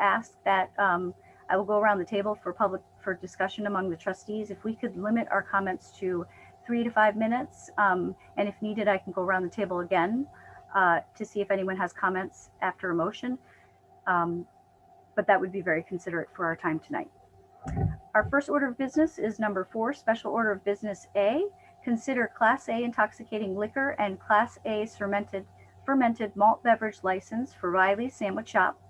ask that I will go around the table for discussion among the trustees. If we could limit our comments to 3 to 5 minutes, and if needed, I can go around the table again to see if anyone has comments after a motion. But that would be very considerate for our time tonight. Our first order of business is number 4, Special Order of Business A. Consider Class A intoxicating liquor and Class A fermented malt beverage license for Riley's Sandwich Shop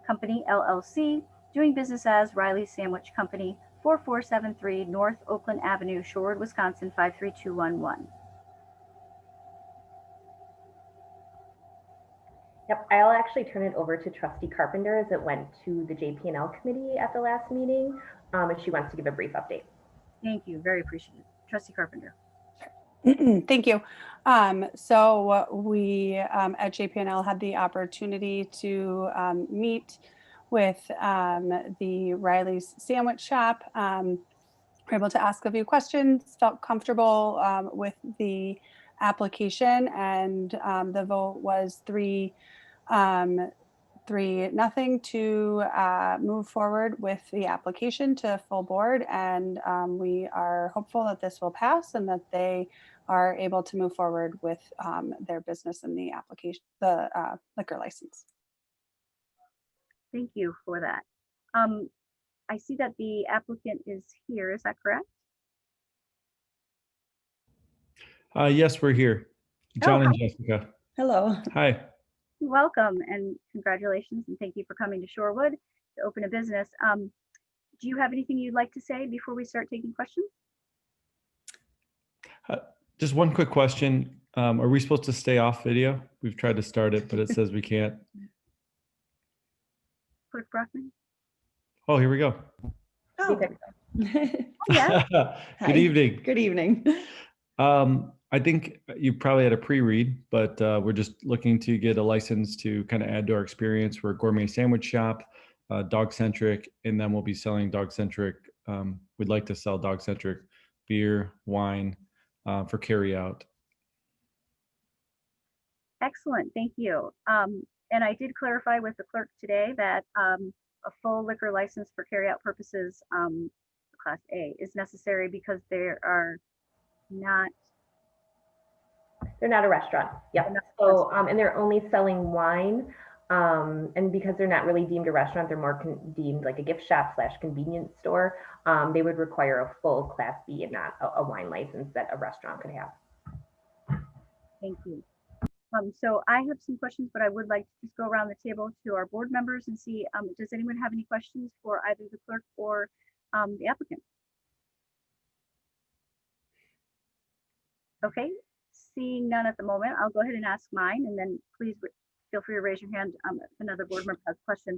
Company, LLC, doing business as Riley's Sandwich Company, 4473 North Oakland Avenue, Shorewood, Wisconsin, 53211. Yep, I'll actually turn it over to Trustee Carpenter as it went to the JP&L committee at the last meeting, and she wants to give a brief update. Thank you, very appreciative. Trustee Carpenter. Thank you. So we at JP&L had the opportunity to meet with the Riley's Sandwich Shop. We're able to ask a few questions, felt comfortable with the application, and the vote was 3-0 to move forward with the application to full board. And we are hopeful that this will pass and that they are able to move forward with their business in the application, the liquor license. Thank you for that. I see that the applicant is here. Is that correct? Yes, we're here. John and Jessica. Hello. Hi. Welcome and congratulations, and thank you for coming to Shorewood to open a business. Do you have anything you'd like to say before we start taking questions? Just one quick question. Are we supposed to stay off video? We've tried to start it, but it says we can't. Clerk Brockman? Oh, here we go. Oh. Yeah. Good evening. Good evening. I think you probably had a pre-read, but we're just looking to get a license to kind of add to our experience. We're a gourmet sandwich shop, dog-centric, and then we'll be selling dog-centric. We'd like to sell dog-centric beer, wine for carry out. Excellent, thank you. And I did clarify with the clerk today that a full liquor license for carry out purposes, Class A, is necessary because they're not a restaurant. Yep. So, and they're only selling wine. And because they're not really deemed a restaurant, they're more deemed like a gift shop / convenience store. They would require a full Class B and not a wine license that a restaurant could have. Thank you. So I have some questions, but I would like to just go around the table to our board members and see, does anyone have any questions for either the clerk or the applicant? Okay, seeing none at the moment, I'll go ahead and ask mine, and then please feel free to raise your hand if another board member has a question.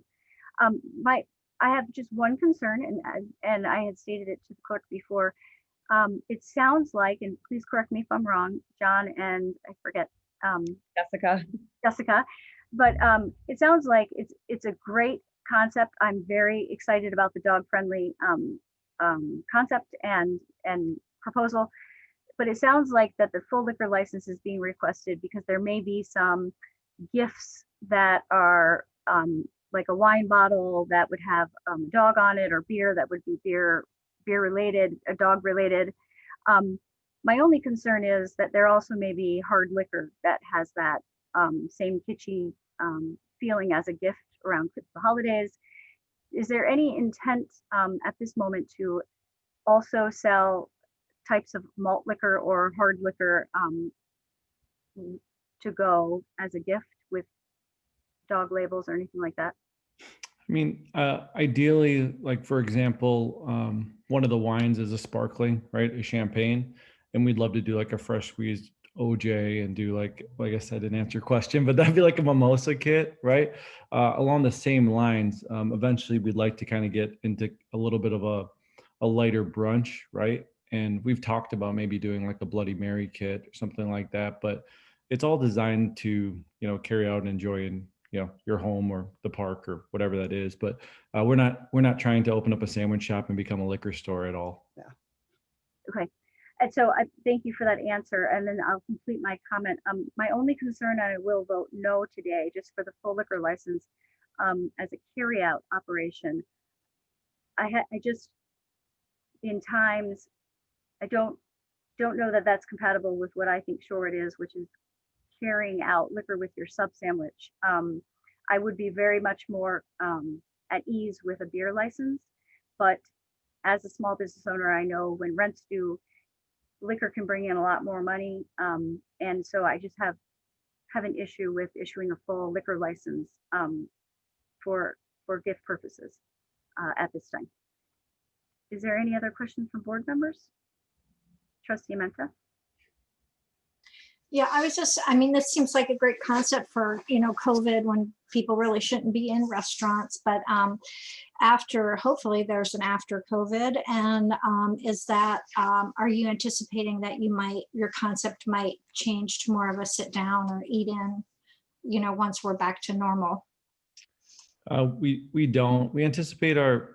I have just one concern, and I had stated it to the clerk before. It sounds like, and please correct me if I'm wrong, John and I forget, Jessica, but it sounds like it's a great concept. I'm very excited about the dog-friendly concept and proposal. But it sounds like that the full liquor license is being requested because there may be some gifts that are like a wine bottle that would have a dog on it, or beer that would be beer related, a dog related. My only concern is that there also may be hard liquor that has that same kitschy feeling as a gift around the holidays. Is there any intent at this moment to also sell types of malt liquor or hard liquor to go as a gift with dog labels or anything like that? I mean, ideally, like for example, one of the wines is a sparkling, right? A champagne. And we'd love to do like a fresh squeezed OJ and do like I said, I didn't answer your question, but that'd be like a mimosa kit, right? Along the same lines, eventually we'd like to kind of get into a little bit of a lighter brunch, right? And we've talked about maybe doing like a Bloody Mary kit or something like that, but it's all designed to, carry out and enjoy in, your home or the park or whatever that is. But we're not trying to open up a sandwich shop and become a liquor store at all. Yeah. Okay. And so I thank you for that answer. And then I'll complete my comment. My only concern, and I will vote no today, just for the full liquor license, as a carryout operation. I just, in times, I don't know that that's compatible with what I think Shorewood is, which is carrying out liquor with your sub sandwich. I would be very much more at ease with a beer license, but as a small business owner, I know when rents due, liquor can bring in a lot more money, and so I just have an issue with issuing a full liquor license for gift purposes at this time. Is there any other questions from board members? Trustee Menta? Yeah, I mean, this seems like a great concept for, COVID, when people really shouldn't be in restaurants, but hopefully there's an after COVID. And are you anticipating that your concept might change to more of a sit down or eat in, once we're back to normal? We don't. We anticipate that,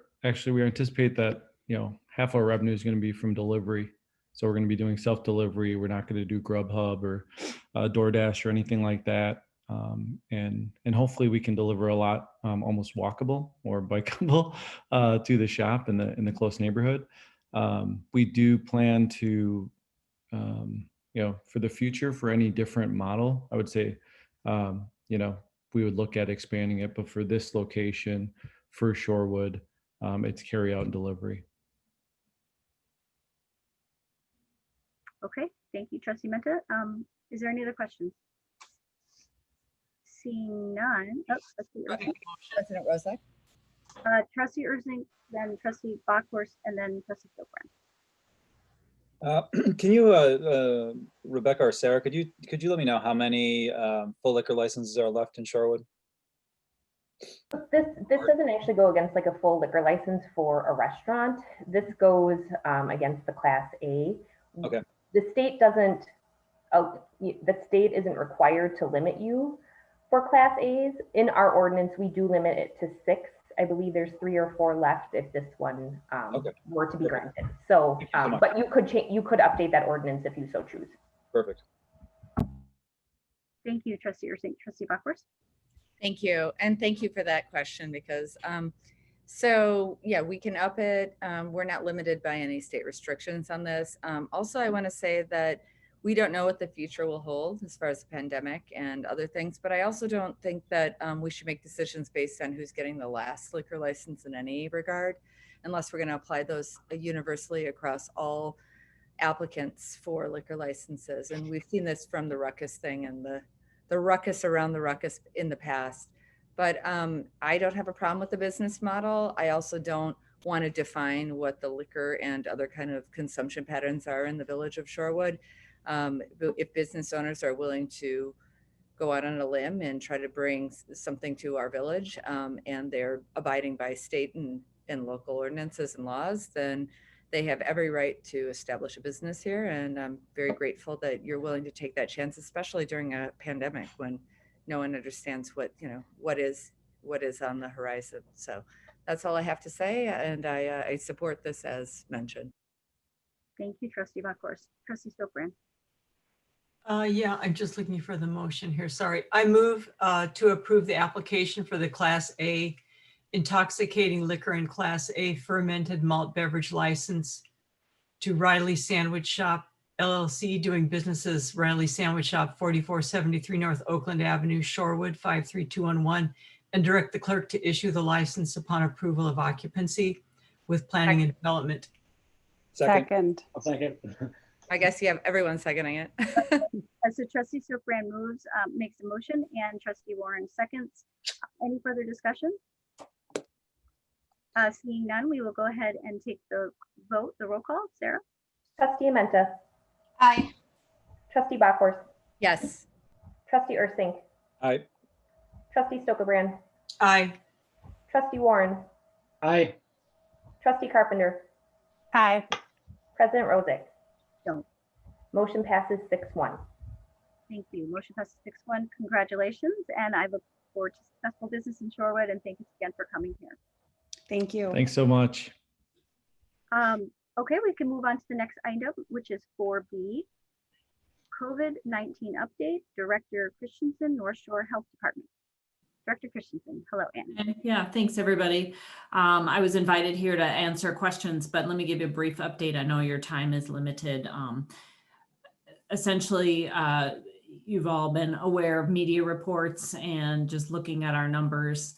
half our revenue is going to be from delivery. So we're going to be doing self-delivery. We're not going to do Grubhub or DoorDash or anything like that. And hopefully we can deliver a lot almost walkable or bikeable to the shop in the close neighborhood. We do plan to, for the future, for any different model, I would say, we would look at expanding it. But for this location, for Shorewood, it's carry out and delivery. Okay, thank you, Trustee Menta. Is there any other questions? Seeing none. Oh, President Rozak. Trustee Ursink, then Trustee Bachhorst, and then Trustee Filbren. Can you, Rebecca or Sarah, could you let me know how many full liquor licenses are left in Shorewood? This doesn't actually go against like a full liquor license for a restaurant. This goes against the Class A. Okay. The state isn't required to limit you for Class A's. In our ordinance, we do limit it to 6. I believe there's 3 or 4 left if this one were to be granted. So, but you could update that ordinance if you so choose. Perfect. Thank you, Trustee Ursink. Trustee Bachhorst. Thank you. And thank you for that question, because so yeah, we can up it. We're not limited by any state restrictions on this. Also, I want to say that we don't know what the future will hold as far as the pandemic and other things, but I also don't think that we should make decisions based on who's getting the last liquor license in any regard, unless we're going to apply those universally across all applicants for liquor licenses. And we've seen this from the ruckus thing and the ruckus around the ruckus in the past. But I don't have a problem with the business model. I also don't want to define what the liquor and other kind of consumption patterns are in the village of Shorewood. If business owners are willing to go out on a limb and try to bring something to our village, and they're abiding by state and local ordinances and laws, then they have every right to establish a business here. And I'm very grateful that you're willing to take that chance, especially during a pandemic when no one understands what is on the horizon. So that's all I have to say. And I support this as mentioned. Thank you, Trustee Bachhorst. Trustee Filbren. Yeah, I'm just looking for the motion here. Sorry. I move to approve the application for the Class A intoxicating liquor and Class A fermented malt beverage license to Riley Sandwich Shop LLC, doing business as Riley Sandwich Shop, 4473 North Oakland Avenue, Shorewood, 53211, and direct the clerk to issue the license upon approval of occupancy with planning and development. Second. Second. I guess you have everyone seconding it. So Trustee Filbren moves, makes a motion, and Trustee Warren seconds. Any further discussion? Seeing none, we will go ahead and take the vote, the roll call. Sarah? Trustee Menta. Aye. Trustee Bachhorst. Yes. Trustee Ursink. Aye. Trustee Stokebrand. Aye. Trustee Warren. Aye. Trustee Carpenter. Aye. President Rozak. No. Motion passes 6-1. Thank you. Motion passes 6-1. Congratulations. And I look forward to successful business in Shorewood, and thank you again for coming here. Thank you. Thanks so much. Okay, we can move on to the next item, which is 4B, COVID-19 update, Director Christensen, North Shore Health Department. Director Christensen. Hello, Annie. And yeah, thanks everybody. I was invited here to answer questions, but let me give you a brief update. I know your time is limited. Essentially, you've all been aware of media reports and just looking at our numbers.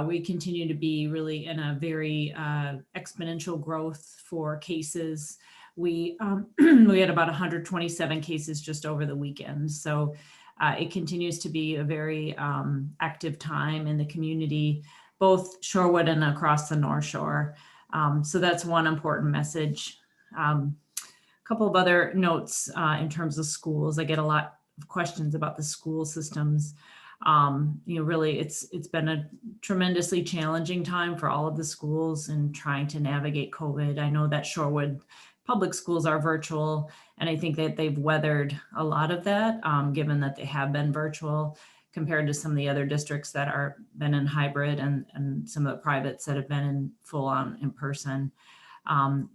We continue to be really in a very exponential growth for cases. We we had about 127 cases just over the weekend. So it continues to be a very active time in the community, both Shorewood and across the North Shore. So that's one important message. Couple of other notes in terms of schools. I get a lot of questions about the school systems. Really it's been a tremendously challenging time for all of the schools and trying to navigate COVID. I know that Shorewood public schools are virtual, and I think that they've weathered a lot of that, given that they have been virtual compared to some of the other districts that are been in hybrid and some of the privates that have been in full on in person.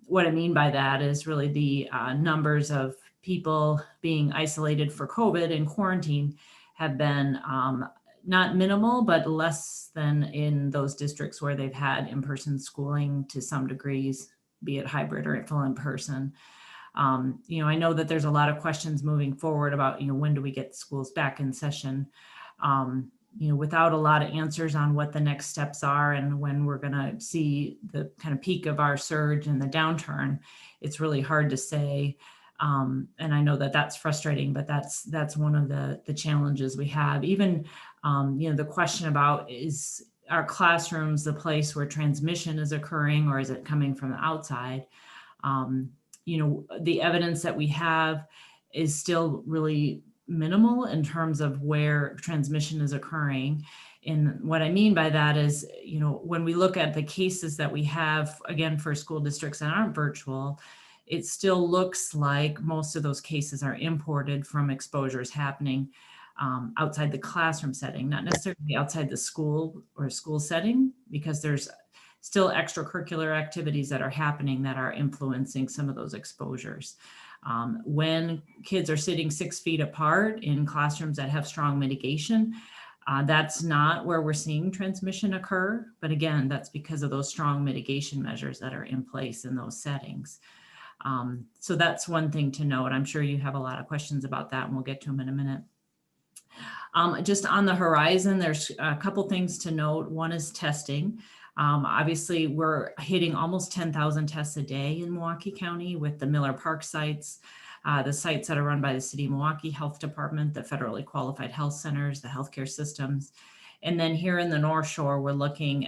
What I mean by that is really the numbers of people being isolated for COVID and quarantine have been not minimal, but less than in those districts where they've had in-person schooling to some degrees, be it hybrid or full in person. I know that there's a lot of questions moving forward about, when do we get schools back in session? Without a lot of answers on what the next steps are and when we're going to see the kind of peak of our surge and the downturn, it's really hard to say. And I know that that's frustrating, but that's one of the challenges we have. Even, the question about, is our classrooms the place where transmission is occurring, or is it coming from the outside? The evidence that we have is still really minimal in terms of where transmission is occurring. And what I mean by that is, when we look at the cases that we have, again, for school districts that aren't virtual, it still looks like most of those cases are imported from exposures happening outside the classroom setting, not necessarily outside the school or school setting, because there's still extracurricular activities that are happening that are influencing some of those exposures. When kids are sitting 6 feet apart in classrooms that have strong mitigation, that's not where we're seeing transmission occur. But again, that's because of those strong mitigation measures that are in place in those settings. So that's one thing to note. I'm sure you have a lot of questions about that, and we'll get to them in a minute. Just on the horizon, there's a couple things to note. One is testing. Obviously, we're hitting almost 10,000 tests a day in Milwaukee County with the Miller Park sites, the sites that are run by the City of Milwaukee Health Department, the federally qualified health centers, the healthcare systems. And then here in the North Shore, we're looking,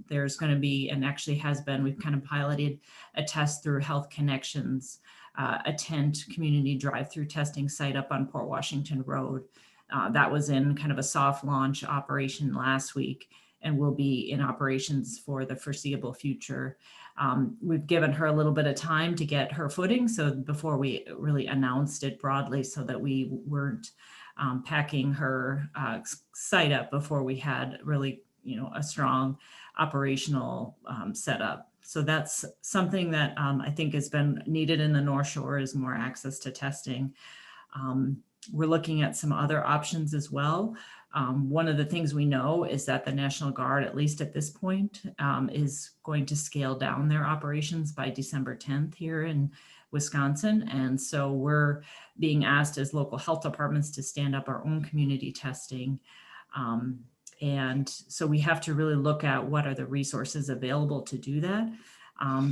there's going to be, and actually has been, we've kind of piloted a test through Health Connections, a tent community drive-through testing site up on Port Washington Road. That was in kind of a soft launch operation last week, and will be in operations for the foreseeable future. We've given her a little bit of time to get her footing, so before we really announced it broadly, so that we weren't packing her site up before we had really, a strong operational setup. So that's something that I think has been needed in the North Shore, is more access to testing. We're looking at some other options as well. One of the things we know is that the National Guard, at least at this point, is going to scale down their operations by December 10th here in Wisconsin. And so we're being asked as local health departments to stand up our own community testing. And so we have to really look at what are the resources available to do that,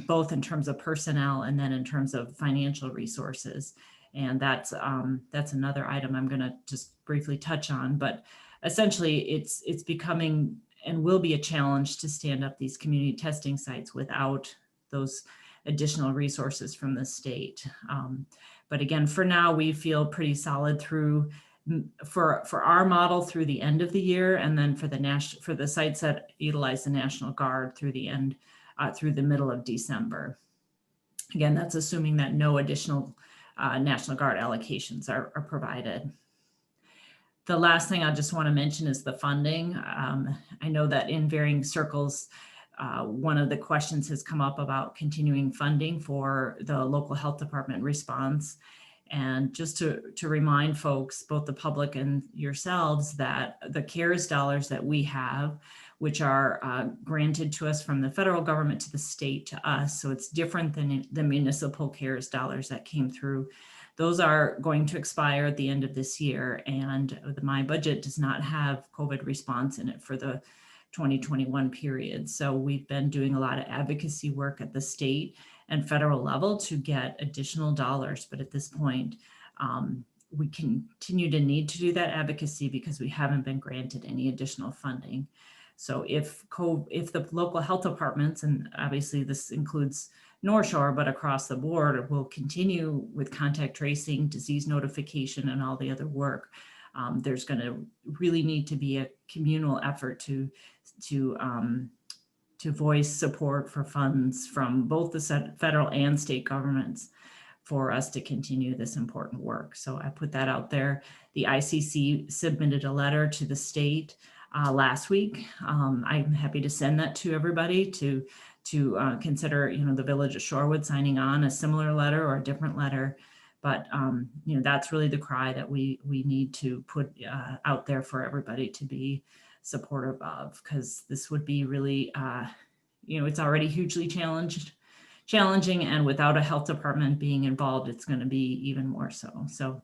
both in terms of personnel and then in terms of financial resources. And that's another item I'm going to just briefly touch on. But essentially, it's becoming and will be a challenge to stand up these community testing sites without those additional resources from the state. But again, for now, we feel pretty solid through for our model through the end of the year, and then for the sites that utilize the National Guard through the end, through the middle of December. Again, that's assuming that no additional National Guard allocations are provided. The last thing I just want to mention is the funding. I know that in varying circles, one of the questions has come up about continuing funding for the local health department response. And just to remind folks, both the public and yourselves, that the CARES dollars that we have, which are granted to us from the federal government to the state to us, so it's different than the municipal CARES dollars that came through. Those are going to expire at the end of this year, and my budget does not have COVID response in it for the 2021 period. So we've been doing a lot of advocacy work at the state and federal level to get additional dollars. But at this point, we continue to need to do that advocacy because we haven't been granted any additional funding. So if the local health departments, and obviously this includes North Shore, but across the board, will continue with contact tracing, disease notification, and all the other work, there's going to really need to be a communal effort to voice support for funds from both the federal and state governments for us to continue this important work. So I put that out there. The ICC submitted a letter to the state last week. I'm happy to send that to everybody to consider, the Village of Shorewood signing on a similar letter or a different letter. But that's really the cry that we need to put out there for everybody to be supportive of, because this would be really, it's already hugely challenging, and without a health department being involved, it's going to be even more so. So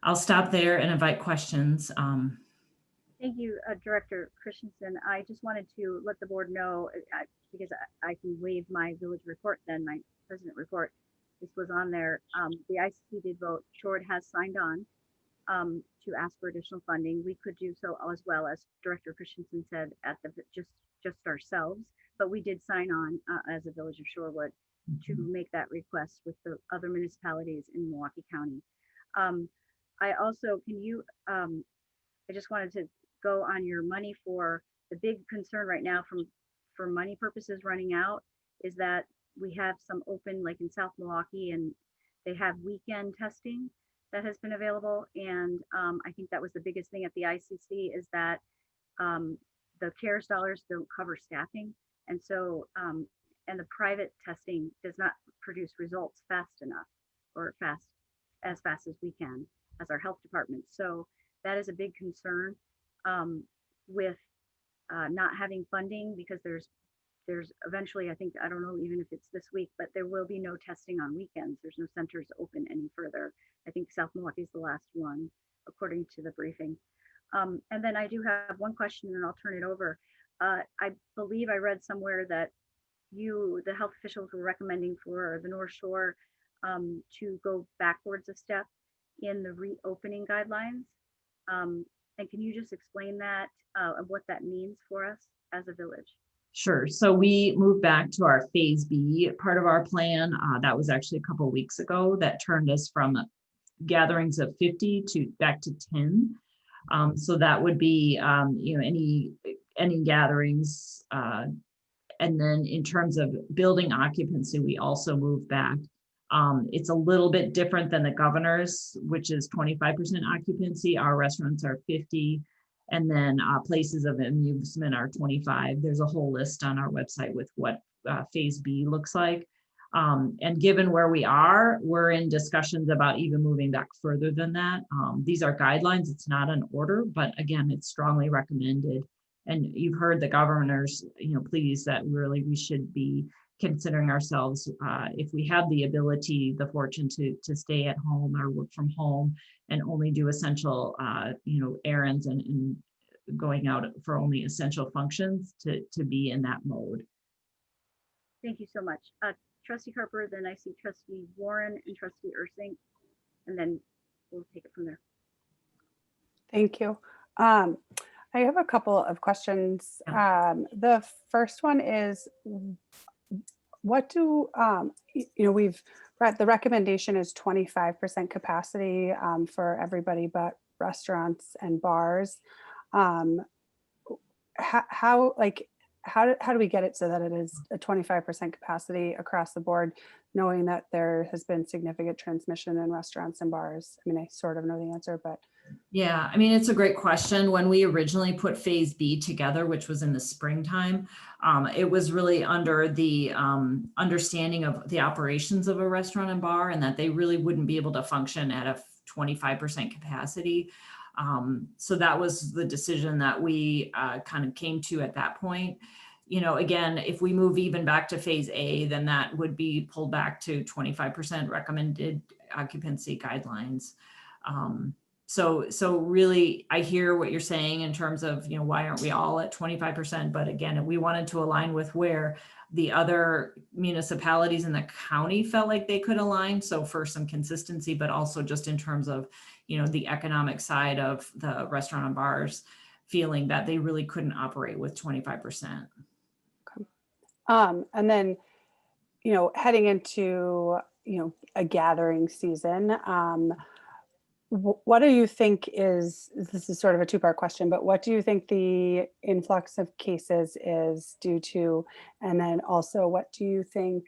I'll stop there and invite questions. Thank you, Director Christensen. I just wanted to let the board know, because I can waive my village report, then my president report. This was on there. The ICC did vote. Shorewood has signed on to ask for additional funding. We could do so as well, as Director Christensen said, at the just ourselves, but we did sign on as a Village of Shorewood to make that request with the other municipalities in Milwaukee County. I also, I just wanted to go on your money for the big concern right now for money purposes running out is that we have some open, like in South Milwaukee, and they have weekend testing that has been available. And I think that was the biggest thing at the ICC, is that the CARES dollars don't cover staffing. And so, and the private testing does not produce results fast enough, or as fast as we can as our health department. So that is a big concern with not having funding, because there's eventually, I think, I don't know even if it's this week, but there will be no testing on weekends. There's no centers open any further. I think South Milwaukee is the last one, according to the briefing. And then I do have one question, and I'll turn it over. I believe I read somewhere that the health officials, were recommending for the North Shore to go backwards a step in the reopening guidelines. And can you just explain that, and what that means for us as a village? Sure. So we moved back to our phase B part of our plan. That was actually a couple of weeks ago. That turned us from gatherings of 50 to back to 10. So that would be, any gatherings. And then in terms of building occupancy, we also moved back. It's a little bit different than the governor's, which is 25% occupancy. Our restaurants are 50. And then places of amusement are 25. There's a whole list on our website with what phase B looks like. And given where we are, we're in discussions about even moving back further than that. These are guidelines, it's not an order, but again, it's strongly recommended. And you've heard the governor's, pleas that really we should be considering ourselves, if we have the ability, the fortune to stay at home or work from home and only do essential, errands and going out for only essential functions, to be in that mode. Thank you so much. Trustee Harper, then I see Trustee Warren and Trustee Ursink, and then we'll take it from there. Thank you. I have a couple of questions. The first one is, what do, we've read the recommendation is 25% capacity for everybody but restaurants and bars. How do we get it so that it is a 25% capacity across the board, knowing that there has been significant transmission in restaurants and bars? I mean, I sort of know the answer, but Yeah, I mean, it's a great question. When we originally put Phase B together, which was in the springtime, it was really under the understanding of the operations of a restaurant and bar, and that they really wouldn't be able to function at a 25% capacity. So that was the decision that we kind of came to at that point. You know, again, if we move even back to Phase A, then that would be pulled back to 25% recommended occupancy guidelines. So really, I hear what you're saying in terms of, you know, why aren't we all at 25%? But again, we wanted to align with where the other municipalities in the county felt like they could align. So for some consistency, but also just in terms of, you know, the economic side of the restaurant and bars feeling that they really couldn't operate with 25%. And then, you know, heading into, you know, a gathering season, what do you think is, this is sort of a two-part question, but what do you think the influx of cases is due to? And then also, what do you think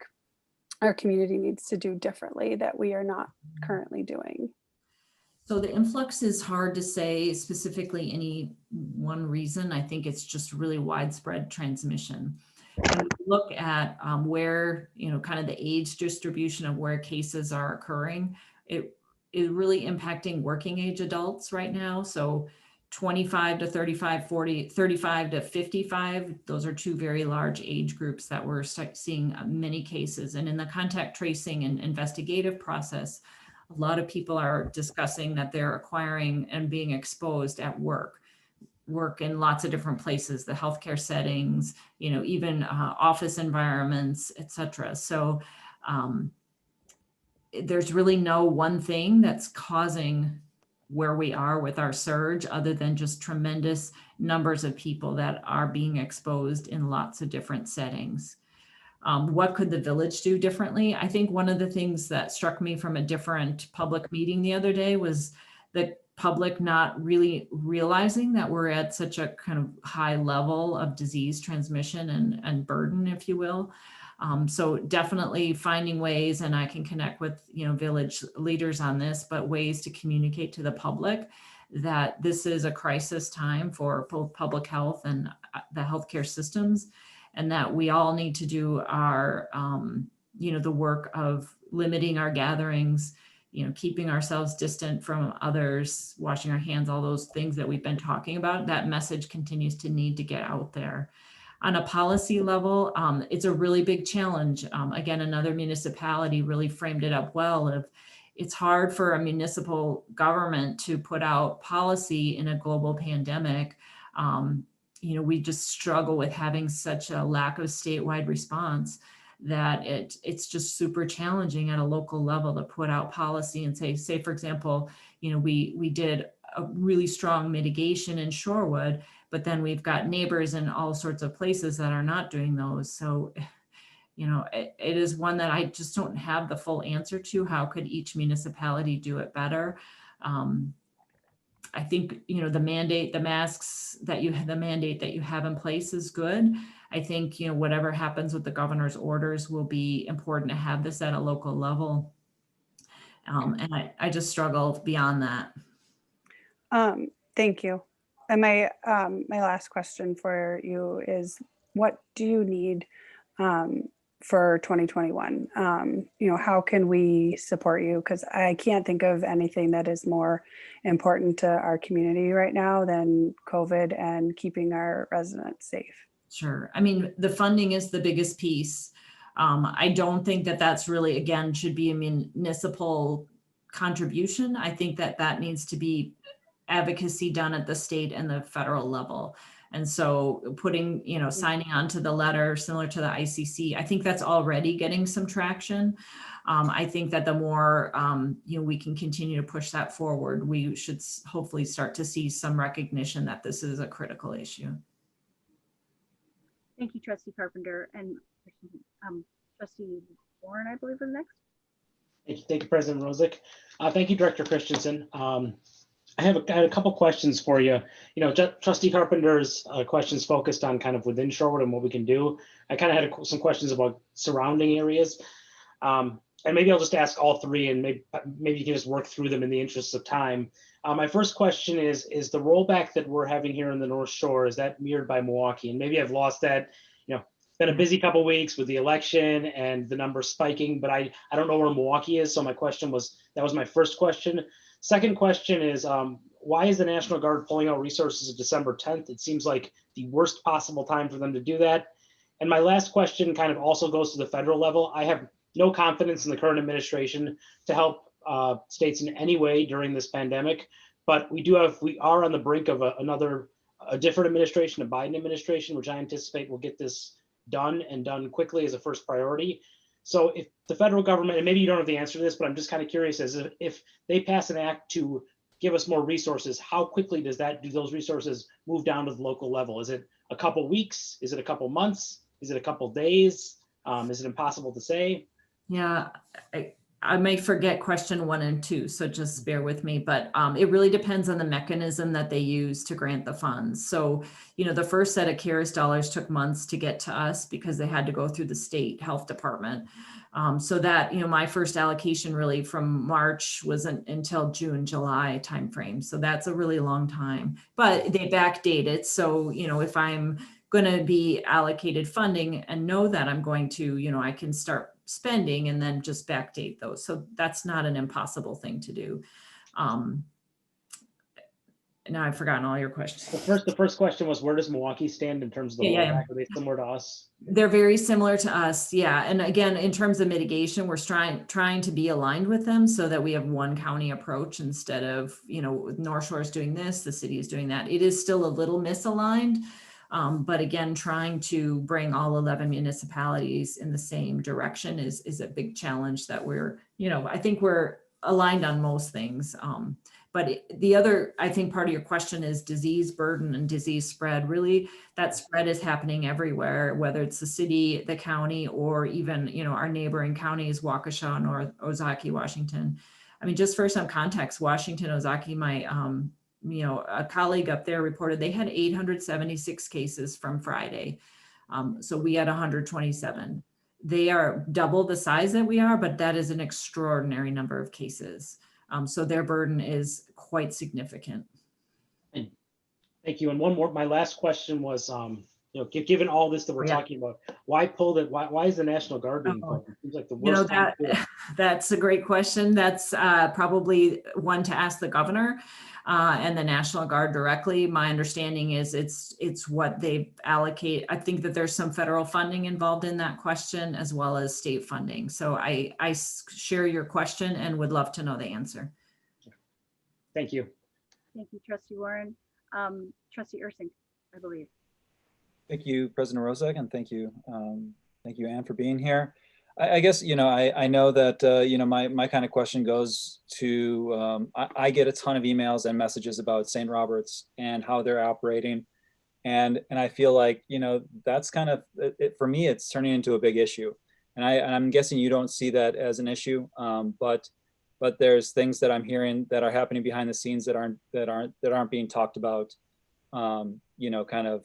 our community needs to do differently that we are not currently doing? So the influx is hard to say specifically any one reason. I think it's just really widespread transmission. When we look at where, you know, kind of the age distribution of where cases are occurring, it is really impacting working age adults right now. So 25 to 35, 40, 35 to 55, those are two very large age groups that we're seeing many cases. And in the contact tracing and investigative process, a lot of people are discussing that they're acquiring and being exposed at work in lots of different places, the healthcare settings, you know, even office environments, et cetera. So there's really no one thing that's causing where we are with our surge, other than just tremendous numbers of people that are being exposed in lots of different settings. What could the village do differently? I think one of the things that struck me from a different public meeting the other day was the public not really realizing that we're at such a kind of high level of disease transmission and burden, if you will. So definitely finding ways, and I can connect with, you know, village leaders on this, but ways to communicate to the public that this is a crisis time for both public health and the healthcare systems, and that we all need to do our, you know, the work of limiting our gatherings, you know, keeping ourselves distant from others, washing our hands, all those things that we've been talking about. That message continues to need to get out there. On a policy level, it's a really big challenge. Again, another municipality really framed it up well. Of it's hard for a municipal government to put out policy in a global pandemic. You know, we just struggle with having such a lack of statewide response that it's just super challenging at a local level to put out policy and say, for example, you know, we did a really strong mitigation in Shorewood, but then we've got neighbors in all sorts of places that are not doing those. So, you know, it is one that I just don't have the full answer to. How could each municipality do it better? I think, you know, the mandate, the masks that you have, the mandate that you have in place is good. I think, you know, whatever happens with the governor's orders will be important to have this at a local level. And I just struggle beyond that. Thank you. And my last question for you is, what do you need for 2021? You know, how can we support you? Because I can't think of anything that is more important to our community right now than COVID and keeping our residents safe. Sure. I mean, the funding is the biggest piece. I don't think that that's really, again, should be a municipal contribution. I think that that needs to be advocacy done at the state and the federal level. And so putting, you know, signing on to the letter similar to the ICC, I think that's already getting some traction. I think that the more, you know, we can continue to push that forward, we should hopefully start to see some recognition that this is a critical issue. Thank you, Trustee Carpenter. And Trustee Warren, I believe, was next. Thank you, President Rosick. Thank you, Director Christensen. I had a couple questions for you. You know, Trustee Carpenter's questions focused on kind of within Shorewood and what we can do. I kind of had some questions about surrounding areas. And maybe I'll just ask all three, and maybe you can just work through them in the interest of time. My first question is the rollback that we're having here in the North Shore, is that mirrored by Milwaukee? And maybe I've lost that, it's been a busy couple of weeks with the election and the numbers spiking, but I don't know where Milwaukee is. So my question was, that was my first question. Second question is, why is the National Guard pulling out resources of December 10th? It seems like the worst possible time for them to do that. And my last question kind of also goes to the federal level. I have no confidence in the current administration to help states in any way during this pandemic, but we are on the brink of a different administration, a Biden administration, which I anticipate will get this done and done quickly as a first priority. So if the federal government, and maybe you don't have the answer to this, but I'm just kind of curious, as if they pass an act to give us more resources, how quickly do those resources move down to the local level? Is it a couple weeks? Is it a couple months? Is it a couple days? Is it impossible to say? Yeah, I may forget question 1 and 2, so just bear with me, but it really depends on the mechanism that they use to grant the funds. So, the first set of CARES dollars took months to get to us because they had to go through the state health department. So that, my first allocation really from March wasn't until June, July timeframe. So that's a really long time, but they backdated. So, if I'm going to be allocated funding and know that I'm going to, I can start spending and then just backdate those. So that's not an impossible thing to do. Now I've forgotten all your questions. The first question was, where does Milwaukee stand in terms of the rollback? Are they similar to us? They're very similar to us. Yeah. And again, in terms of mitigation, we're trying to be aligned with them so that we have one county approach instead of, North Shore is doing this, the city is doing that. It is still a little misaligned. But again, trying to bring all 11 municipalities in the same direction is a big challenge that I think we're aligned on most things. But the other, I think part of your question is disease burden and disease spread. Really, that spread is happening everywhere, whether it's the city, the county, or even, our neighboring counties, Waukesha, North Ozaukee, Washington. I mean, just for some context, Washington, Ozaukee, a colleague up there reported they had 876 cases from Friday. So we had 127. They are double the size that we are, but that is an extraordinary number of cases. So their burden is quite significant. Thank you. And one more, my last question was, given all this that we're talking about, why pull it? Why is the National Guard being pulled? It seems like the worst time to do it. That's a great question. That's probably one to ask the governor and the National Guard directly. My understanding is it's what they allocate. I think that there's some federal funding involved in that question as well as state funding. So I share your question and would love to know the answer. Thank you. Thank you, Trustee Warren. Trustee Ursink, I believe. Thank you, President Rozak, and thank you, Ann, for being here. I guess, I know that, my kind of question goes to, I get a ton of emails and messages about St. Robert's and how they're operating. And I feel like, that's kind of, for me, it's turning into a big issue. And I'm guessing you don't see that as an issue, but there's things that I'm hearing that are happening behind the scenes that aren't being talked about, kind of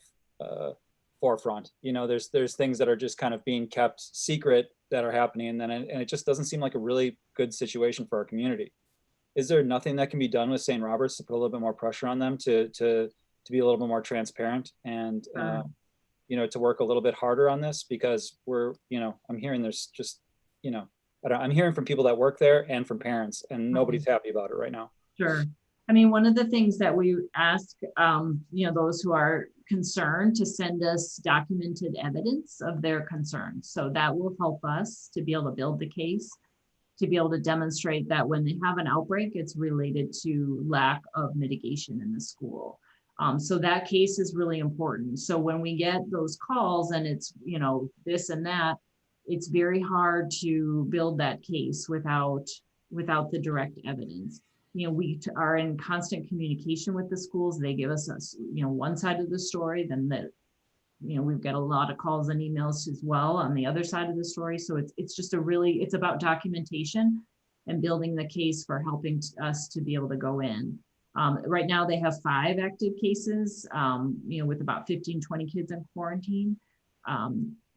forefront. There's things that are just kind of being kept secret that are happening, and it just doesn't seem like a really good situation for our community. Is there nothing that can be done with St. Robert's to put a little bit more pressure on them to be a little bit more transparent and to work a little bit harder on this? Because I'm hearing there's just I'm hearing from people that work there and from parents, and nobody's happy about it right now. Sure. I mean, one of the things that we ask, those who are concerned to send us documented evidence of their concerns. So that will help us to be able to build the case, to be able to demonstrate that when they have an outbreak, it's related to lack of mitigation in the school. So that case is really important. So when we get those calls and it's, this and that, it's very hard to build that case without the direct evidence. We are in constant communication with the schools. They give us, one side of the story, then we've got a lot of calls and emails as well on the other side of the story. So it's just it's about documentation and building the case for helping us to be able to go in. Right now they have 5 active cases, with about 15, 20 kids in quarantine.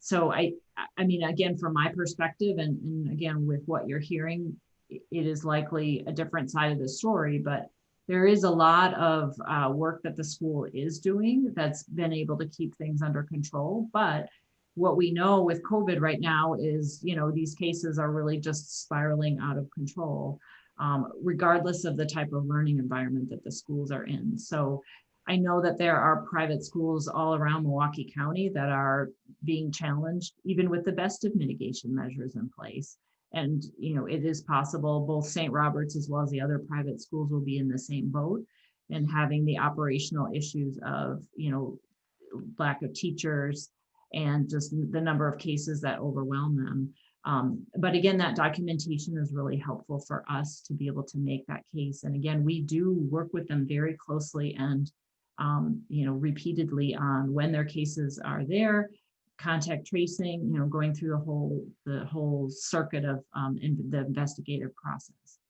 So I mean, again, from my perspective, and again, with what you're hearing, it is likely a different side of the story, but there is a lot of work that the school is doing that's been able to keep things under control. But what we know with COVID right now is, you know, these cases are really just spiraling out of control, regardless of the type of learning environment that the schools are in. So I know that there are private schools all around Milwaukee County that are being challenged, even with the best of mitigation measures in place. And, you know, it is possible both St. Robert's as well as the other private schools will be in the same boat and having the operational issues of, you know, lack of teachers and just the number of cases that overwhelm them. But again, that documentation is really helpful for us to be able to make that case. And again, we do work with them very closely and, you know, repeatedly on when their cases are there, contact tracing, you know, going through the whole circuit of the investigative process.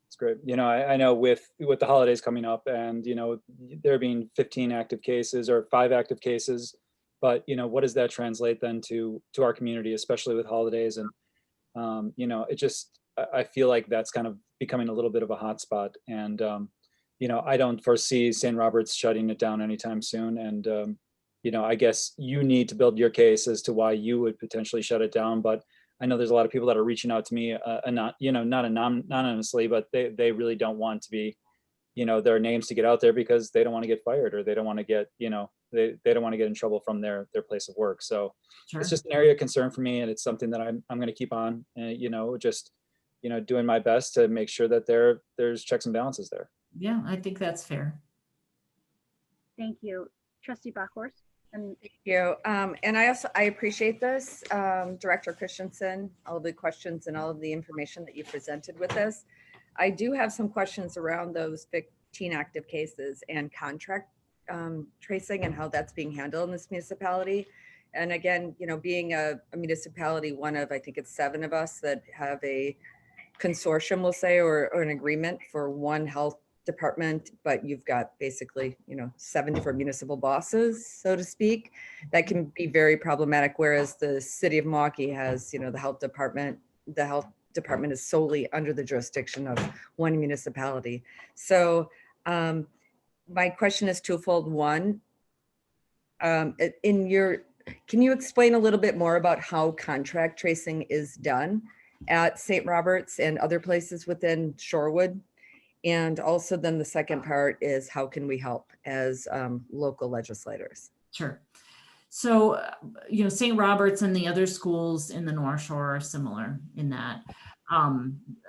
It's great. You know, I know with the holidays coming up and, you know, there being 15 active cases or 5 active cases, but, you know, what does that translate then to our community, especially with holidays? And, you know, it just, I feel like that's kind of becoming a little bit of a hot spot. And, you know, I don't foresee St. Robert's shutting it down anytime soon. And, you know, I guess you need to build your case as to why you would potentially shut it down. But I know there's a lot of people that are reaching out to me, and not, you know, not anonymously, but they really don't want to be, you know, their names to get out there because they don't want to get fired or they don't want to get, you know, they don't want to get in trouble from their place of work. So Sure. it's just an area of concern for me, and it's something that I'm going to keep on, you know, just, you know, doing my best to make sure that there's checks and balances there. Yeah, I think that's fair. Thank you. Trustee Bachhorst. And Thank you. And I appreciate this, Director Christensen, all the questions and all of the information that you presented with us. I do have some questions around those 15 active cases and contract tracing and how that's being handled in this municipality. And again, you know, being a municipality, one of, I think it's 7 of us that have a consortium, we'll say, or an agreement for one health department, but you've got basically, you know, 7 different municipal bosses, so to speak, that can be very problematic. Whereas the city of Milwaukee has, you know, the health department is solely under the jurisdiction of one municipality. So my question is twofold. One, can you explain a little bit more about how contract tracing is done at St. Robert's and other places within Shorewood? And also then the second part is how can we help as local legislators? Sure. So, you know, St. Robert's and the other schools in the North Shore are similar in that,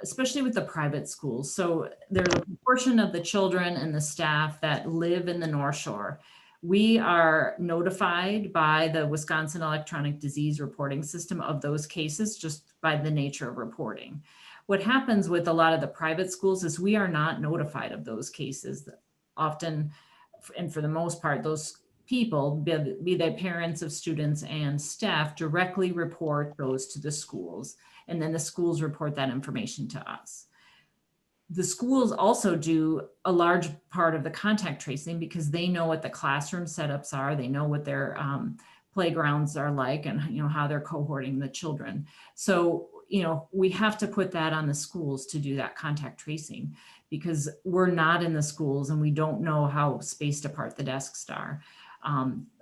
especially with the private schools. So there's a portion of the children and the staff that live in the North Shore. We are notified by the Wisconsin Electronic Disease Reporting System of those cases just by the nature of reporting. What happens with a lot of the private schools is we are not notified of those cases. Often, and for the most part, those people, be they parents of students and staff, directly report those to the schools, and then the schools report that information to us. The schools also do a large part of the contact tracing because they know what the classroom setups are, they know what their playgrounds are like, and you know how they're cohorting the children. So you know, we have to put that on the schools to do that contact tracing because we're not in the schools and we don't know how spaced apart the desks are.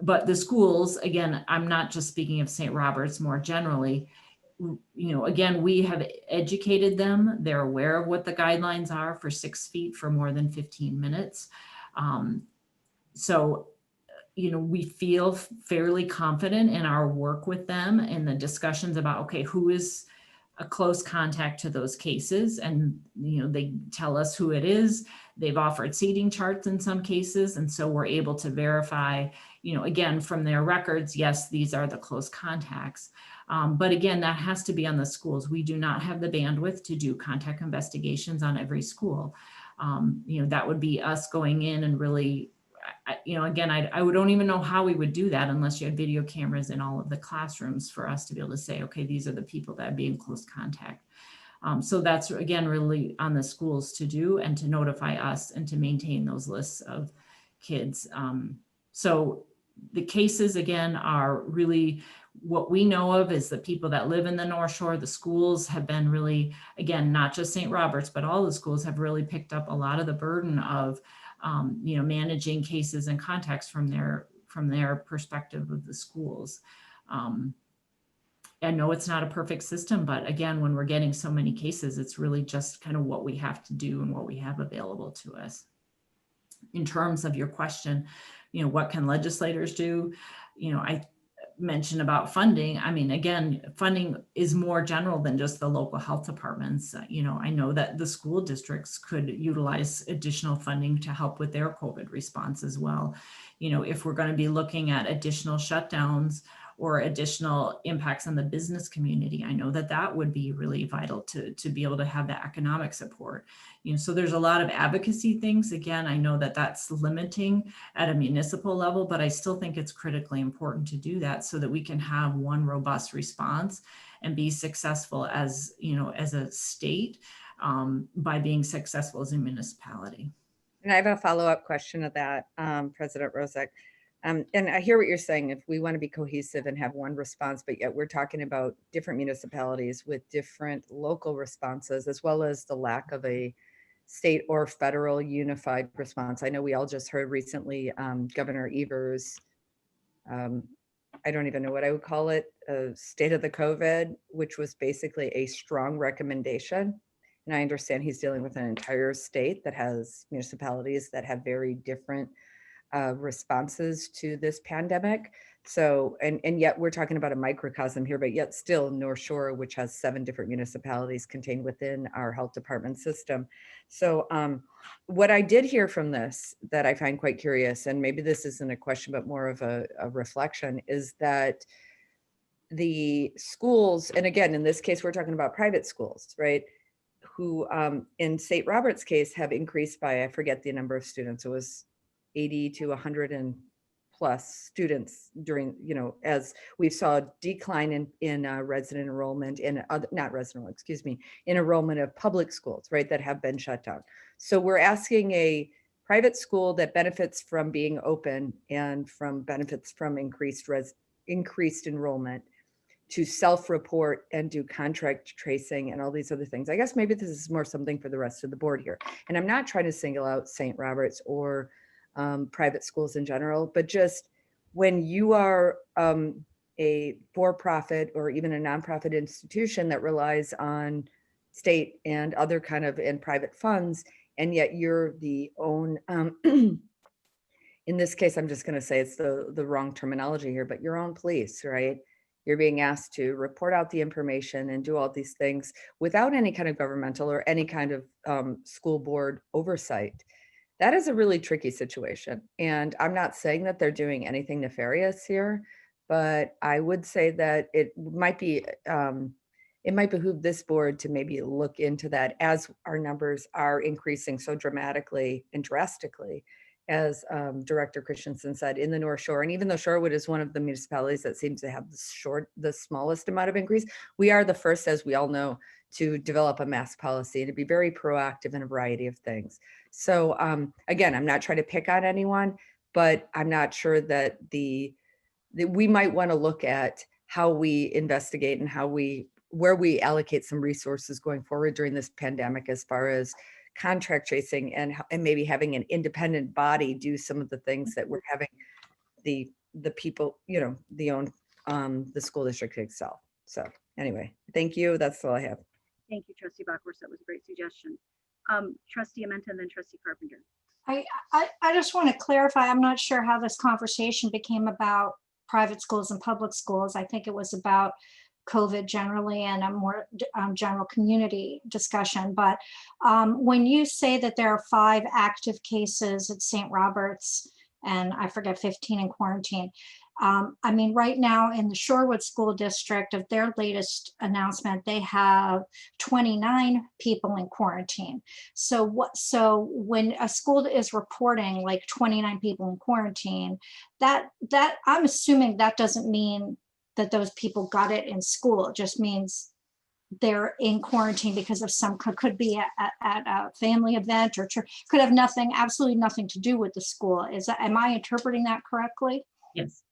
But the schools, again, I'm not just speaking of St. Robert's, more generally, you know, again, we have educated them. They're aware of what the guidelines are for 6 feet for more than 15 minutes. So, you know, we feel fairly confident in our work with them and the discussions about, okay, who is a close contact to those cases, and you know they tell us who it is. They've offered seating charts in some cases, and so we're able to verify, you know, again from their records, yes, these are the close contacts. But again, that has to be on the schools. We do not have the bandwidth to do contact investigations on every school. You know, that would be us going in and really, you know, again, I don't even know how we would do that unless you had video cameras in all of the classrooms for us to be able to say, okay, these are the people that would be in close contact. So that's, again, really on the schools to do and to notify us and to maintain those lists of kids. So the cases, again, are really what we know of is the people that live in the North Shore. The schools have been really, again, not just St. Robert's, but all the schools have really picked up a lot of the burden of, managing cases and contacts from their perspective of the schools. I know it's not a perfect system, but again, when we're getting so many cases, it's really just kind of what we have to do and what we have available to us. In terms of your question, what can legislators do? I mentioned about funding. I mean, again, funding is more general than just the local health departments. I know that the school districts could utilize additional funding to help with their COVID response as well. If we're going to be looking at additional shutdowns or additional impacts on the business community, I know that that would be really vital to be able to have that economic support. So there's a lot of advocacy things. Again, I know that that's limiting at a municipal level, but I still think it's critically important to do that so that we can have one robust response and be successful as a state by being successful as a municipality. And I have a follow-up question to that, President Rozek. And I hear what you're saying, if we want to be cohesive and have one response, but yet we're talking about different municipalities with different local responses, as well as the lack of a state or federal unified response. I know we all just heard recently Governor Evers, I don't even know what I would call it, state of the COVID, which was basically a strong recommendation. And I understand he's dealing with an entire state that has municipalities that have very different responses to this pandemic. So, and yet we're talking about a microcosm here, but yet still North Shore, which has 7 different municipalities contained within our health department system. So what I did hear from this that I find quite curious, and maybe this isn't a question, but more of a reflection, is that the schools, and again, in this case, we're talking about private schools, right? Who in St. Robert's case have increased by, I forget the number of students, it was 80 to 100 and plus students during, as we saw a decline in resident enrollment in enrollment of public schools, right, that have been shut down. So we're asking a private school that benefits from being open and benefits from increased enrollment to self-report and do contract tracing and all these other things. I guess maybe this is more something for the rest of the board here. And I'm not trying to single out St. Robert's or private schools in general, but just when you are a for-profit or even a nonprofit institution that relies on state and other kind of and private funds, and yet you're the own, in this case, I'm just going to say it's the wrong terminology here, but your own police, right? You're being asked to report out the information and do all these things without any kind of governmental or any kind of school board oversight. That is a really tricky situation. And I'm not saying that they're doing anything nefarious here, but I would say that it might behoove this board to maybe look into that as our numbers are increasing so dramatically and drastically, as Director Christensen said, in the North Shore. And even though Shorewood is one of the municipalities that seems to have the smallest amount of increase, we are the first, as we all know, to develop a mask policy and to be very proactive in a variety of things. So again, I'm not trying to pick on anyone, but I'm not sure that we might want to look at how we investigate and where we allocate some resources going forward during this pandemic, as far as contract tracing and maybe having an independent body do some of the things that we're having the people, the school district itself. So anyway, thank you. That's all I have. Thank you, Trustee Bachhorst. That was a great suggestion. Trustee Amenta and then Trustee Carpenter. I just want to clarify, I'm not sure how this conversation became about private schools and public schools. I think it was about COVID generally and a more general community discussion. But when you say that there are 5 active cases at St. Robert's and I forget 15 in quarantine, I mean, right now in the Shorewood School District, of their latest announcement, they have 29 people in quarantine. So when a school is reporting like 29 people in quarantine, that I'm assuming that doesn't mean that those people got it in school. It just means they're in quarantine because of could be at a family event or could have absolutely nothing to do with the school. Am I interpreting that correctly? Yes.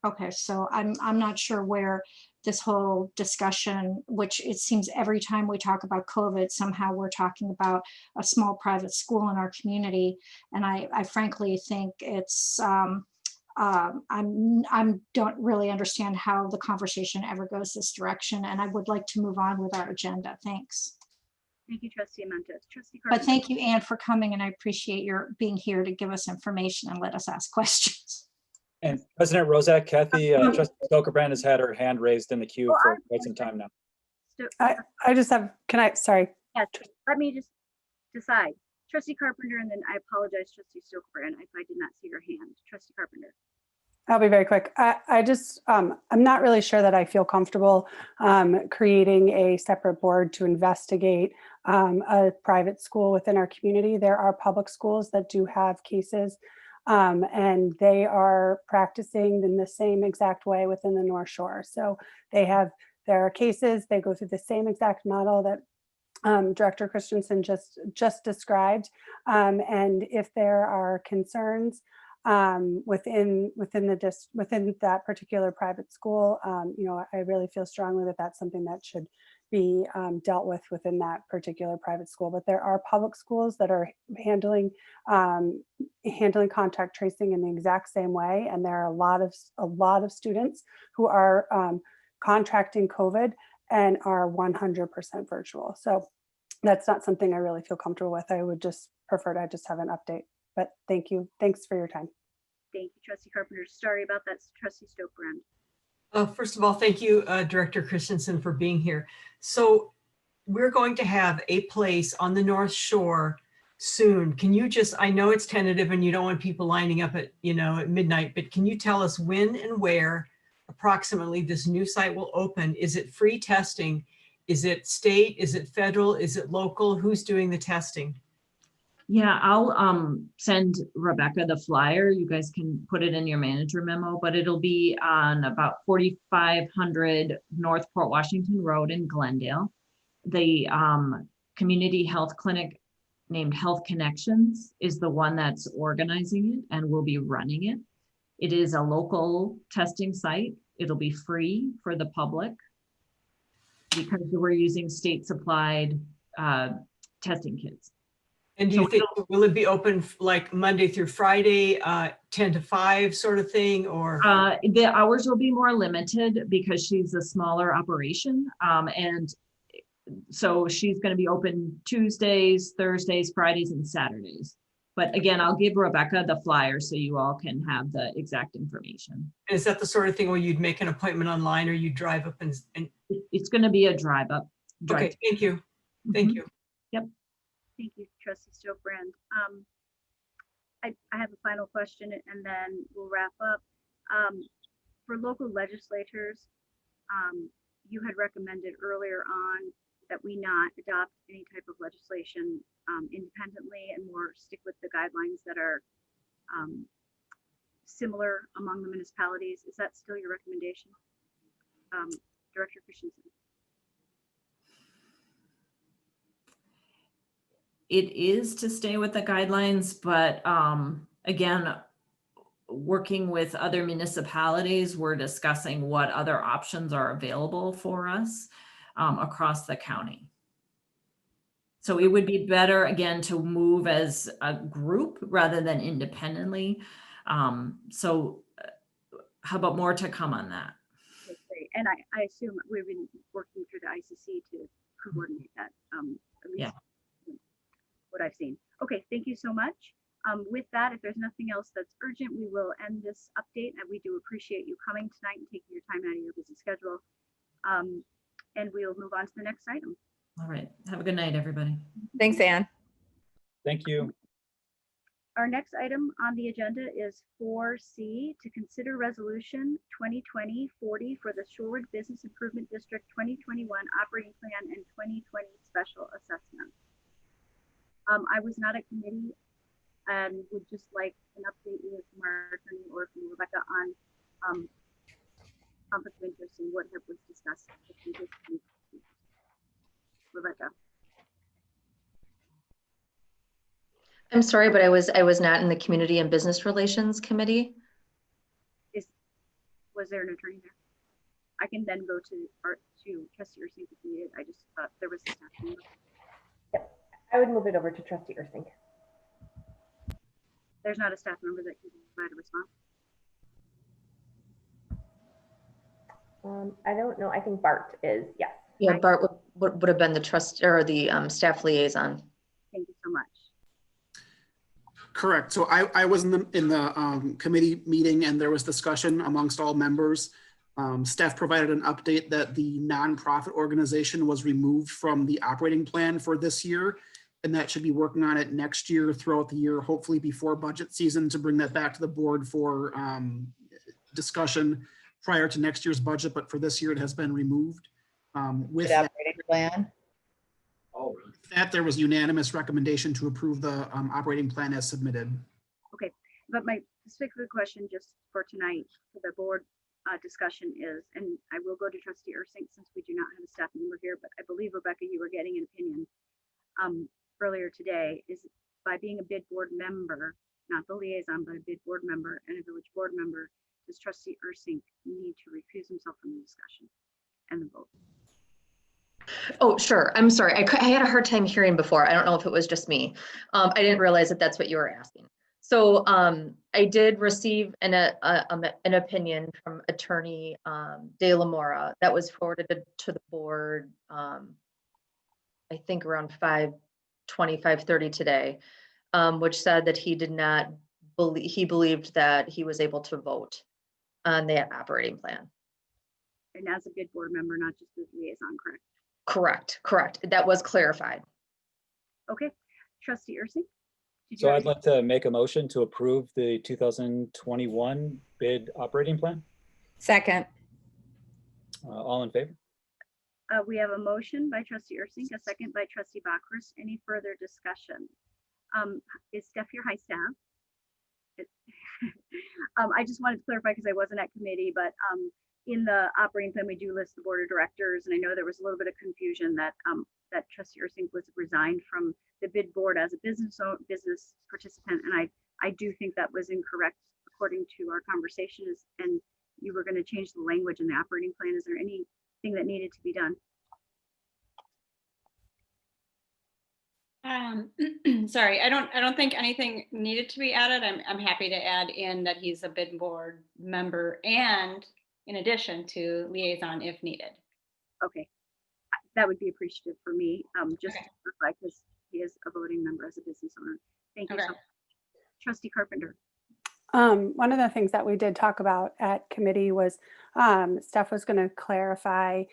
Okay, so I'm not sure where this whole discussion, which it seems every time we talk about COVID, somehow we're talking about a small private school in our community. And I frankly think it's, I'm don't really understand how the conversation ever goes this direction. And I would like to move on with our agenda. Thanks. Thank you, Trustee Mendes. Trustee But Carpenter. thank you, Anne, for coming, and I appreciate your being here to give us information and let us ask questions. And President Rozak, Kathy, Trustee Stokerbrand has had her hand raised in the queue for quite some time now. I just have, sorry. Yes, let me just decide. Trustee Carpenter, and then I apologize, Trustee Stokerbrand, if I did not see your hand. Trustee Carpenter. I'll be very quick. I just, I'm not really sure that I feel comfortable creating a separate board to investigate a private school within our community. There are public schools that do have cases, and they are practicing in the same exact way within the North Shore. So there are cases, they go through the same exact model that Director Christensen just described. And if there are concerns within that particular private school, I really feel strongly that that's something that should be dealt with within that particular private school. But there are public schools that are handling contact tracing in the exact same way, and there are a lot of students who are contracting COVID and are 100% virtual. So that's not something I really feel comfortable with. I would just prefer to just have an update. But thank you. Thanks for your time. Thank you, Trustee Carpenter. Sorry about that, Trustee Stokebrand. First of all, thank you, Director Christensen, for being here. So we're going to have a place on the North Shore soon. Can you just, I know it's tentative and you don't want people lining up at midnight, but can you tell us when and where approximately this new site will open? Is it free testing? Is it state? Is it federal? Is it local? Who's doing the testing? Yeah, I'll send Rebecca the flyer. You guys can put it in your manager memo, but it'll be on about 4500 North Port Washington Road in Glendale. The community health clinic named Health Connections is the one that's organizing it and will be running it. It is a local testing site. It'll be free for the public because we're using state supplied testing kits. And do you think, will it be open like Monday through Friday, 10 to 5 sort of thing, or? The hours will be more limited because she's a smaller operation. And so she's going to be open Tuesdays, Thursdays, Fridays, and Saturdays. But again, I'll give Rebecca the flyer so you all can have the exact information. Is that the sort of thing where you'd make an appointment online or you drive up and? It's going to be a drive up. Okay, thank you. Thank you. Yep. Thank you, Trustee Stokebrand. I have a final question and then we'll wrap up. For local legislators, you had recommended earlier on that we not adopt any type of legislation independently and more stick with the guidelines that are similar among the municipalities. Is that still your recommendation, Director Christensen? It is to stay with the guidelines, but again, working with other municipalities, we're discussing what other options are available for us across the county. So it would be better, again, to move as a group rather than independently. So how about more to come on that? Okay, great. And I assume we've been working through the ICC to coordinate that, at least what I've seen. Okay, thank you so much. With that, if there's nothing else that's urgent, we will end this update. And we do appreciate you coming tonight and taking your time out of your busy schedule. And we'll move on to the next item. All right. Have a good night, everybody. Thanks, Anne. Thank you. Our next item on the agenda is 4C, to consider resolution 2020-40 for the Shorewood Business Improvement District 2021 operating plan and 2020 special assessment. I was not at committee and would just like an update either from our attorney or from Rebecca on conflict of interest and what was discussed. Rebecca. I'm sorry, but I was not in the Community and Business Relations Committee. Was there an attorney there? I can then go to trustee Ursink if needed. I just thought there was a staff member. Yep, I would move it over to trustee Ursink. There's not a staff member that can provide a response. I don't know. I think Bart is, yes. Yeah, Bart would have been the trust or the staff liaison. Thank you so much. Correct. So I was in the committee meeting, and there was discussion amongst all members. Staff provided an update that the nonprofit organization was removed from the operating plan for this year, and that should be working on it next year throughout the year, hopefully before budget season, to bring that back to the board for discussion prior to next year's budget. But for this year, it has been removed. With that plan. Oh, really? That there was unanimous recommendation to approve the operating plan as submitted. Okay, but my specific question just for tonight for the board discussion is, and I will go to trustee Ursink since we do not have a staff member here, but I believe, Rebecca, you were getting an opinion earlier today, is by being a bid board member, not the liaison, but a bid board member and a village board member, does trustee Ursink need to recuse himself from the discussion and the vote? Oh, sure. I'm sorry. I had a hard time hearing before. I don't know if it was just me. I didn't realize that that's what you were asking. So I did receive an opinion from attorney De La Mora that was forwarded to the board, I think around 5:20, 5:30 today, which said that he did not believe, he believed that he was able to vote on that operating plan. And as a bid board member, not just as liaison, correct? Correct. That was clarified. Okay, trustee Ursink. So I'd like to make a motion to approve the 2021 bid operating plan. Second. All in favor? We have a motion by trustee Ursink, a second by trustee Bachris. Any further discussion? Is Steph here? Hi, Steph. I just wanted to clarify because I wasn't at committee, but in the operating plan, we do list the board of directors, and I know there was a little bit of confusion that that trustee Ursink was resigned from the bid board as a business participant, and I do think that was incorrect according to our conversations. And you were going to change the language in the operating plan. Is there anything that needed to be done? Sorry, I don't think anything needed to be added. I'm happy to add in that he's a bid board member and in addition to liaison if needed. Okay, that would be appreciative for me, just to clarify, because he is a voting member as a business owner. Thank you so much. Trustee Carpenter. One of the things that we did talk about at committee was Steph was going to clarify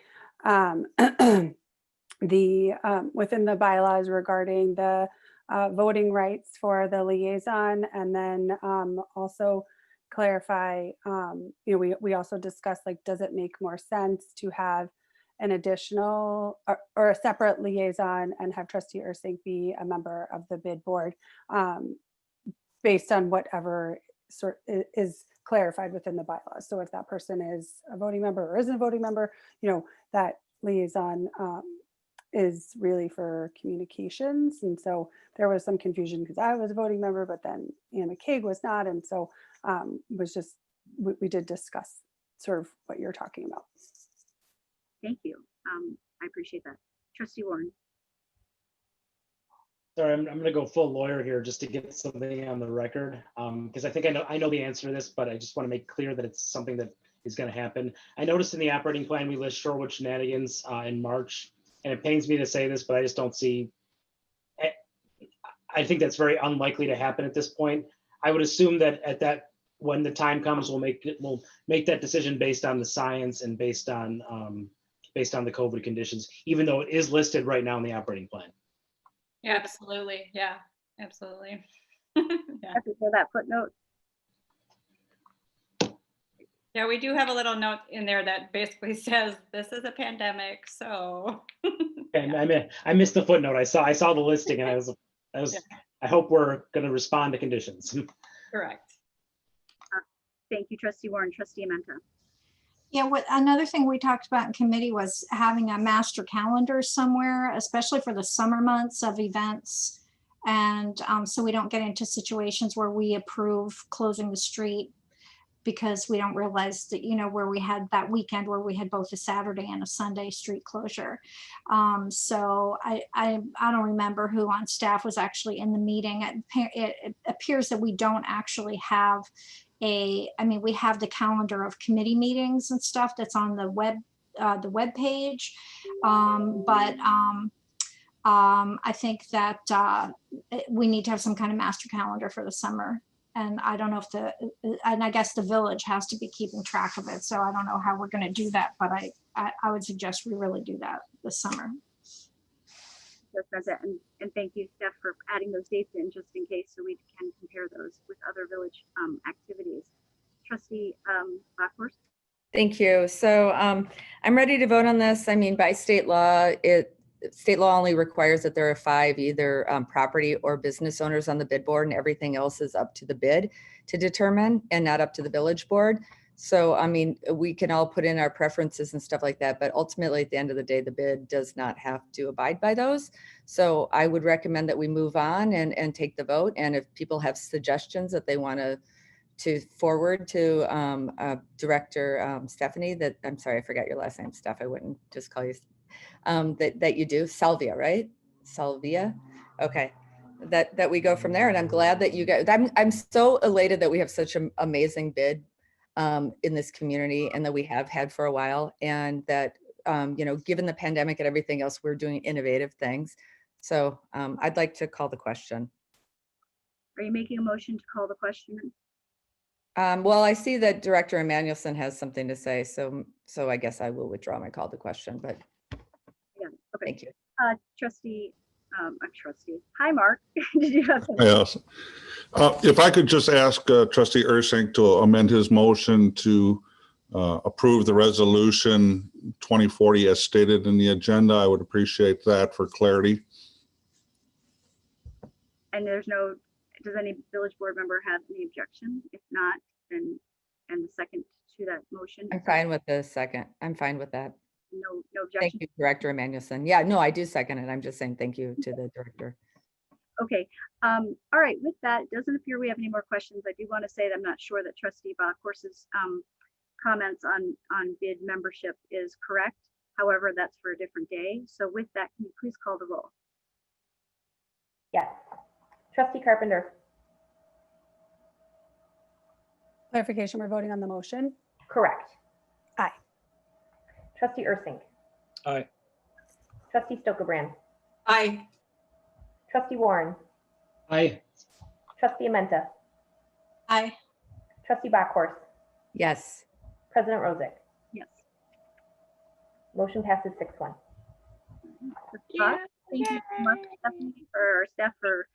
the within the bylaws regarding the voting rights for the liaison, and then also clarify, we also discussed, like, does it make more sense to have an additional or a separate liaison and have trustee Ursink be a member of the bid board based on whatever sort is clarified within the bylaws. So if that person is a voting member or isn't a voting member, that liaison is really for communications. And so there was some confusion because I was a voting member, but then Anna Kaig was not. And so we did discuss sort of what you're talking about. Thank you. I appreciate that. Trustee Warren. Sorry, I'm going to go full lawyer here just to get something on the record, because I think I know the answer to this, but I just want to make clear that it's something that is going to happen. I noticed in the operating plan we list Shorewood shenanigans in March, and it pains me to say this, but I just don't see. I think that's very unlikely to happen at this point. I would assume that when the time comes, we'll make that decision based on the science and based on the COVID conditions, even though it is listed right now in the operating plan. Yeah, absolutely. Yeah, absolutely. Yeah. For that footnote. Yeah, we do have a little note in there that basically says this is a pandemic, so. And I missed the footnote. I saw the listing, and I was yeah. I hope we're going to respond to conditions. Correct. Thank you, Trustee Warren. Trustee Amenta. Yeah, another thing we talked about in committee was having a master calendar somewhere, especially for the summer months of events. And so we don't get into situations where we approve closing the street because we don't realize that, where we had that weekend where we had both a Saturday and a Sunday street closure. So I don't remember who on staff was actually in the meeting. It appears that we don't actually have we have the calendar of committee meetings and stuff that's on the web page. I think that we need to have some kind of master calendar for the summer. And I don't know if and I guess the village has to be keeping track of it. So I don't know how we're going to do that, but I would suggest we really do that this summer. And thank you, Steph, for adding those dates in just in case, so we can compare those with other village activities. Trustee Bachhorst. Thank you. So I'm ready to vote on this. I mean, by state law, state law only requires that there are 5 either property or business owners on the bid board, and everything else is up to the bid to determine and not up to the village board. So, I mean, we can all put in our preferences and stuff like that, but ultimately at the end of the day, the bid does not have to abide by those. So I would recommend that we move on and take the vote. And if people have suggestions that they want to forward to Director Stephanie, I'm sorry, I forgot your last name, Steph. I wouldn't just call you that you do. Salvia, right? Salvia. Okay. That we go from there. And I'm glad that you guys, I'm so elated that we have such an amazing bid in this community and that we have had for a while. And that, given the pandemic and everything else, we're doing innovative things. So I'd like to call the question. Are you making a motion to call the question? Well, I see that Director Emmanuelson has something to say. So I guess I will withdraw my call to question, but yeah, okay. Thank you. Trustee, I'm trustee. Hi, Mark. Did you have something? Yes. If I could just ask Trustee Hrc to amend his motion to approve the resolution 2040 as stated in the agenda, I would appreciate that for clarity. And does any village board member have any objection? If not, then, and the second to that motion? I'm fine with the second. I'm fine with that. No objection. Thank you, Director Emmanuelson. Yeah, no, I do second it. I'm just saying thank you to the director. Okay. All right. With that, it doesn't appear we have any more questions. I do want to say that I'm not sure that Trustee Bachhorst's comments on bid membership is correct. However, that's for a different day. So with that, can you please call the roll? Yes. Trustee Carpenter. Clarification, we're voting on the motion? Correct. Aye. Trustee Hrc. Aye. Trustee Stokebrand. Aye. Trustee Warren. Aye. Trustee Amenta. Aye. Trustee Bachhorst. Yes. President Rosick. Yes. Motion passes 6-1. Yeah. Thank you so much, Stephanie, for our staff for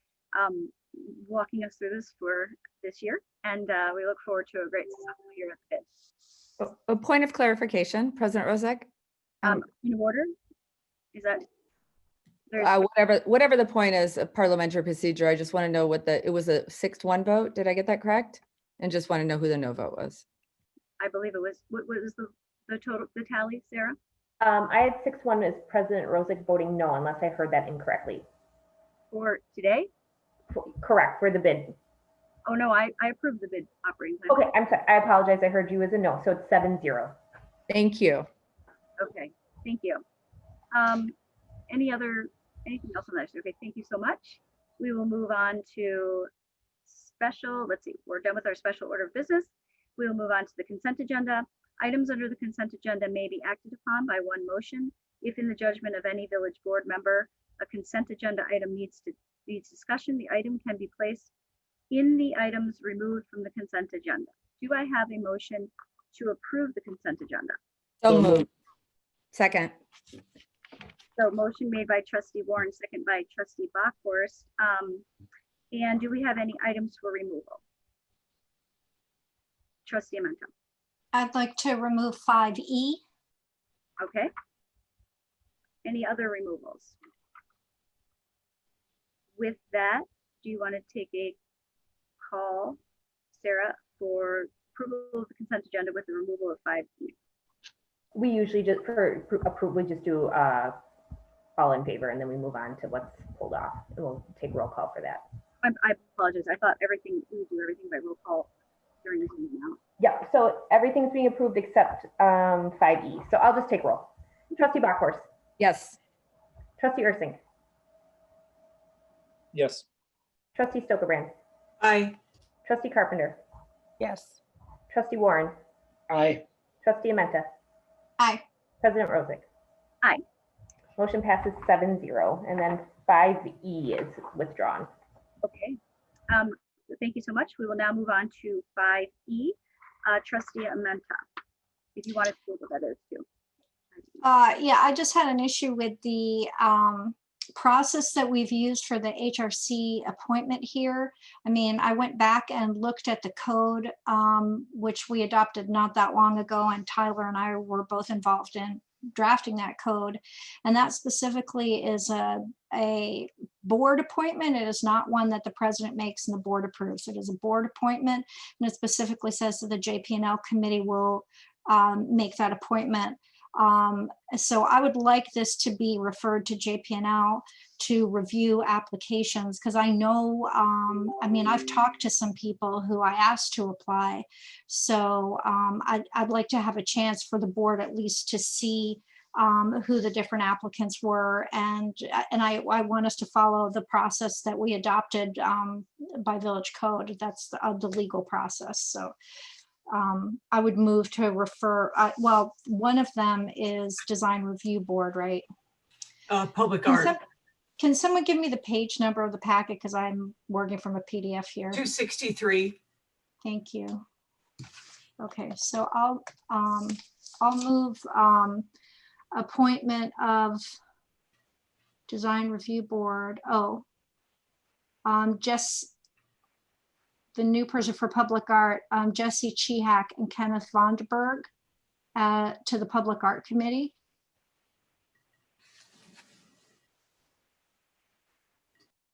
walking us through this for this year. And we look forward to a great successful year at the bid. A point of clarification, President Rosick. In order, is that whatever the point is of parliamentary procedure, I just want to know what it was a 6-1 vote. Did I get that correct? And just want to know who the no vote was. I believe it was, what was the total, the tally, Sarah? I had 6-1 as President Rosick voting no, unless I heard that incorrectly. For today? Correct, for the bid. Oh no, I approved the bid operating plan. Okay, I'm sorry, I apologize. I heard you as a no, so it's 7-0. Thank you. Okay, thank you. Anything else on that? Okay, thank you so much. We will move on to special, let's see, we're done with our special order of business. We will move on to the consent agenda. Items under the consent agenda may be acted upon by one motion. If in the judgment of any village board member, a consent agenda item needs discussion, the item can be placed in the items removed from the consent agenda. Do I have a motion to approve the consent agenda? So moved. Second. So motion made by Trustee Warren, second by Trustee Bachhorst. And do we have any items for removal? Trustee Amenta. I'd like to remove 5E. Okay. Any other removals? With that, do you want to take a call, Sarah, for approval of the consent agenda with the removal of 5E? We usually just, for approval, we just do all in favor, and then we move on to what's pulled off, and we'll take roll call for that. I apologize. I thought we would do everything by roll call during this meeting now. Yeah, so everything's being approved except 5E. So I'll just take roll. Trustee Bachhorst, Yes. trustee Ursink, Yes. trustee Stokebrand, Aye. trustee Carpenter, Yes. trustee Warren, Aye. trustee Amenta, Aye. president Rosick. Aye. Motion passes 7-0, and then 5E is withdrawn. Okay. Thank you so much. We will now move on to 5E. Trustee Amenta, if you wanted to go over that is too. Yeah, I just had an issue with the process that we've used for the HRC appointment here. I mean, I went back and looked at the code, which we adopted not that long ago, and Tyler and I were both involved in drafting that code. And that specifically is a board appointment. It is not one that the president makes and the board approves. It is a board appointment, and it specifically says that the JP&L committee will make that appointment. So I would like this to be referred to JP&L to review applications, because I know, I mean, I've talked to some people who I asked to apply. So I'd like to have a chance for the board at least to see who the different applicants were. And I want us to follow the process that we adopted by Village Code. That's the legal process. So I would move to refer, well, one of them is Design Review Board, right? Public art. Can someone give me the page number of the packet? Because I'm working from a PDF here. 263. Thank you. Okay, so I'll move appointment of Design Review Board. Oh, just the new person for public art, Jesse Chihak and Kenneth Vonderberg to the Public Art Committee.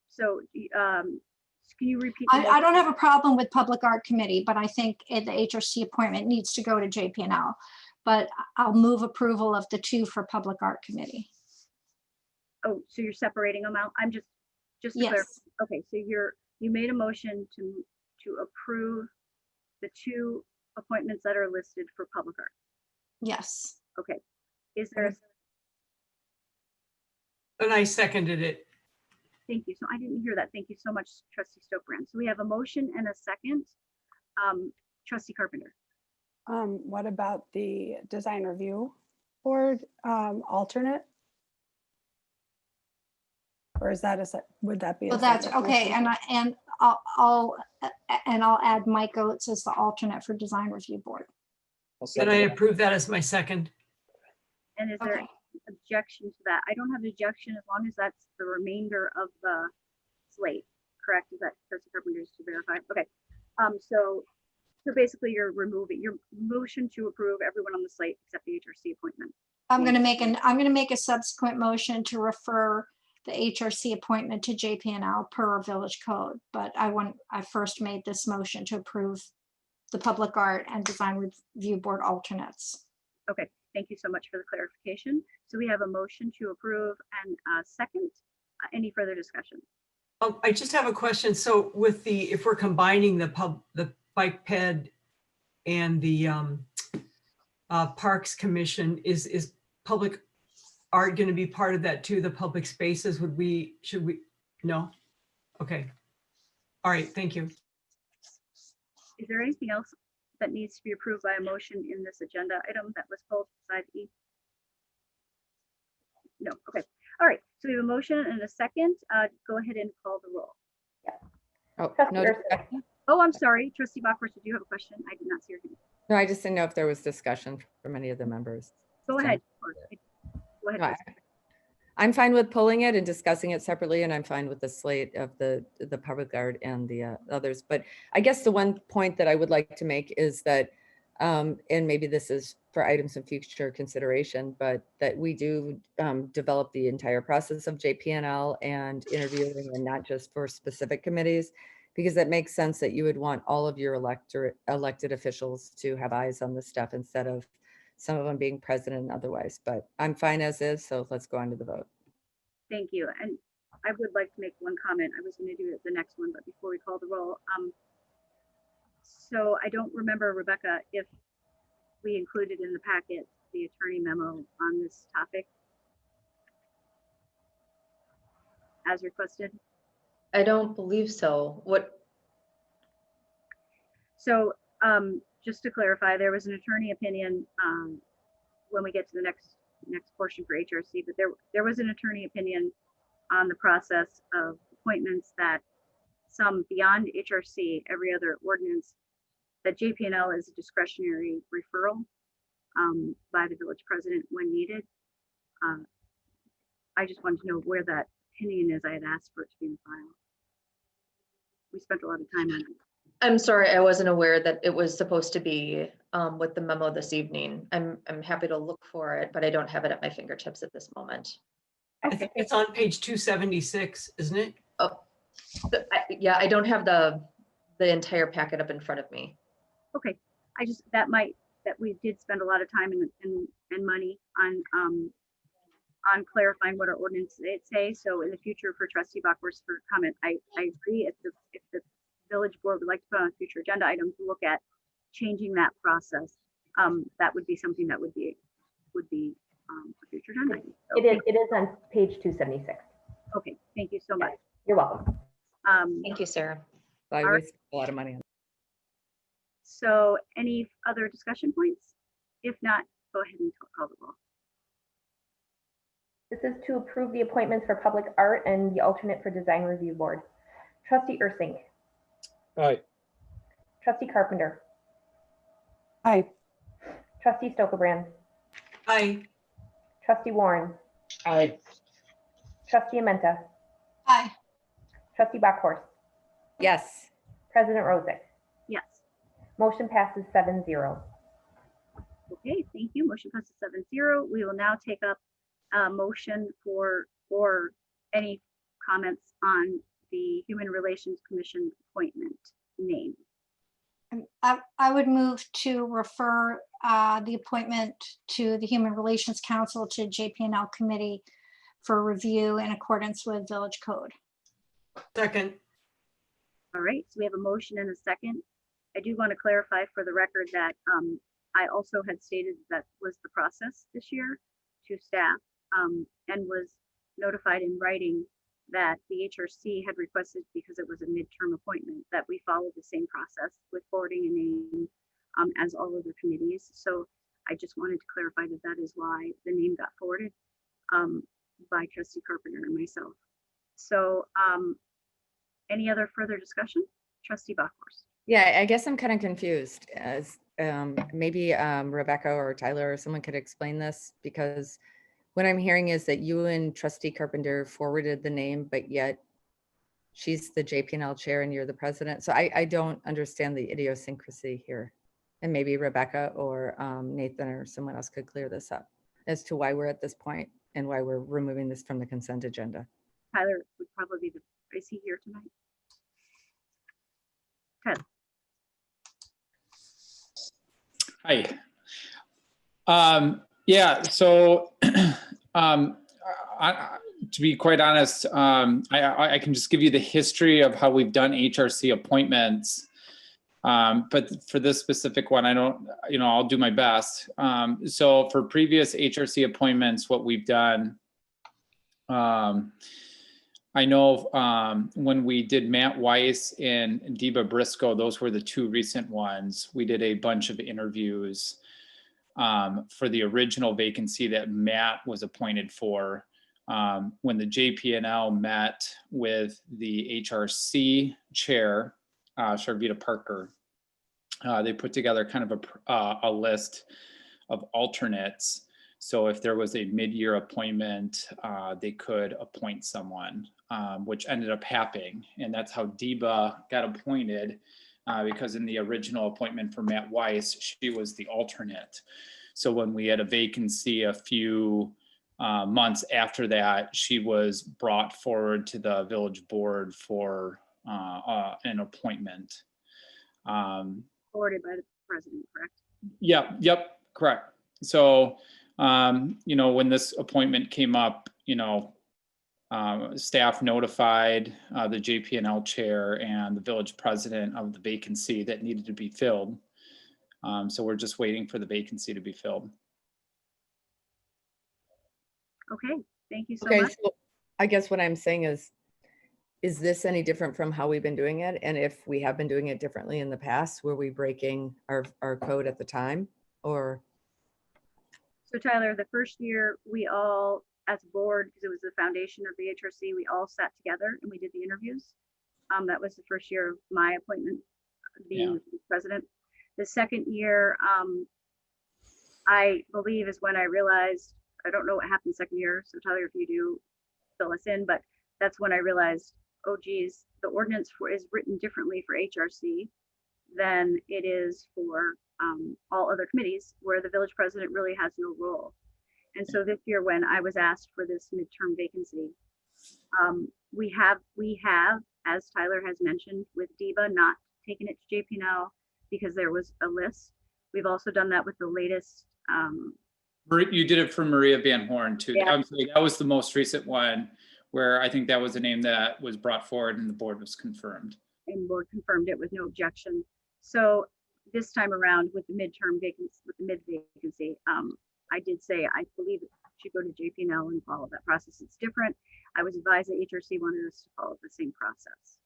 So can you repeat? I don't have a problem with Public Art Committee, but I think the HRC appointment needs to go to JP&L. But I'll move approval of the two for Public Art Committee. Oh, so you're separating them out? I'm just Yes. clear. Okay, so you made a motion to approve the two appointments that are listed for public art. Yes. Okay. Is there a, And I seconded it. thank you. So I didn't hear that. Thank you so much, Trustee Stokebrand. So we have a motion and a second. Trustee Carpenter. What about the Design Review Board alternate? Or is that would that be? Well, that's okay. And I'll add Mike Oates as the alternate for Design Review Board. And I approve that as my second. And is there objection to that? I don't have an objection as long as that's the remainder of the slate, correct? Is that Trustee Carpenter, just to verify? Okay. So basically you're removing your motion to approve everyone on the slate except the HRC appointment. I'm going to make a subsequent motion to refer the HRC appointment to JP&L per Village Code. But I first made this motion to approve the Public Art and Design Review Board alternates. Okay, thank you so much for the clarification. So we have a motion to approve and a second. Any further discussion? I just have a question. So with if we're combining the bike ped and the Parks Commission, is public art going to be part of that too? The public spaces, should we, no? Okay. All right, thank you. Is there anything else that needs to be approved by a motion in this agenda item that was pulled beside E? No, okay. All right, so we have a motion and a second. Go ahead and call the roll. Oh, no discussion? Oh, I'm sorry, Trustee Bachhorst, did you have a question? I did not see your hand. No, I just didn't know if there was discussion from any of the members. Go ahead. Go ahead. No, I'm fine with pulling it and discussing it separately, and I'm fine with the slate of the public art and the others. But I guess the one point that I would like to make is that, and maybe this is for items of future consideration, but that we do develop the entire process of JP&L and interviewing, and not just for specific committees, because that makes sense that you would want all of your elected officials to have eyes on this stuff instead of some of them being president and otherwise. But I'm fine as is, so let's go on to the vote. Thank you. And I would like to make one comment. I was going to do it the next one, but before we call the roll, So I don't remember, Rebecca, if we included in the packet the attorney memo on this topic as requested. I don't believe so. What? So just to clarify, there was an attorney opinion when we get to the next portion for HRC, but there was an attorney opinion on the process of appointments that some beyond HRC, every other ordinance, that JPNL is a discretionary referral by the village president when needed. I just wanted to know where that opinion is. I had asked for it to be in the file. We spent a lot of time on it. I'm sorry, I wasn't aware that it was supposed to be with the memo this evening. I'm happy to look for it, but I don't have it at my fingertips at this moment. I think it's on page 276, isn't it? Oh, yeah, I don't have the entire packet up in front of me. Okay, I just that we did spend a lot of time and money on clarifying what our ordinance say. So in the future, for Trustee Bachhorst for comment, I agree. If the village board would like to put on a future agenda item to look at changing that process, that would be something that would be a future agenda item. So, It is on page 276. okay, thank you so much. You're welcome. Thank you, Sarah. I All right. wasted a lot of money on. So any other discussion points? If not, go ahead and call the roll. This is to approve the appointments for public art and the alternate for design review board. Trustee Ursink. Aye. Trustee Carpenter. Aye. Trustee Stokebrand. Aye. Trustee Warren. Aye. Trustee Amenta. Aye. Trustee Bachhorst. Yes. President Rosick. Yes. Motion passes 7-0. Okay, thank you. Motion passes 7-0. We will now take up a motion for any comments on the Human Relations Commission appointment name. I would move to refer the appointment to the Human Relations Council to JPNL Committee for review in accordance with Village Code. Second. All right, so we have a motion and a second. I do want to clarify for the record that I also had stated that was the process this year to staff and was notified in writing that the HRC had requested, because it was a midterm appointment, that we follow the same process with forwarding a name as all other committees. So I just wanted to clarify that that is why the name got forwarded by Trustee Carpenter and myself. So any other further discussion? Trustee Bachhorst. Yeah, I guess I'm kind of confused as maybe Rebecca or Tyler or someone could explain this, because what I'm hearing is that you and Trustee Carpenter forwarded the name, but yet she's the JPNL chair and you're the president. So I don't understand the idiosyncrasy here. And maybe Rebecca or Nathan or someone else could clear this up as to why we're at this point and why we're removing this from the consent agenda. Tyler would probably be is he here tonight? Tyler. Hi. Yeah, so to be quite honest, I can just give you the history of how we've done HRC appointments. But for this specific one, I don't, I'll do my best. So for previous HRC appointments, what we've done, I know when we did Matt Weiss and Deba Briscoe, those were the two recent ones. We did a bunch of interviews for the original vacancy that Matt was appointed for. When the JPNL met with the HRC chair, Sharvita Parker, they put together kind of a list of alternates. So if there was a mid-year appointment, they could appoint someone, which ended up happening. And that's how Deba got appointed, because in the original appointment for Matt Weiss, she was the alternate. So when we had a vacancy a few months after that, she was brought forward to the village board for an appointment. Forwarded by the president, correct? Yep, correct. So, when this appointment came up, Staff notified the JPNL chair and the village president of the vacancy that needed to be filled. So we're just waiting for the vacancy to be filled. Okay, thank you so Okay, much. so I guess what I'm saying is this any different from how we've been doing it? And if we have been doing it differently in the past, were we breaking our code at the time or? So Tyler, the first year we all, as a board, because it was the foundation of the HRC, we all sat together and we did the interviews. That was the first year of my appointment being president. The second year, I believe is when I realized, I don't know what happened second year, so Tyler, if you do, fill us in, but that's when I realized, oh geez, the ordinance is written differently for HRC than it is for all other committees, where the village president really has no role. And so this year, when I was asked for this midterm vacancy, we have, as Tyler has mentioned, with DEBA not taking it to JPNL because there was a list. We've also done that with the latest. You did it for Maria Van Horn too. Yeah. I'm sorry, that was the most recent one where I think that was a name that was brought forward and the board was confirmed. And board confirmed it with no objection. So this time around with the midterm vacancy, with the mid vacancy, I did say I believe it should go to JPNL and follow that process. It's different. I was advised that HRC wanted us to follow the same process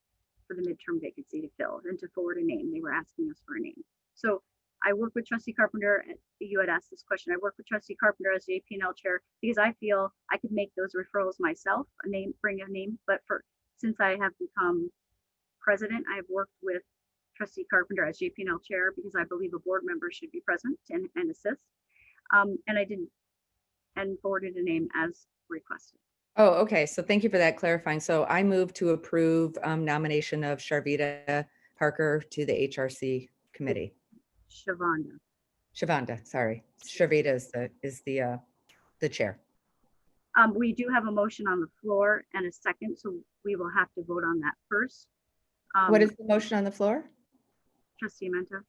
for the midterm vacancy to fill and to forward a name. They were asking us for a name. So I work with Trustee Carpenter. You had asked this question. I work with Trustee Carpenter as JPNL chair because I feel I could make those referrals myself, bring a name. But since I have become president, I have worked with Trustee Carpenter as JPNL chair because I believe a board member should be present and assist. And I didn't, and forwarded a name as requested. Oh, okay. So thank you for that clarifying. So I move to approve nomination of Sharvita Parker to the HRC committee. Shavonda, sorry. Sharvita is the chair. We do have a motion on the floor and a second, so we will have to vote on that first. What is the motion on the floor? Trustee Menta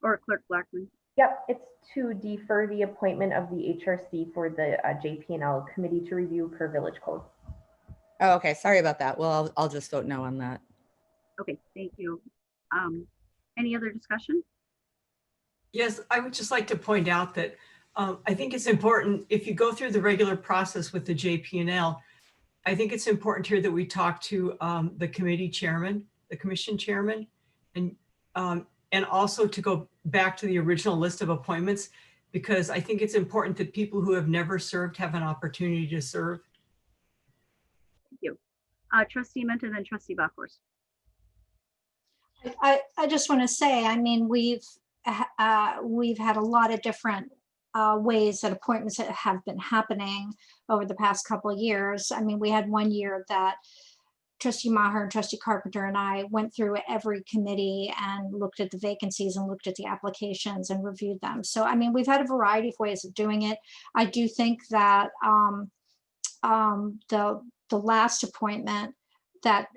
or Clerk Blackman? Yep, it's to defer the appointment of the HRC for the JPNL committee to review per village code. Oh, okay. Sorry about that. Well, I'll just vote no on that. Okay, thank you. Any other discussion? Yes, I would just like to point out that I think it's important if you go through the regular process with the JPNL, I think it's important here that we talk to the committee chairman, the commission chairman, and also to go back to the original list of appointments, because I think it's important that people who have never served have an opportunity to serve. Thank you. Trustee Menta and then Trustee Bachhorst. I just want to say, I mean, we've had a lot of different ways that appointments have been happening over the past couple of years. I mean, we had one year that Trustee Maher and Trustee Carpenter and I went through every committee and looked at the vacancies and looked at the applications and reviewed them. So, I mean, we've had a variety of ways of doing it. I do think that the last appointment that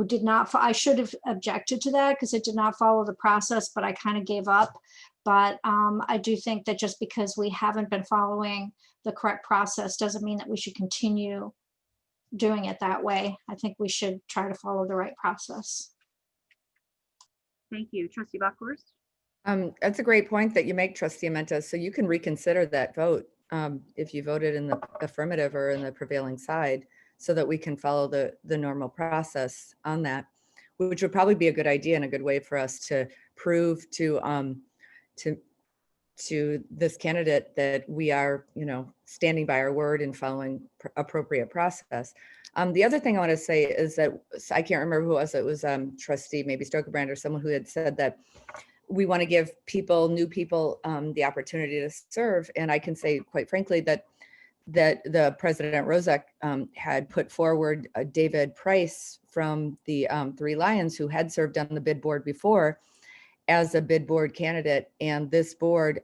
did not, I should have objected to that because it did not follow the process, but I kind of gave up. But I do think that just because we haven't been following the correct process doesn't mean that we should continue doing it that way. I think we should try to follow the right process. Thank you. Trustee Bachhorst? That's a great point that you make, Trustee Menta. So you can reconsider that vote if you voted in the affirmative or in the prevailing side, so that we can follow the normal process on that, which would probably be a good idea and a good way for us to prove to this candidate that we are, standing by our word and following appropriate process. The other thing I want to say is that I can't remember who it was Trustee, maybe Stokerbrand or someone who had said that we want to give new people the opportunity to serve. And I can say, quite frankly, that the President Rozek had put forward David Price from the Reliance, who had served on the bid board before, as a bid board candidate. And this board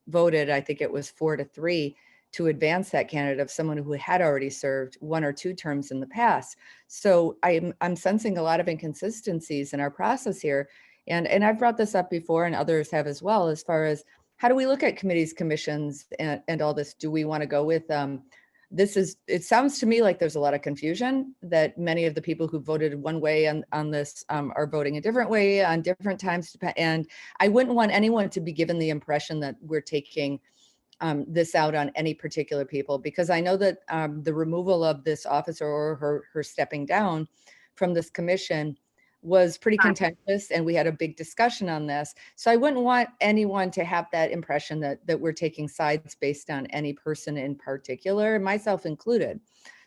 voted, I think it was 4-3, to advance that candidate of someone who had already served 1 or 2 terms in the past. So I'm sensing a lot of inconsistencies in our process here. And I've brought this up before and others have as well, as far as how do we look at committees, commissions, and all this? Do we want to go with it sounds to me like there's a lot of confusion, that many of the people who voted one way on this are voting a different way on different times. And I wouldn't want anyone to be given the impression that we're taking this out on any particular people, because I know that the removal of this officer or her stepping down from this commission was pretty contentious, and we had a big discussion on this. So I wouldn't want anyone to have that impression that we're taking sides based on any person in particular, myself included.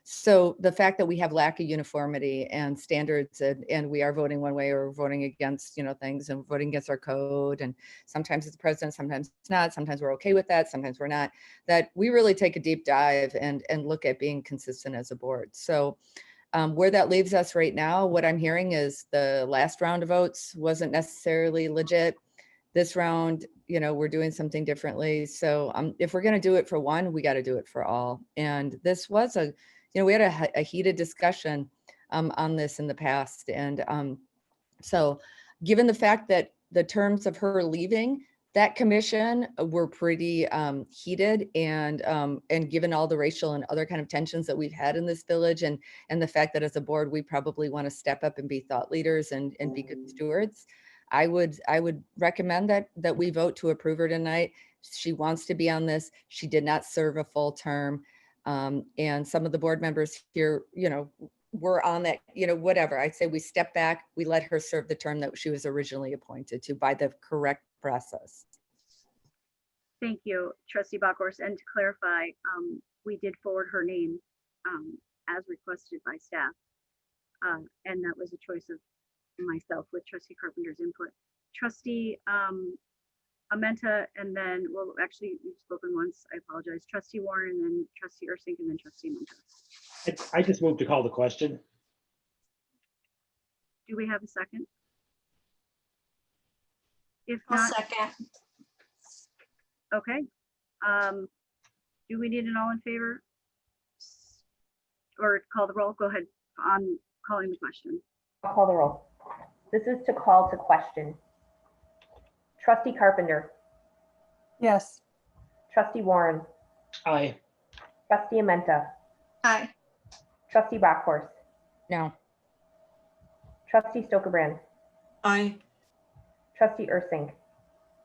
So the fact that we have lack of uniformity and standards, and we are voting one way or voting against, things, and voting against our code, and sometimes it's the president, sometimes it's not, sometimes we're okay with that, sometimes we're not, that we really take a deep dive and look at being consistent as a board. So where that leaves us right now, what I'm hearing is the last round of votes wasn't necessarily legit. This round, we're doing something differently. So if we're going to do it for one, we got to do it for all. And this was we had a heated discussion on this in the past. And so given the fact that the terms of her leaving, that commission were pretty heated, and given all the racial and other kind of tensions that we've had in this village, and the fact that as a board, we probably want to step up and be thought leaders and be good stewards, I would recommend that we vote to approve her tonight. She wants to be on this. She did not serve a full term. And some of the board members here, were on that, whatever. I'd say we step back, we let her serve the term that she was originally appointed to by the correct process. Thank you, Trustee Bachhorst. And to clarify, we did forward her name as requested by staff. And that was a choice of myself with Trustee Carpenter's input. Trustee Amenta, and then, well, actually, you've spoken once. I apologize. Trustee Warren, and then Trustee Ursink, and then Trustee Amenta. I just moved to call the question. Do we have a second? If I'll not, second. okay. Do we need an all in favor? Or call the roll? Go ahead. I'm calling the question. I'll call the roll. This is to call to question. Trustee Carpenter. Yes. Trustee Warren. Aye. Trustee Amenta. Aye. Trustee Bachhorst. No. Trustee Stokebrand. Aye. Trustee Ursink.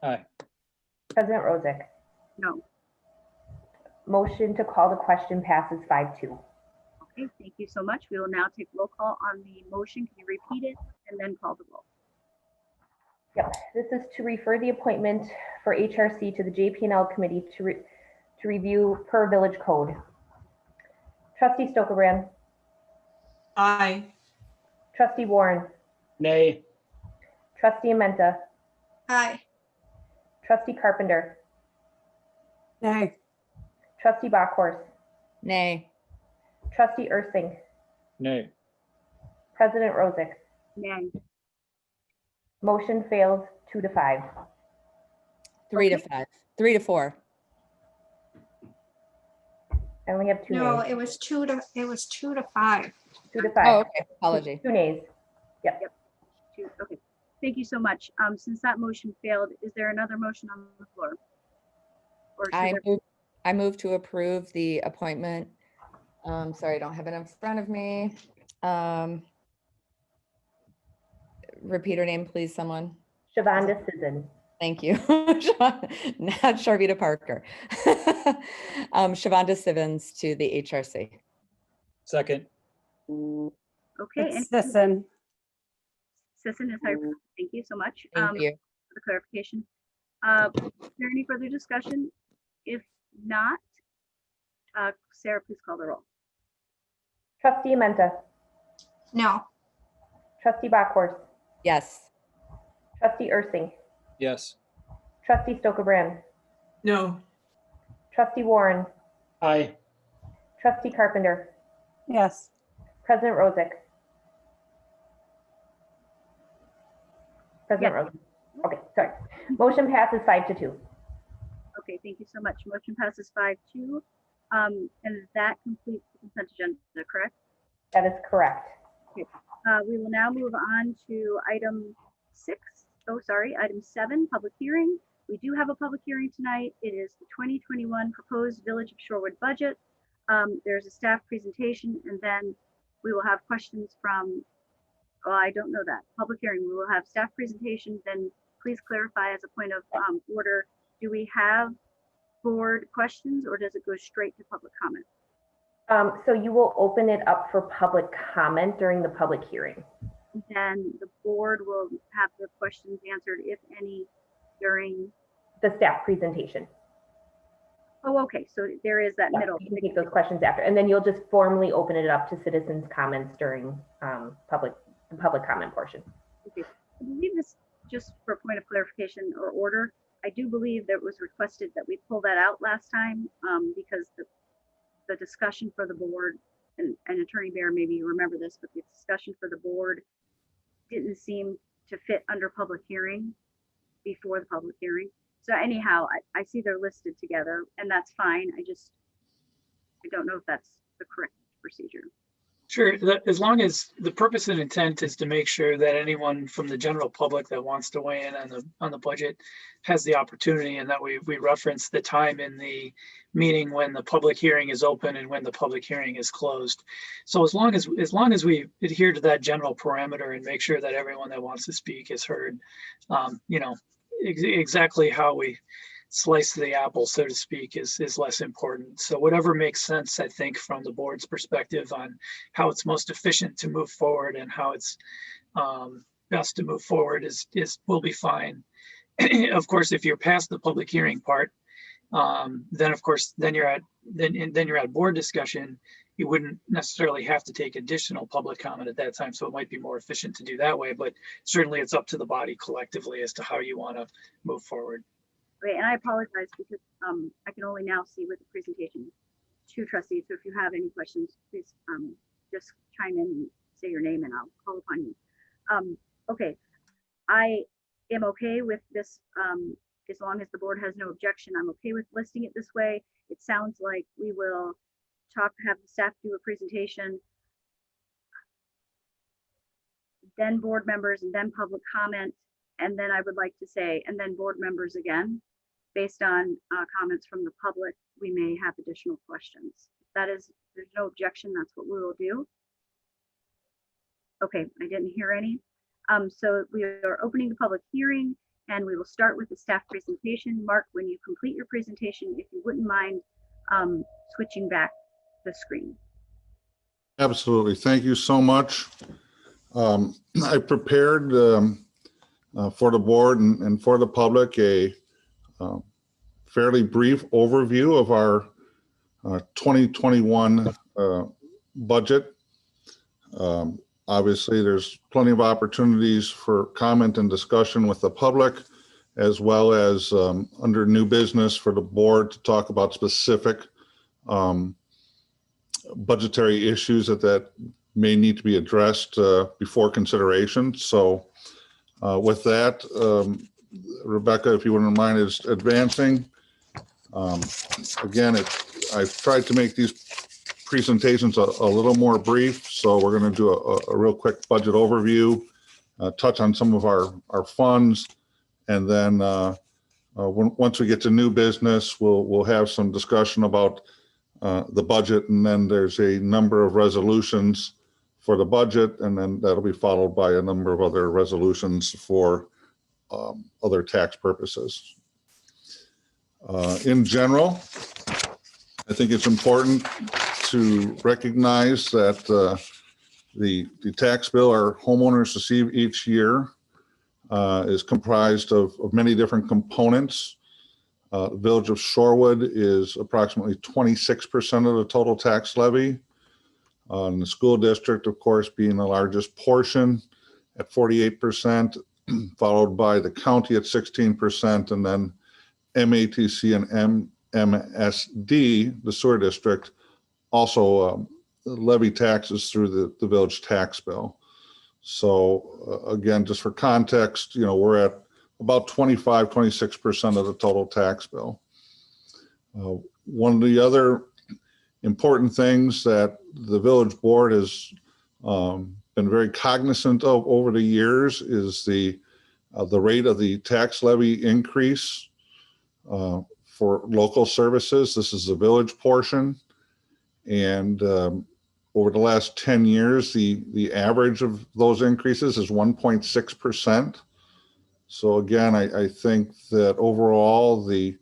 Aye. President Rosick. No. Motion to call the question passes 5-2. Okay, thank you so much. We will now take roll call on the motion. Can you repeat it and then call the roll? Yep, this is to refer the appointment for HRC to the JP&L committee to review per village code. Trustee Stokebrand. Aye. Trustee Warren. Nay. Trustee Amenta. Aye. Trustee Carpenter. Nay. Trustee Bachhorst. Nay. Trustee Ursink. Nay. President Rosick. Nay. Motion fails 2-5. 3-5. 3-4. I only have 2 No, nays. it was 2-5. 2-5. Oh, okay. Apology. 2 nays. Yep. Okay, thank you so much. Since that motion failed, is there another motion on the floor? Or should I move to approve the appointment. Sorry, I don't have it in front of me. Repeat her name, please, someone. Shavonda Sisson. Thank you. Not Sharvita Parker. Shavonda Sivens to the HRC. Second. Okay. It's Sisson. Sisson is how. Thank you so much Thank you. for the clarification. Is there any further discussion? If not, Sarah, please call the roll. Trustee Amenta. No. Trustee Bachhorst. Yes. Trustee Ursink. Yes. Trustee Stokebrand. No. Trustee Warren. Aye. Trustee Carpenter. Yes. President Rosick. President Rosick. Okay, sorry. Motion passes 5-2. Okay, thank you so much. Motion passes 5-2. And that completes the consent agenda, correct? That is correct. Okay. We will now move on to item 7, public hearing. We do have a public hearing tonight. It is the 2021 proposed Village of Shorewood budget. There's a staff presentation, and then we will have questions from, oh, I don't know that, public hearing. We will have staff presentation, then please clarify as a point of order, do we have board questions or does it go straight to public comment? So you will open it up for public comment during the public hearing. Then the board will have the questions answered, if any, during the staff presentation. Oh, okay. So there is that middle. You can take those questions after, and then you'll just formally open it up to citizens' comments during the public comment portion. Okay. I believe this, just for a point of clarification or order, I do believe that it was requested that we pull that out last time because the discussion for the board, and Attorney Bear, maybe you remember this, but the discussion for the board didn't seem to fit under public hearing before the public hearing. So anyhow, I see they're listed together, and that's fine. I don't know if that's the correct procedure. Sure, as long as the purpose and intent is to make sure that anyone from the general public that wants to weigh in on the budget has the opportunity, and that we reference the time in the meeting when the public hearing is open and when the public hearing is closed. So as long as we adhere to that general parameter and make sure that everyone that wants to speak is heard, you know, exactly how we slice the apple, so to speak, is less important. So whatever makes sense, I think, from the board's perspective on how it's most efficient to move forward and how it's best to move forward will be fine. Of course, if you're past the public hearing part, then of course you're at board discussion. You wouldn't necessarily have to take additional public comment at that time, so it might be more efficient to do that way. But certainly, it's up to the body collectively as to how you want to move forward. Great, and I apologize because I can only now see with the presentation 2 trustees. So if you have any questions, please just chime in and say your name and I'll call upon you. Okay, I am okay with this as long as the board has no objection. I'm okay with listing it this way. It sounds like we will have the staff do a presentation, then board members, and then public comment. And then I would like to say, and then board members again. Based on comments from the public, we may have additional questions. There's no objection, that's what we will do. Okay, I didn't hear any. So we are opening the public hearing and we will start with the staff presentation. Mark, when you complete your presentation, if you wouldn't mind switching back the screen. Absolutely, thank you so much. I prepared for the board and for the public a fairly brief overview of our 2021 budget. Obviously, there's plenty of opportunities for comment and discussion with the public, as well as under new business for the board to talk about specific budgetary issues that may need to be addressed before consideration. So with that, Rebecca, if you wouldn't mind, is advancing. Again, I've tried to make these presentations a little more brief, so we're going to do a real quick budget overview, touch on some of our funds, and then once we get to new business, we'll have some discussion about the budget, and then there's a number of resolutions for the budget, and then that'll be followed by a number of other resolutions for other tax purposes. In general, I think it's important to recognize that the tax bill our homeowners receive each year is comprised of many different components. The Village of Shorewood is approximately 26% of the total tax levy. And the school district, of course, being the largest portion at 48%, followed by the county at 16%, and then MATC and MSD, the sewer district, also levy taxes through the village tax bill. So again, just for context, we're at about 26% of the total tax bill. One of the other important things that the village board has been very cognizant of over the years is the rate of the tax levy increase for local services. This is the village portion. And over the last 10 years, the average of those increases is 1.6%. So again, I think that overall the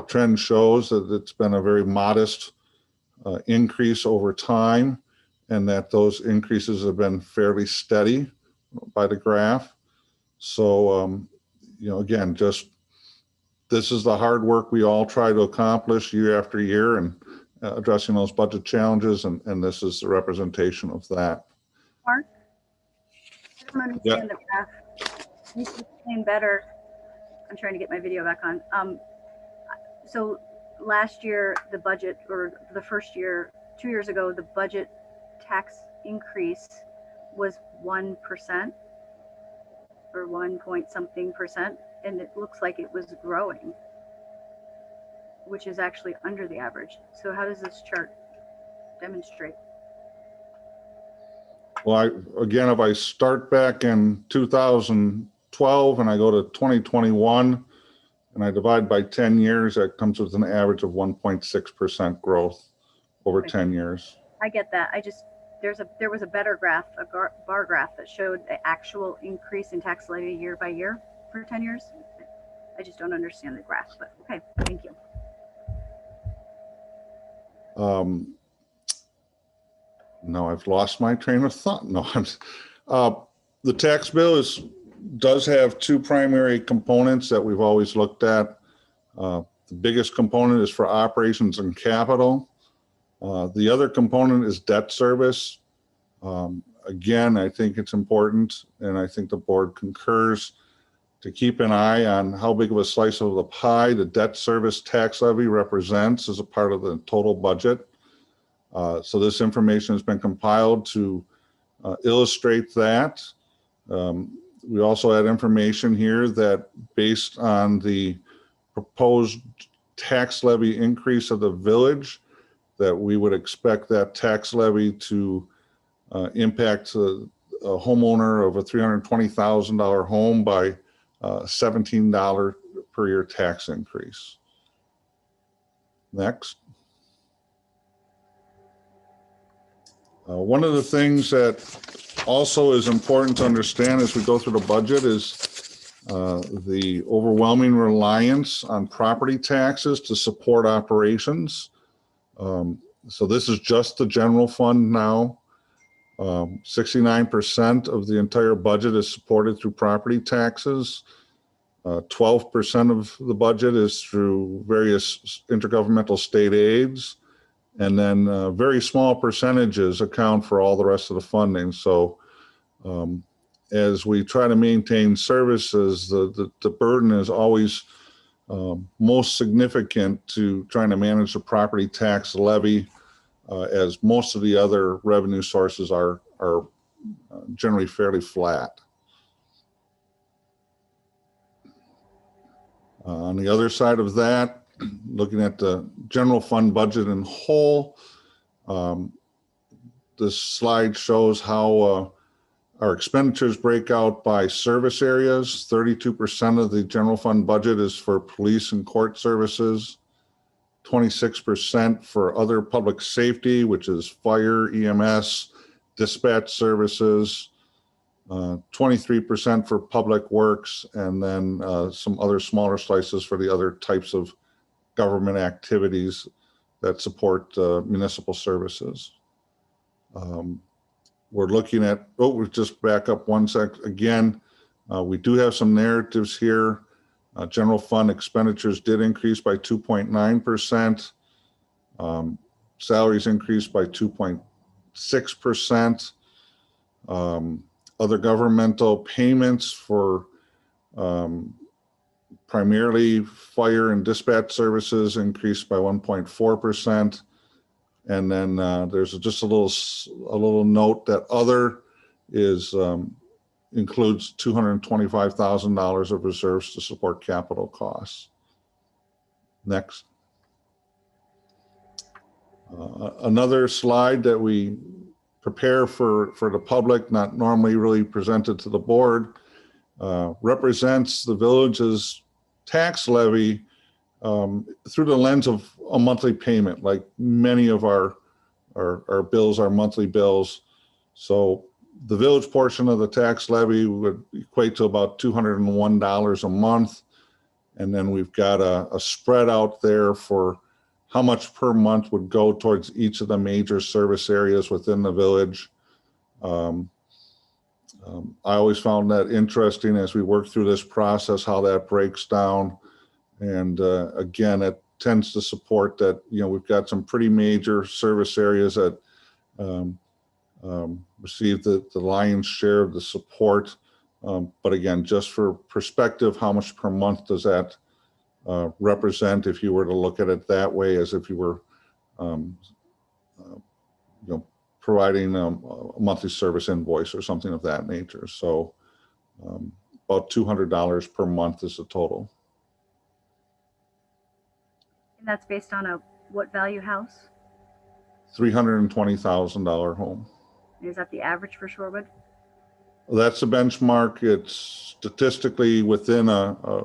trend shows that it's been a very modest increase over time, and that those increases have been fairly steady by the graph. So, again, just this is the hard work we all try to accomplish year after year, and addressing those budget challenges, and this is the representation of that. Mark, I don't understand the graph. You can explain better. I'm trying to get my video back on. So last year, the budget, or the first year, 2 years ago, the budget tax increase was 1% or 1 point something percent, and it looks like it was growing, which is actually under the average. So how does this chart demonstrate? Well, again, if I start back in 2012 and I go to 2021 and I divide by 10 years, that comes with an average of 1.6% growth over 10 years. I get that. There was a better graph, a bar graph that showed the actual increase in tax levy year by year for 10 years. I just don't understand the graph, but okay, thank you. No, I've lost my train of thought. No, the tax bill does have two primary components that we've always looked at. The biggest component is for operations and capital. The other component is debt service. Again, I think it's important, and I think the board concurs, to keep an eye on how big of a slice of the pie the debt service tax levy represents as a part of the total budget. So this information has been compiled to illustrate that. We also had information here that based on the proposed tax levy increase of the village, that we would expect that tax levy to impact a homeowner of a $320,000 home by $17 per year tax increase. Next. One of the things that also is important to understand as we go through the budget is the overwhelming reliance on property taxes to support operations. So this is just the general fund now. 69% of the entire budget is supported through property taxes. 12% of the budget is through various intergovernmental state aids. And then very small percentages account for all the rest of the funding. So as we try to maintain services, the burden is always most significant to trying to manage the property tax levy, as most of the other revenue sources are generally fairly flat. On the other side of that, looking at the general fund budget in whole, this slide shows how our expenditures break out by service areas. 32% of the general fund budget is for police and court services, 26% for other public safety, which is fire, EMS, dispatch services, 23% for public works, and then some other smaller slices for the other types of government activities that support municipal services. We're looking at, we'll just back up one sec. Again, we do have some narratives here. General fund expenditures did increase by 2.9%. Salaries increased by 2.6%. Other governmental payments for primarily fire and dispatch services increased by 1.4%. And then there's just a little note that other includes $225,000 of reserves to support capital costs. Next. Another slide that we prepare for the public, not normally really presented to the board, represents the village's tax levy through the lens of a monthly payment, like many of our our bills, our monthly bills. So the village portion of the tax levy would equate to about $201 a month. And then we've got a spread out there for how much per month would go towards each of the major service areas within the village. I always found that interesting as we work through this process, how that breaks down. And again, it tends to support that, you know, we've got some pretty major service areas that receive the lion's share of the support. But again, just for perspective, how much per month does that represent if you were to look at it that way, as if you were you know, providing a monthly service invoice or something of that nature. So about $200 per month is the total. And that's based on a what value house? $320,000 home. Is that the average for Shorewood? That's a benchmark. It's statistically within a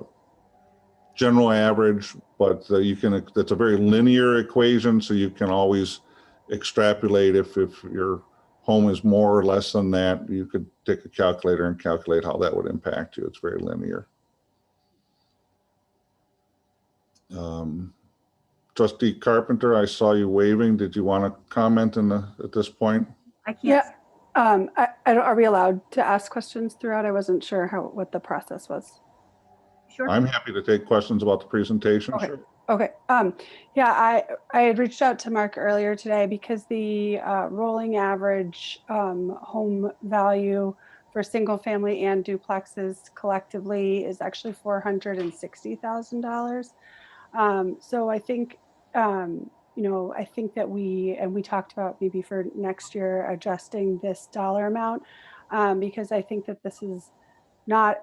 general average, but you can, it's a very linear equation, so you can always extrapolate if your home is more or less than that. You could take a calculator and calculate how that would impact you. It's very linear. Trustee Carpenter, I saw you waving. Did you want to comment at this point? I can't. Yeah. Are we allowed to ask questions throughout? I wasn't sure what the process was. Sure. I'm happy to take questions about the presentation. Okay. Sure. Okay. Yeah, I had reached out to Mark earlier today because the rolling average home value for single family and duplexes collectively is actually $460,000. So I think, you know, I think that we talked about maybe for next year adjusting this dollar amount because I think that this is not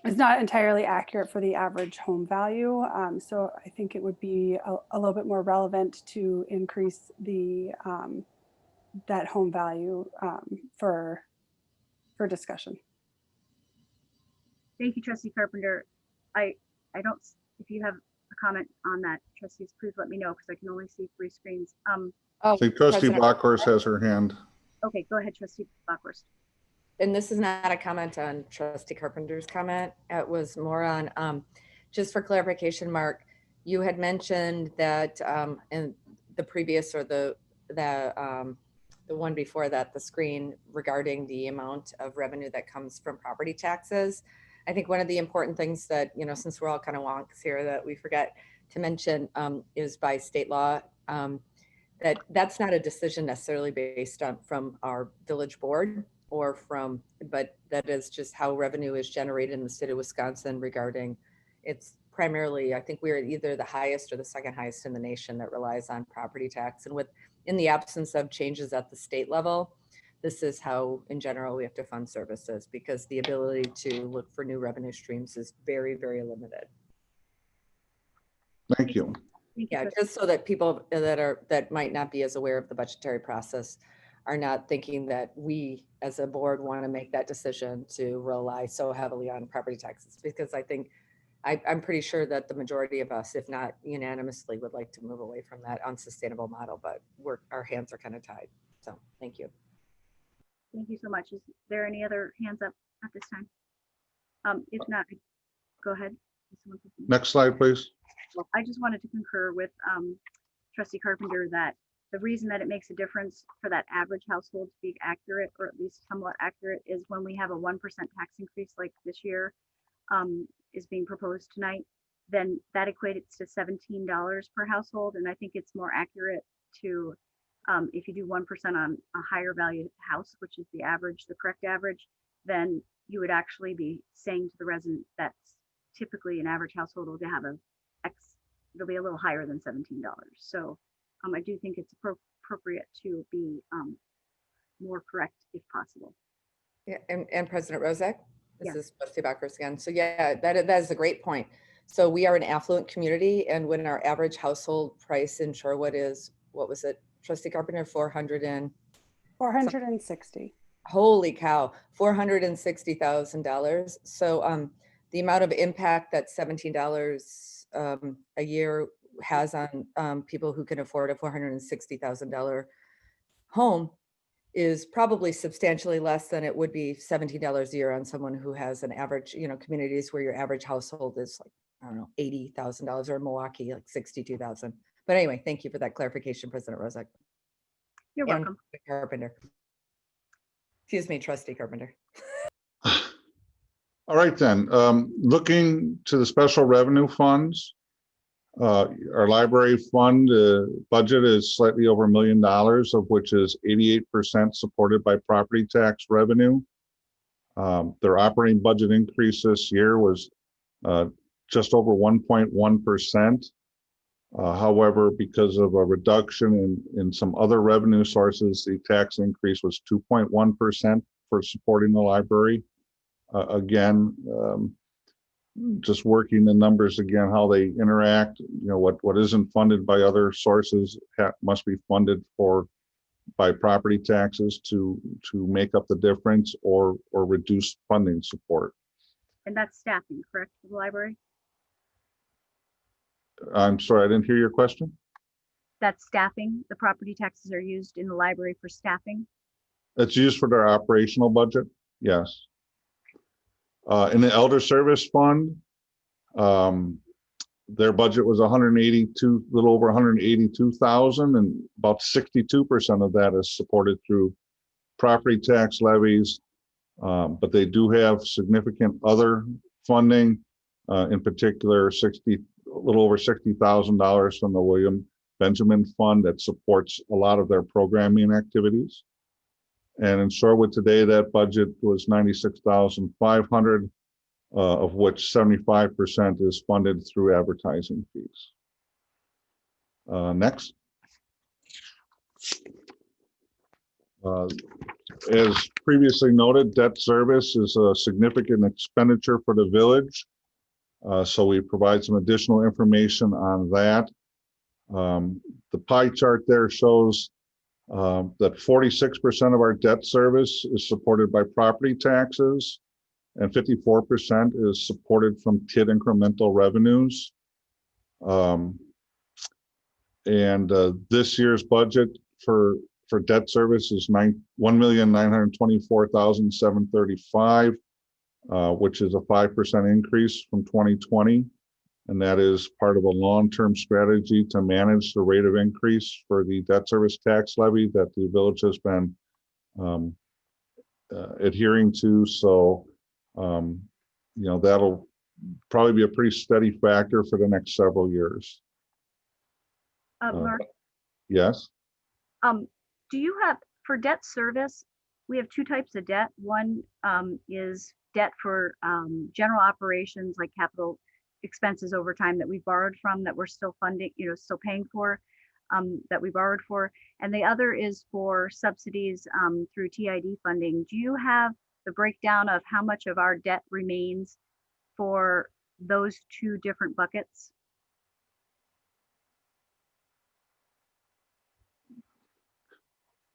entirely accurate for the average home value. So I think it would be a little bit more relevant to increase the that home value for discussion. Thank you, Trustee Carpenter. I don't, if you have a comment on that, trustees, please let me know because I can only see 3 screens. I think Trustee Blockhorst has her hand. Okay, go ahead, Trustee Blockhorst. And this is not a comment on Trustee Carpenter's comment. It was more on, just for clarification, Mark, you had mentioned that in the previous or the one before that, the screen regarding the amount of revenue that comes from property taxes. I think one of the important things that, you know, since we're all kind of wonks here, that we forget to mention is by state law, that's not a decision necessarily based on from our village board or from, but that is just how revenue is generated in the state of Wisconsin regarding, it's primarily, I think we're either the highest or the second highest in the nation that relies on property tax. And in the absence of changes at the state level, this is how, in general, we have to fund services because the ability to look for new revenue streams is very, very limited. Thank you. Yeah, just so that people that might not be as aware of the budgetary process are not thinking that we as a board want to make that decision to rely so heavily on property taxes, because I think I'm pretty sure that the majority of us, if not unanimously, would like to move away from that unsustainable model, but our hands are kind of tied. So thank you. Thank you so much. Is there any other hands up at this time? If not, go ahead. Next slide, please. Well, I just wanted to concur with Trustee Carpenter that the reason that it makes a difference for that average household to be accurate, or at least somewhat accurate, is when we have a 1% tax increase like this year is being proposed tonight, then that equates to $17 per household. And I think it's more accurate to, if you do 1% on a higher value house, which is the average, the correct average, then you would actually be saying to the resident that's typically an average household will have it'll be a little higher than $17. So I do think it's appropriate to be more correct if possible. Yeah, and President Rozak, this Yes. is Trustee Bacchus again. So yeah, that is a great point. So we are an affluent community, and when our average household price in Shorewood is, what was it, Trustee Carpenter, 460. Holy cow, $460,000. So the amount of impact that $17 a year has on people who can afford a $460,000 home is probably substantially less than it would be $17 a year on someone who has an average, communities where your average household is like, I don't know, $80,000, or in Milwaukee, like 62,000. But anyway, thank you for that clarification, President Rozak. You're welcome. Carpenter. Excuse me, Trustee Carpenter. All right, then. Looking to the special revenue funds, our library fund budget is slightly over $1 million, of which is 88% supported by property tax revenue. Their operating budget increase this year was just over 1.1%. However, because of a reduction in some other revenue sources, the tax increase was 2.1% for supporting the library. Again, just working the numbers again, how they interact, what isn't funded by other sources must be funded by property taxes to make up the difference or reduce funding support. And that's staffing, correct, for the library? I'm sorry, I didn't hear your question. That's staffing. The property taxes are used in the library for staffing. It's used for their operational budget. Yes. In the Elder Service Fund, their budget was little over 182,000, and about 62% of that is supported through property tax levies. But they do have significant other funding, in particular, a little over $60,000 from the William Benjamin Fund that supports a lot of their programming activities. And in Shorewood today, that budget was $96,500, of which 75% is funded through advertising fees. Next. As previously noted, debt service is a significant expenditure for the village. So we provide some additional information on that. The pie chart there shows that 46% of our debt service is supported by property taxes, and 54% is supported from TID incremental revenues. This year's budget for debt service is $1,924,735, which is a 5% increase from 2020. And that is part of a long-term strategy to manage the rate of increase for the debt service tax levy that the village has been adhering to. So, that'll probably be a pretty steady factor for the next several years. Mark, Yes. do you have, for debt service, we have two types of debt. One is debt for general operations like capital expenses over time that we borrowed from, that we're still funding, still paying for, that we borrowed for. And the other is for subsidies through TID funding. Do you have the breakdown of how much of our debt remains for those two different buckets?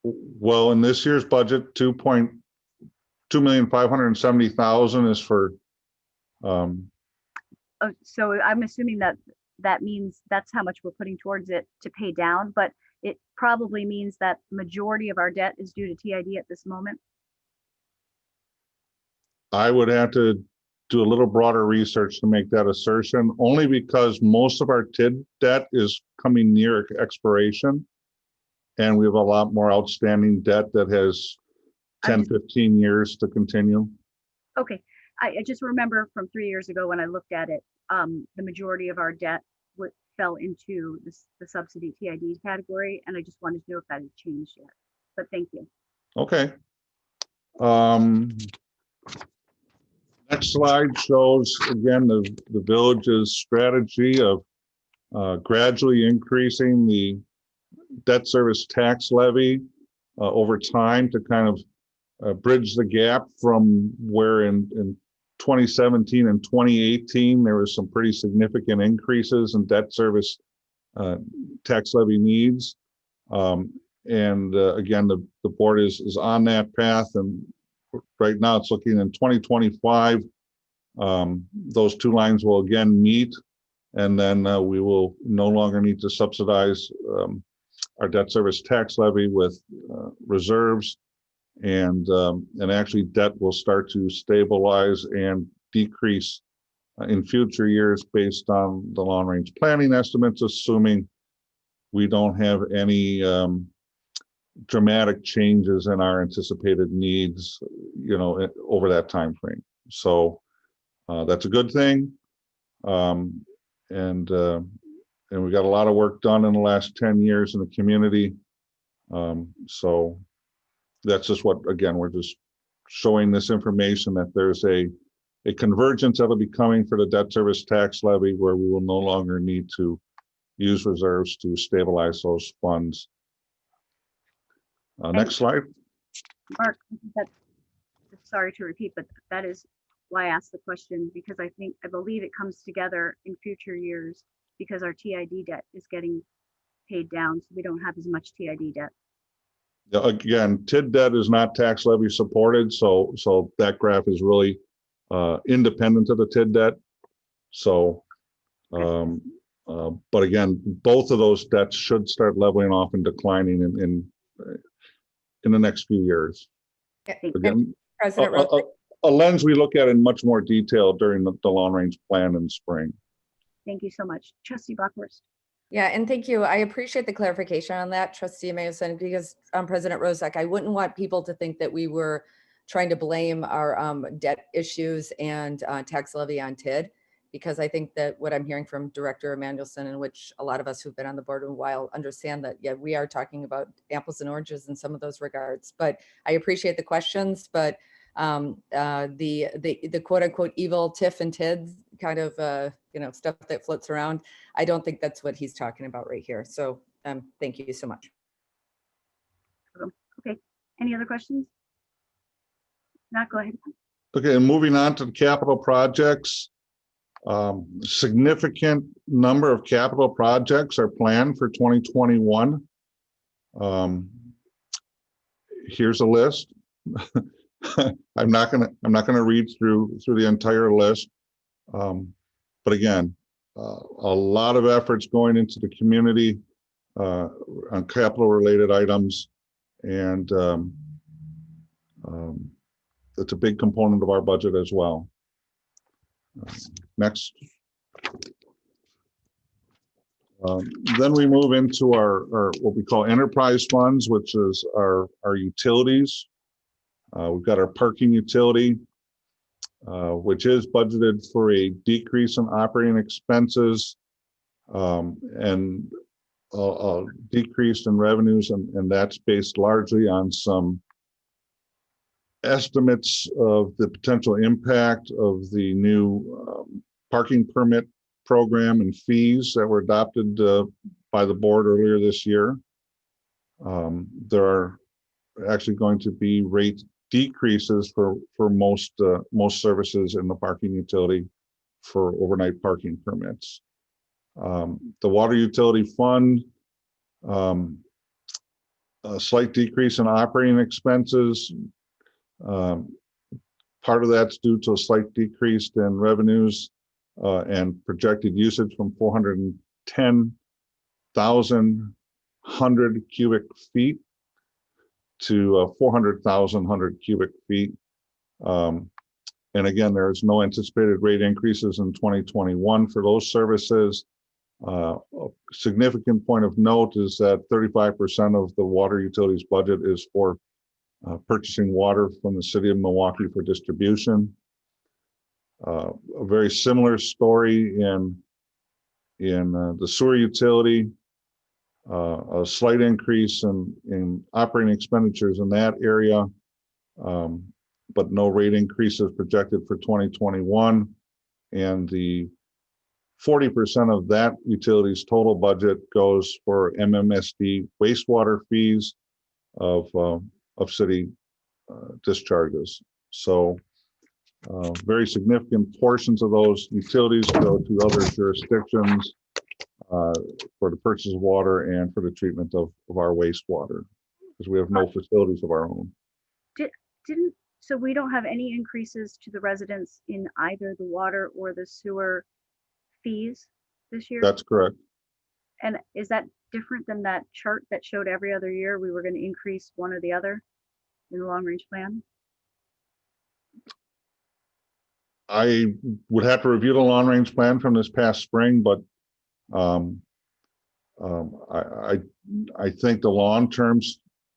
Well, in this year's budget, $2,570,000 is for. So I'm assuming that means that's how much we're putting towards it to pay down, but it probably means that majority of our debt is due to TID at this moment. I would have to do a little broader research to make that assertion, only because most of our TID debt is coming near expiration. And we have a lot more outstanding debt that has 10, 15 years to continue. Okay, I just remember from 3 years ago when I looked at it, the majority of our debt fell into the subsidy TID category, and I just wanted to know if that had changed yet. But thank you. Okay. Next slide shows again the village's strategy of gradually increasing the debt service tax levy over time to kind of bridge the gap from where in 2017 and 2018 there was some pretty significant increases in debt service tax levy needs. Again, the board is on that path, and right now it's looking in 2025. Those two lines will again meet And then we will no longer need to subsidize our debt service tax levy with reserves, and actually debt will start to stabilize and decrease in future years based on the long range planning estimates, assuming we don't have any dramatic changes in our anticipated needs, over that time frame. So that's a good thing. And we got a lot of work done in the last 10 years in the community. So that's just what, again, we're just showing this information that there's a convergence that'll be coming for the debt service tax levy, where we will no longer need to use reserves to stabilize those funds. Next slide. Mark, sorry to repeat, but that is why I asked the question, because I believe it comes together in future years because our TID debt is getting paid down, so we don't have as much TID debt. Again, TID debt is not tax levy supported, so that graph is really independent of the TID debt. So, but again, both of those debts should start leveling off and declining in the next few years. Again, President a lens we look at in much more detail during the long range plan in the spring. Thank you so much. Trustee Bockhorst. Yeah, and thank you. I appreciate the clarification on that, Trustee Mason, because President Rozak, I wouldn't want people to think that we were trying to blame our debt issues and tax levy on TID, because I think that what I'm hearing from Director Emanuelson, and which a lot of us who've been on the board a while understand that, yeah, we are talking about apples and oranges in some of those regards. But I appreciate the questions, but the quote unquote evil TIF and TID kind of stuff that floats around, I don't think that's what he's talking about right here. So thank you so much. Okay, any other questions? Not, go ahead. Okay, and moving on to the capital projects. Significant number of capital projects are planned for 2021. Here's a list. I'm not gonna read through the entire list, but again, a lot of efforts going into the community on capital related items, and it's a big component of our budget as well. Next. Then we move into our what we call enterprise funds, which is our utilities. We've got our parking utility, which is budgeted for a decrease in operating expenses and a decrease in revenues, and that's based largely on some estimates of the potential impact of the new parking permit program and fees that were adopted by the board earlier this year. There are actually going to be rate decreases for most services in the parking utility for overnight parking permits. The water utility fund, a slight decrease in operating expenses. Part of that's due to a slight decrease in revenues and projected usage from 410,000 cubic feet to 400,000 cubic feet. And again, there is no anticipated rate increases in 2021 for those services. A significant point of note is that 35% of the water utilities budget is for purchasing water from the city of Milwaukee for distribution. A very similar story in the sewer utility. A slight increase in operating expenditures in that area, but no rate increases projected for 2021. And the 40% of that utility's total budget goes for MMSD wastewater fees of city discharges. So very significant portions of those utilities go to other jurisdictions for the purchase of water and for the treatment of our wastewater, because we have no facilities of our own. So we don't have any increases to the residents in either the water or the sewer fees this year? That's correct. And is that different than that chart that showed every other year we were going to increase one or the other in the long range plan? I would have to review the long range plan from this past spring, but I think the long term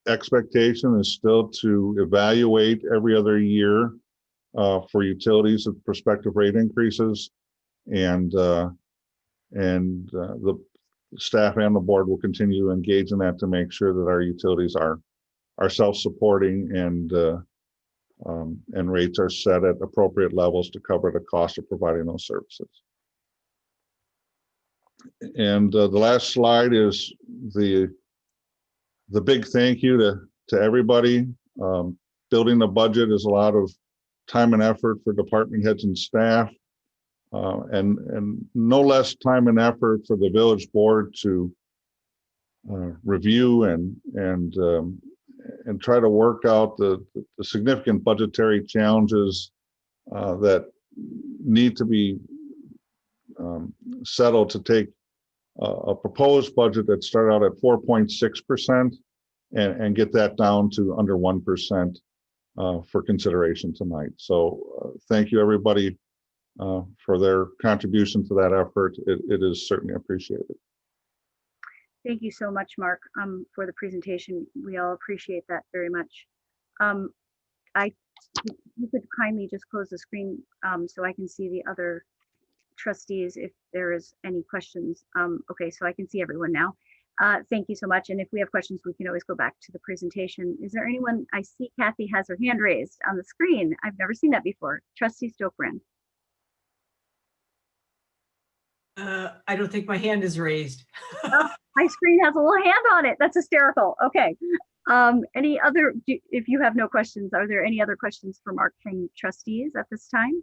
expectation is still to evaluate every other year for utilities of prospective rate increases, and the staff and the board will continue to engage in that to make sure that our utilities are self-supporting and rates are set at appropriate levels to cover the cost of providing those services. And the last slide is the big thank you to everybody. Building the budget is a lot of time and effort for department heads and staff, and no less time and effort for the village board to review and try to work out the significant budgetary challenges that need to be settled to take a proposed budget that started out at 4.6% and get that down to under 1% for consideration tonight. So thank you everybody for their contribution to that effort. It is certainly appreciated. Thank you so much, Mark, for the presentation. We all appreciate that very much. You could kindly just close the screen so I can see the other trustees if there is any questions. Okay, so I can see everyone now. Thank you so much. And if we have questions, we can always go back to the presentation. Is there anyone? I see Kathy has her hand raised on the screen. I've never seen that before. Trustee Stokebrand. I don't think my hand is raised. Oh, my screen has a little hand on it. That's hysterical. Okay. Any other, if you have no questions, are there any other questions for Mark from trustees at this time?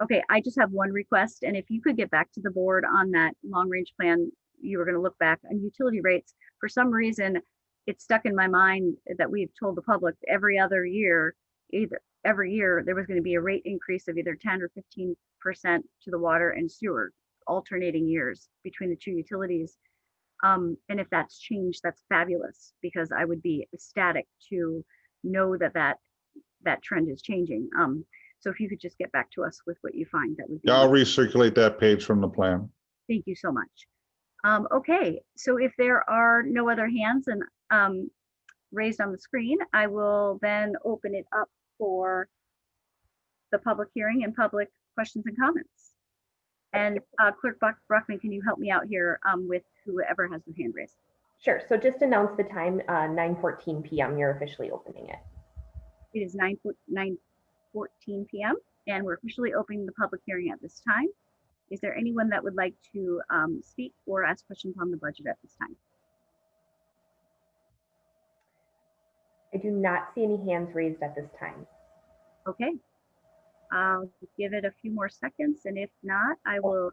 Okay, I just have one request, and if you could get back to the board on that long range plan, you were going to look back on utility rates. For some reason, it's stuck in my mind that we've told the public every other year, every year there was going to be a rate increase of either 10 or 15% to the water and sewer, alternating years between the two utilities. And if that's changed, that's fabulous, because I would be ecstatic to know that that trend is changing. So if you could just get back to us with what you find, that would be. Yeah, I'll recirculate that page from the plan. Thank you so much. Okay, so if there are no other hands and raised on the screen, I will then open it up for the public hearing and public questions and comments. And Clerk Brockman, can you help me out here with whoever has their hand raised? Sure. So just announce the time, 9:14 p.m. You're officially opening it. It is 9:14 p.m. and we're officially opening the public hearing at this time. Is there anyone that would like to speak or ask questions on the budget at this time? I do not see any hands raised at this time. Okay. I'll give it a few more seconds, and if not, I will.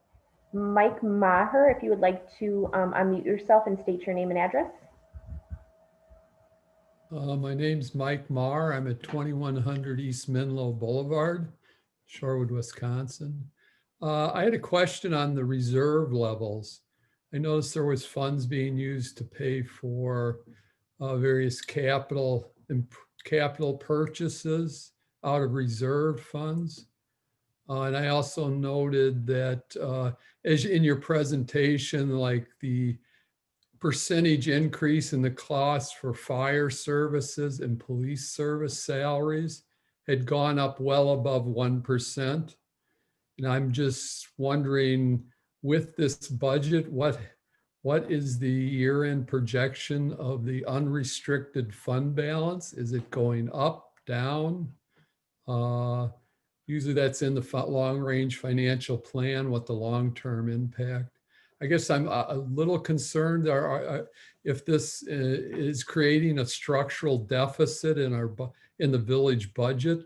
Mike Maher, if you would like to unmute yourself and state your name and address. My name's Mike Maher. I'm at 2100 East Menlo Boulevard, Shorewood, Wisconsin. I had a question on the reserve levels. I noticed there was funds being used to pay for various capital purchases out of reserve funds. And I also noted that as in your presentation, like the percentage increase in the cost for fire services and police service salaries had gone up well above 1%. And I'm just wondering, with this budget, what is the year-end projection of the unrestricted fund balance? Is it going up, down? Usually that's in the long-range financial plan, what the long-term impact. I guess I'm a little concerned if this is creating a structural deficit in the village budget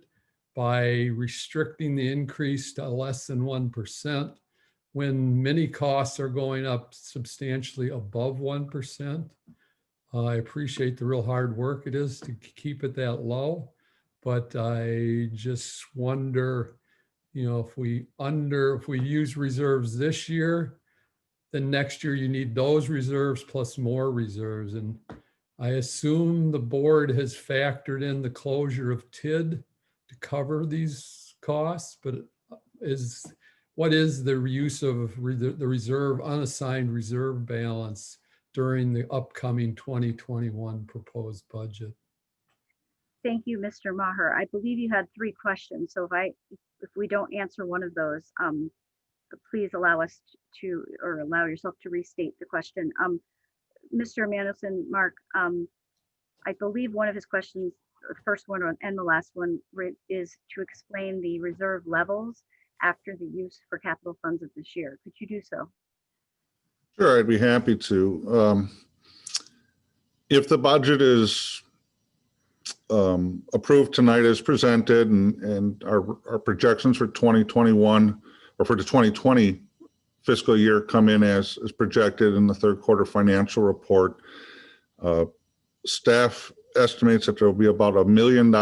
by restricting the increase to less than 1%, when many costs are going up substantially above 1%. I appreciate the real hard work it is to keep it that low, but I just wonder you know, if we use reserves this year, then next year you need those reserves plus more reserves. And I assume the board has factored in the closure of TID to cover these costs, but what is the use of the reserve, unassigned reserve balance during the upcoming 2021 proposed budget? Thank you, Mr. Maher. I believe you had 3 questions. So if we don't answer one of those, please allow us to, or allow yourself to restate the question. Mr. Mandelson, Mark, I believe one of his questions, the first one and the last one, is to explain the reserve levels after the use for capital funds of this year. Could you do so? Sure, I'd be happy to. If the budget is approved tonight as presented, and our projections for 2021 or for the 2020 fiscal year come in as projected in the third quarter financial report, staff estimates that there will be about $1 million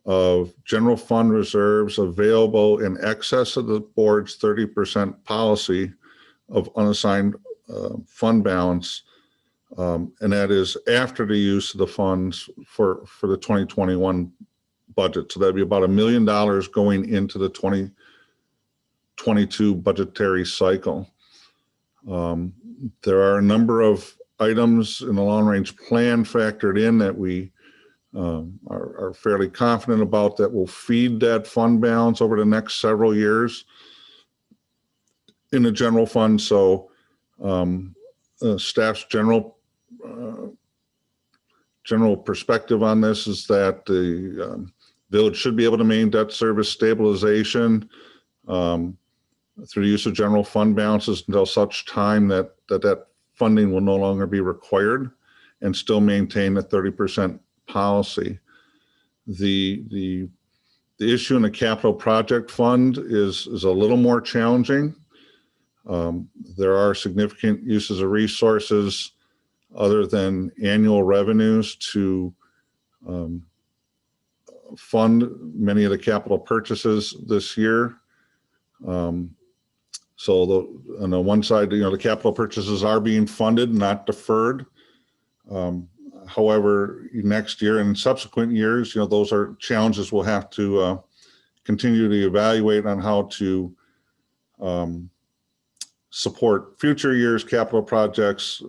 of general fund reserves available in excess of the board's 30% policy of unassigned fund balance. And that is after the use of the funds for the 2021 budget. So that'd be about $1 million going into the 2022 budgetary cycle. There are a number of items in the long range plan factored in that we are fairly confident about that will feed that fund balance over the next several years in the general fund. So staff's general perspective on this is that the village should be able to maintain debt service stabilization through the use of general fund balances until such time that funding will no longer be required, and still maintain a 30% policy. The issue in the capital project fund is a little more challenging. There are significant uses of resources other than annual revenues to fund many of the capital purchases this year. So on the one side, the capital purchases are being funded, not deferred. However, next year and subsequent years, those are challenges we'll have to continue to evaluate on how to support future years' capital projects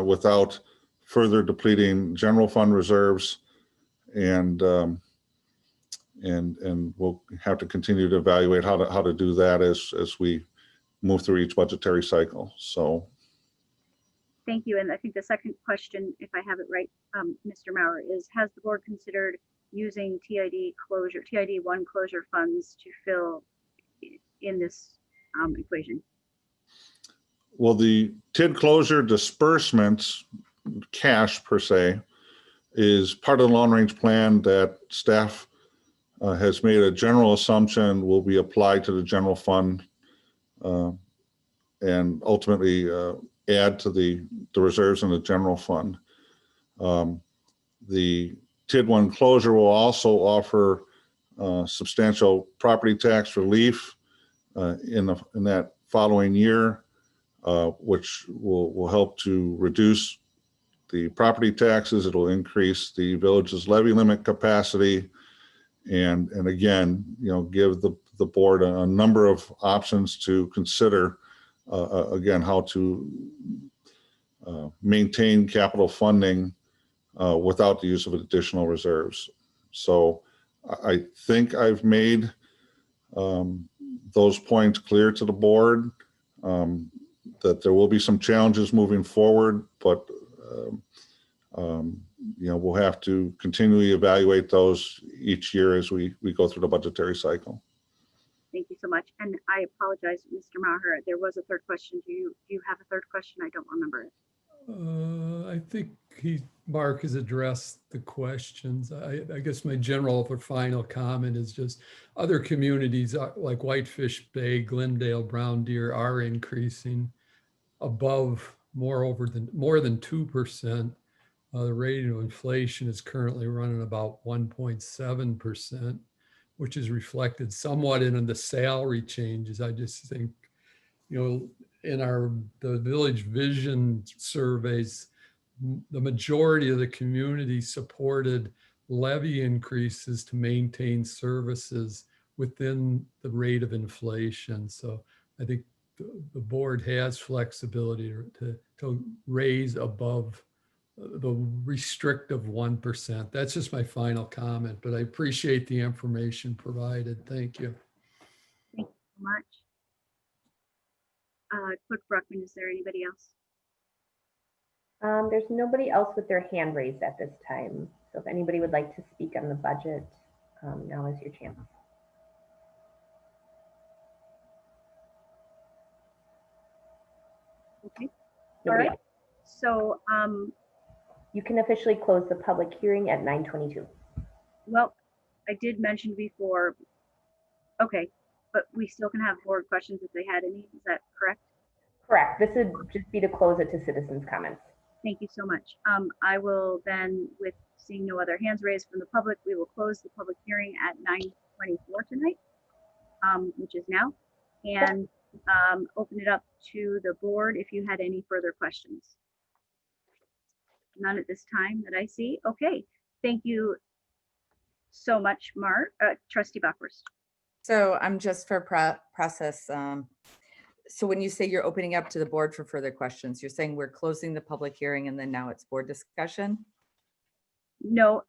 without further depleting general fund reserves, and we'll have to continue to evaluate how to do that as we move through each budgetary cycle. So. Thank you. And I think the second question, if I have it right, Mr. Maurer, is has the board considered using TID1 closure funds to fill in this equation? Well, the TID closure disbursements, cash per se, is part of the long range plan that staff has made a general assumption will be applied to the general fund and ultimately add to the reserves in the general fund. The TID1 closure will also offer substantial property tax relief in that following year, which will help to reduce the property taxes. It'll increase the village's levy limit capacity, and again, give the board a number of options to consider. Again, how to maintain capital funding without the use of additional reserves. So I think I've made those points clear to the board, that there will be some challenges moving forward, but we'll have to continually evaluate those each year as we go through the budgetary cycle. Thank you so much. And I apologize, Mr. Maher, there was a third question. Do you have a third question? I don't remember it. I think Mark has addressed the questions. I guess my general or final comment is just other communities like Whitefish Bay, Glendale, Brown Deer are increasing above more than 2%. The rate of inflation is currently running about 1.7%. which is reflected somewhat in the salary changes. I just think, in the village vision surveys, the majority of the community supported levy increases to maintain services within the rate of inflation. So I think the board has flexibility to raise above the restrictive 1%. That's just my final comment, but I appreciate the information provided. Thank you. Thank you so much. Clerk Brockman, is there anybody else? There's nobody else with their hand raised at this time. So if anybody would like to speak on the budget, now is your chance. Okay. Nobody All right. else. So you can officially close the public hearing at 9:22. Well, I did mention before, okay, but we still can have board questions if they had any. Is that correct? Correct. This would just be to close it to citizens' comments. Thank you so much. I will then, with seeing no other hands raised from the public, we will close the public hearing at 9:24 tonight, which is now, and open it up to the board if you had any further questions. None at this time that I see. Okay, thank you so much, Mark. Trustee Bockhorst. So I'm just for process. So when you say you're opening up to the board for further questions, you're saying we're closing the public hearing and then now it's board discussion? No,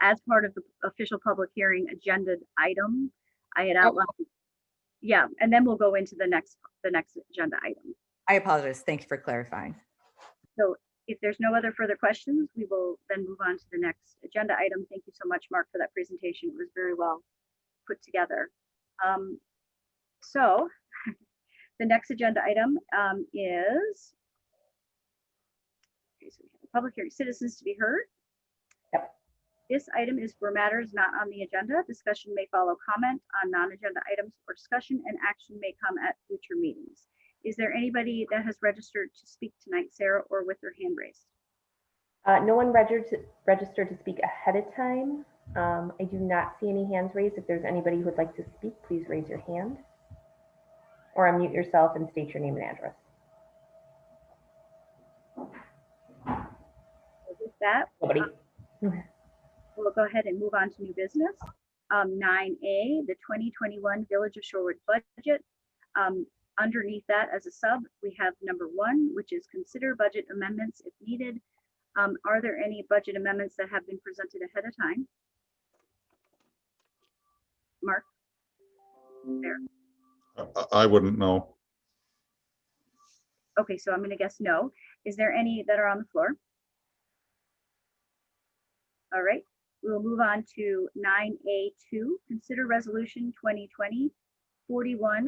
as part of the official public hearing agenda item, I had outlined. Yeah, and then we'll go into the next agenda item. I apologize. Thank you for clarifying. So if there's no other further questions, we will then move on to the next agenda item. Thank you so much, Mark, for that presentation. It was very well put together. So the next agenda item is okay, so we have a public hearing, citizens to be heard. Yep. This item is for matters not on the agenda. Discussion may follow comment on non-agenda items, or discussion and action may come at future meetings. Is there anybody that has registered to speak tonight, Sarah, or with their hand raised? No one registered to speak ahead of time. I do not see any hands raised. If there's anybody who would like to speak, please raise your hand or unmute yourself and state your name and address. With that, Nobody. We'll go ahead and move on to new business. 9A, the 2021 Village of Shorewood budget. Underneath that, as a sub, we have number 1, which is consider budget amendments if needed. Are there any budget amendments that have been presented ahead of time? Mark? There. I wouldn't know. Okay, so I'm going to guess no. Is there any that are on the floor? All right, we will move on to 9A2, consider resolution 2020-41,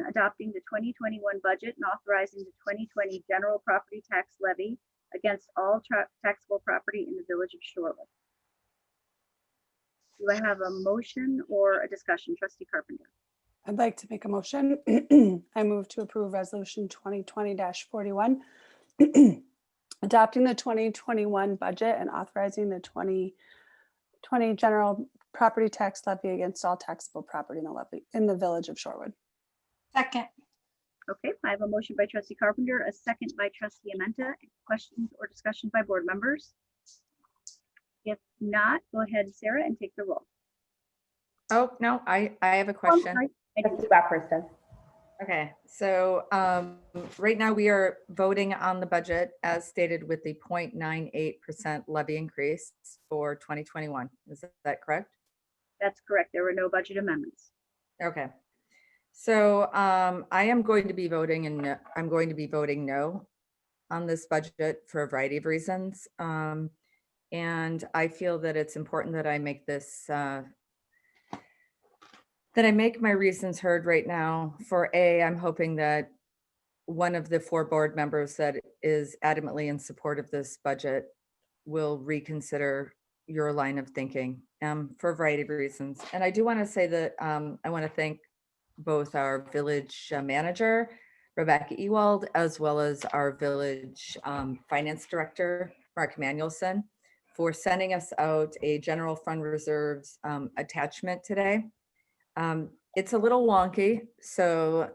adopting the 2021 budget and authorizing the 2020 general property tax levy against all taxable property in the Village of Shorewood. Do I have a motion or a discussion? Trustee Carpenter. I'd like to make a motion. I move to approve resolution 2020-41, adopting the 2021 budget and authorizing the 2020 general property tax levy against all taxable property in the Village of Shorewood. Second. Okay, I have a motion by Trustee Carpenter, a second by Trustee Amenta. Questions or discussion by board members? If not, go ahead, Sarah, and take the roll. Oh, no, I have a question. Okay, so right now we are voting on the budget as stated with the 0.98% levy increase for 2021. Is that correct? That's correct. There were no budget amendments. Okay. So I am going to be voting and I'm going to be voting no on this budget for a variety of reasons. And I feel that it's important that I make this that I make my reasons heard right now. For A, I'm hoping that one of the 4 board members that is adamantly in support of this budget will reconsider your line of thinking for a variety of reasons. And I do want to say that I want to thank both our village manager, Rebecca Ewald, as well as our village finance director, Mark Manuelson, for sending us out a general fund reserves attachment today. It's a little wonky, so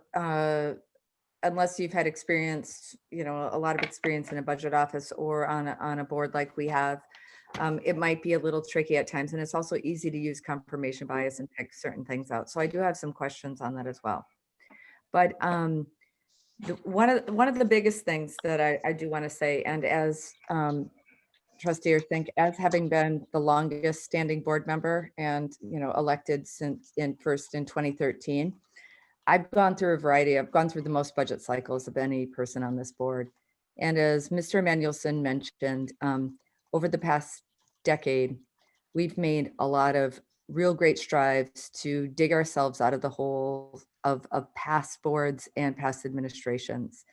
unless you've had experience, a lot of experience in a budget office or on a board like we have, it might be a little tricky at times, and it's also easy to use confirmation bias and pick certain things out. So I do have some questions on that as well. But one of the biggest things that I do want to say, and as Trustee Ersink, as having been the longest standing board member and elected since first in 2013, I've gone through the most budget cycles of any person on this board. And as Mr. Emanuelson mentioned, over the past decade, we've made a lot of real great strides to dig ourselves out of the hole of past boards and past administrations.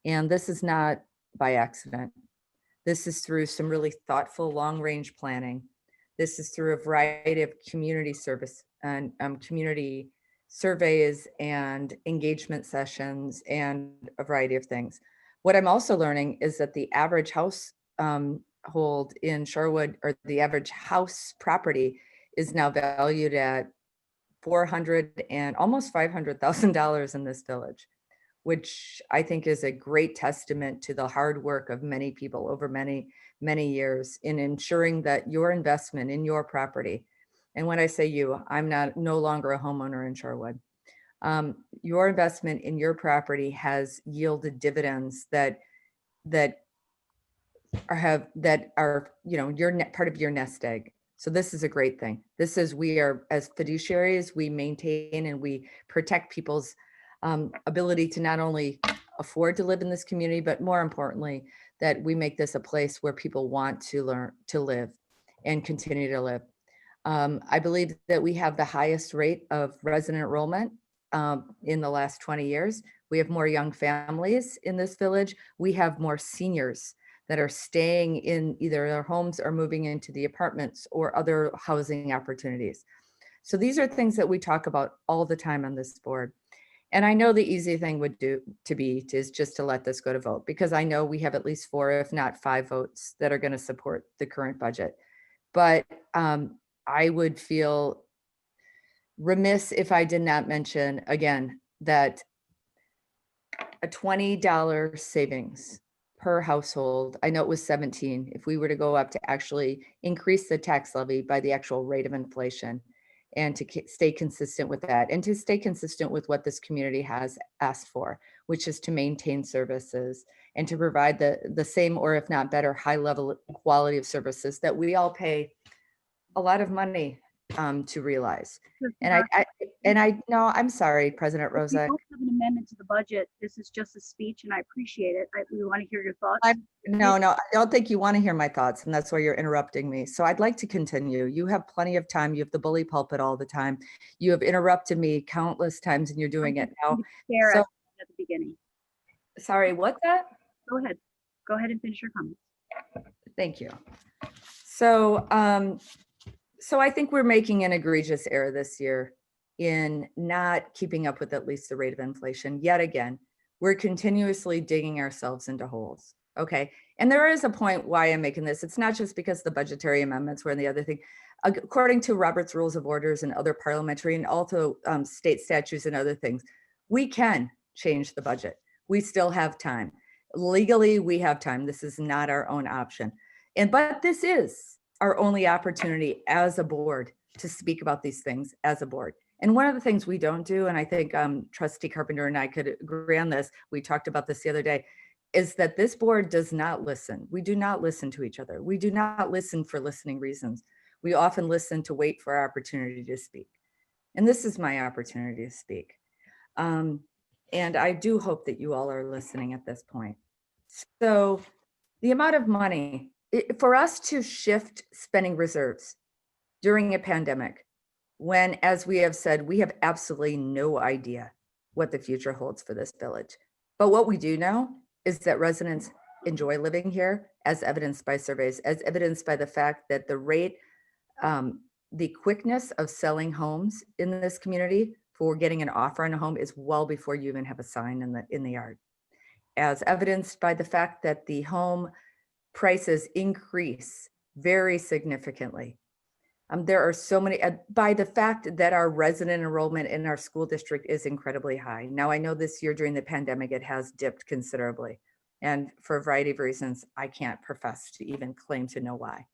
And this is not by accident. This is through some really thoughtful long-range planning. This is through a variety of community service and community surveys and engagement sessions and a variety of things. What I'm also learning is that the average household in Shorewood, or the average house property, is now valued at $400,000 and almost $500,000 in this village, which I think is a great testament to the hard work of many people over many, many years in ensuring that your investment in your property, and when I say you, I'm no longer a homeowner in Shorewood, your investment in your property has yielded dividends that are your part of your nest egg. So this is a great thing. We are, as fiduciaries, we maintain and we protect people's ability to not only afford to live in this community, but more importantly, that we make this a place where people want to learn to live and continue to live. I believe that we have the highest rate of resident enrollment in the last 20 years. We have more young families in this village. We have more seniors that are staying in either their homes or moving into the apartments or other housing opportunities. So these are things that we talk about all the time on this board. And I know the easy thing is just to let this go to vote, because I know we have at least 4, if not 5 votes that are going to support the current budget. But I would feel remiss if I did not mention again that a $20 savings per household, I know it was 17, if we were to go up to actually increase the tax levy by the actual rate of inflation, and to stay consistent with that, and to stay consistent with what this community has asked for, which is to maintain services and to provide the same, or if not better, high level quality of services that we all pay a lot of money to realize. And I know, I'm sorry, President Rosa. We don't have an amendment to the budget. This is just a speech, and I appreciate it. We want to hear your thoughts. No, I don't think you want to hear my thoughts, and that's why you're interrupting me. So I'd like to continue. You have plenty of time. You have the bully pulpit all the time. You have interrupted me countless times, and you're doing it now. So, at the beginning. Sorry, what's that? Go ahead. Go ahead and finish your comments. Thank you. So, so I think we're making an egregious error this year in not keeping up with at least the rate of inflation. Yet again, we're continuously digging ourselves into holes. Okay. And there is a point why I'm making this. It's not just because the budgetary amendments were in the other thing. According to Robert's Rules of Orders and other parliamentary and also state statutes and other things, we can change the budget. We still have time. Legally, we have time. This is not our own option. But this is our only opportunity as a board to speak about these things as a board. And one of the things we don't do, and I think Trustee Carpenter and I could agree on this, we talked about this the other day, is that this board does not listen. We do not listen to each other. We do not listen for listening reasons. We often listen to wait for our opportunity to speak. And this is my opportunity to speak. And I do hope that you all are listening at this point. So the amount of money, for us to shift spending reserves during a pandemic, when, as we have said, we have absolutely no idea what the future holds for this village. But what we do know is that residents enjoy living here, as evidenced by surveys, as evidenced by the fact that the rate, the quickness of selling homes in this community for getting an offer on a home is well before you even have a sign in the yard. As evidenced by the fact that the home prices increase very significantly There are so many, by the fact that our resident enrollment in our school district is incredibly high. Now, I know this year during the pandemic, it has dipped considerably. And for a variety of reasons, I can't profess to even claim to know why.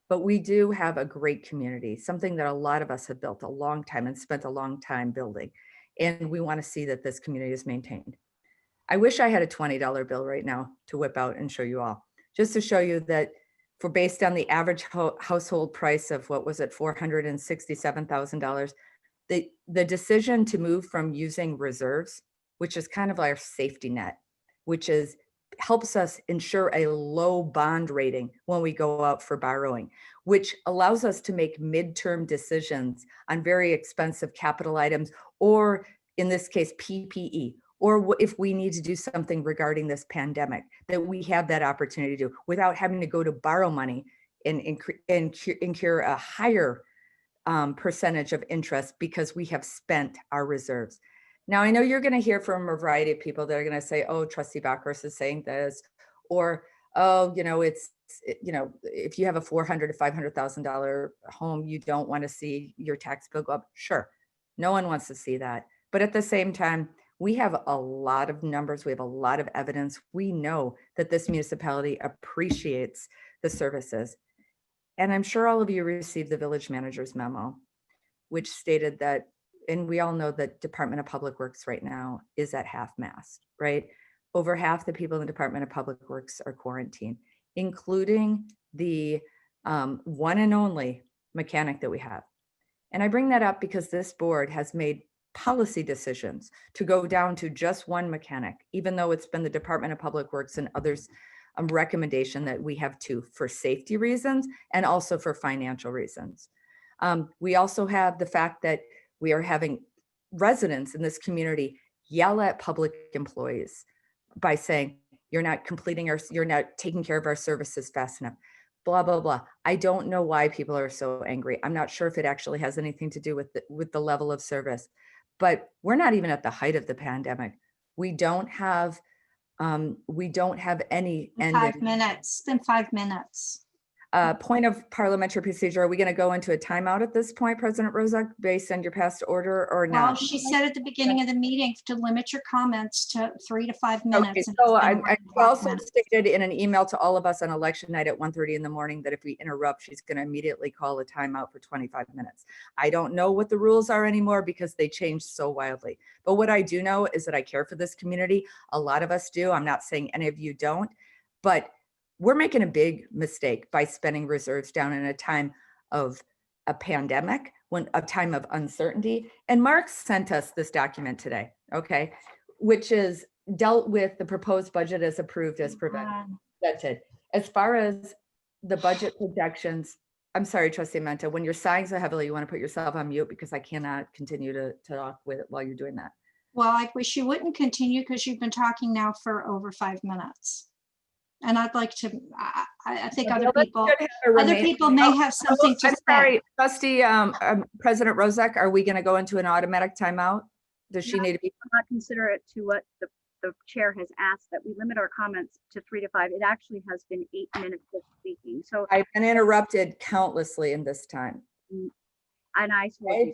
But we do have a great community, something that a lot of us have built a long time and spent a long time building. And we want to see that this community is maintained. I wish I had a $20 bill right now to whip out and show you all, just to show you that for based on the average household price of what was it, $467,000, the decision to move from using reserves, which is kind of our safety net, which is helps us ensure a low bond rating when we go out for borrowing, which allows us to make midterm decisions on very expensive capital items, or in this case, PPE, or if we need to do something regarding this pandemic, that we have that opportunity to do without having to go to borrow money and incur a higher percentage of interest because we have spent our reserves. Now, I know you're going to hear from a variety of people that are going to say, oh, Trustee Backhurst is saying this, or, oh, if you have a $400,000 to $500,000 home, you don't want to see your tax bill go up. Sure, no one wants to see that. But at the same time, we have a lot of numbers. We have a lot of evidence. We know that this municipality appreciates the services. And I'm sure all of you received the village manager's memo, which stated that, and we all know that Department of Public Works right now is at half-mast, right? Over half the people in the Department of Public Works are quarantined, including the one and only mechanic that we have. And I bring that up because this board has made policy decisions to go down to just one mechanic, even though it's been the Department of Public Works and others' recommendation that we have two, for safety reasons and also for financial reasons. We also have the fact that we are having residents in this community yell at public employees by saying, you're not you're not taking care of our services fast enough, blah, blah, blah. I don't know why people are so angry. I'm not sure if it actually has anything to do with the level of service, but we're not even at the height of the pandemic. We don't have any end. 5 minutes, then 5 minutes. Point of parliamentary procedure. Are we going to go into a timeout at this point, President Rozak, based on your past order or not? Well, she said at the beginning of the meeting to limit your comments to 3 to 5 minutes. Okay, so I also stated in an email to all of us on election night at 1:30 in the morning that if we interrupt, she's going to immediately call a timeout for 25 minutes. I don't know what the rules are anymore because they changed so wildly. But what I do know is that I care for this community. A lot of us do. I'm not saying any of you don't, but we're making a big mistake by spending reserves down in a time of a pandemic, when a time of uncertainty. And Mark sent us this document today, okay, which is dealt with the proposed budget as approved as presented. As far as the budget projections, I'm sorry, Trustee Menta, when you're sighing so heavily, you want to put yourself on mute because I cannot continue to talk with it while you're doing that. Well, I wish you wouldn't continue because you've been talking now for over 5 minutes. And I'd like to, I think other people may have something to say. I'm sorry, Trustee President Rozak, are we going to go into an automatic timeout? Does she need to be? Not consider it to what the chair has asked, that we limit our comments to 3 to 5. It actually has been 8 minutes of speaking. So I've been interrupted countlessly in this time. And I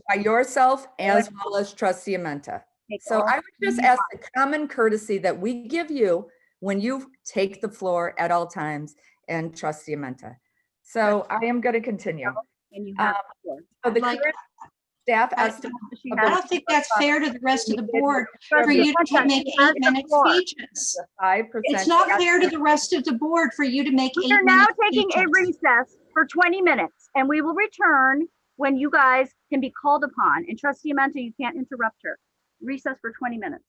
by yourself as well as Trustee Menta. So I would just ask the common courtesy that we give you when you take the floor at all times, and Trustee Menta. So I am going to continue. And you have so the current staff estimate. I don't think that's fair to the rest of the board for you to make 8-minute speeches. 5%. It's not fair to the rest of the board for you to make 8 minutes. We're now taking a recess for 20 minutes, and we will return when you guys can be called upon. And Trustee Menta, you can't interrupt her. Recess for 20 minutes.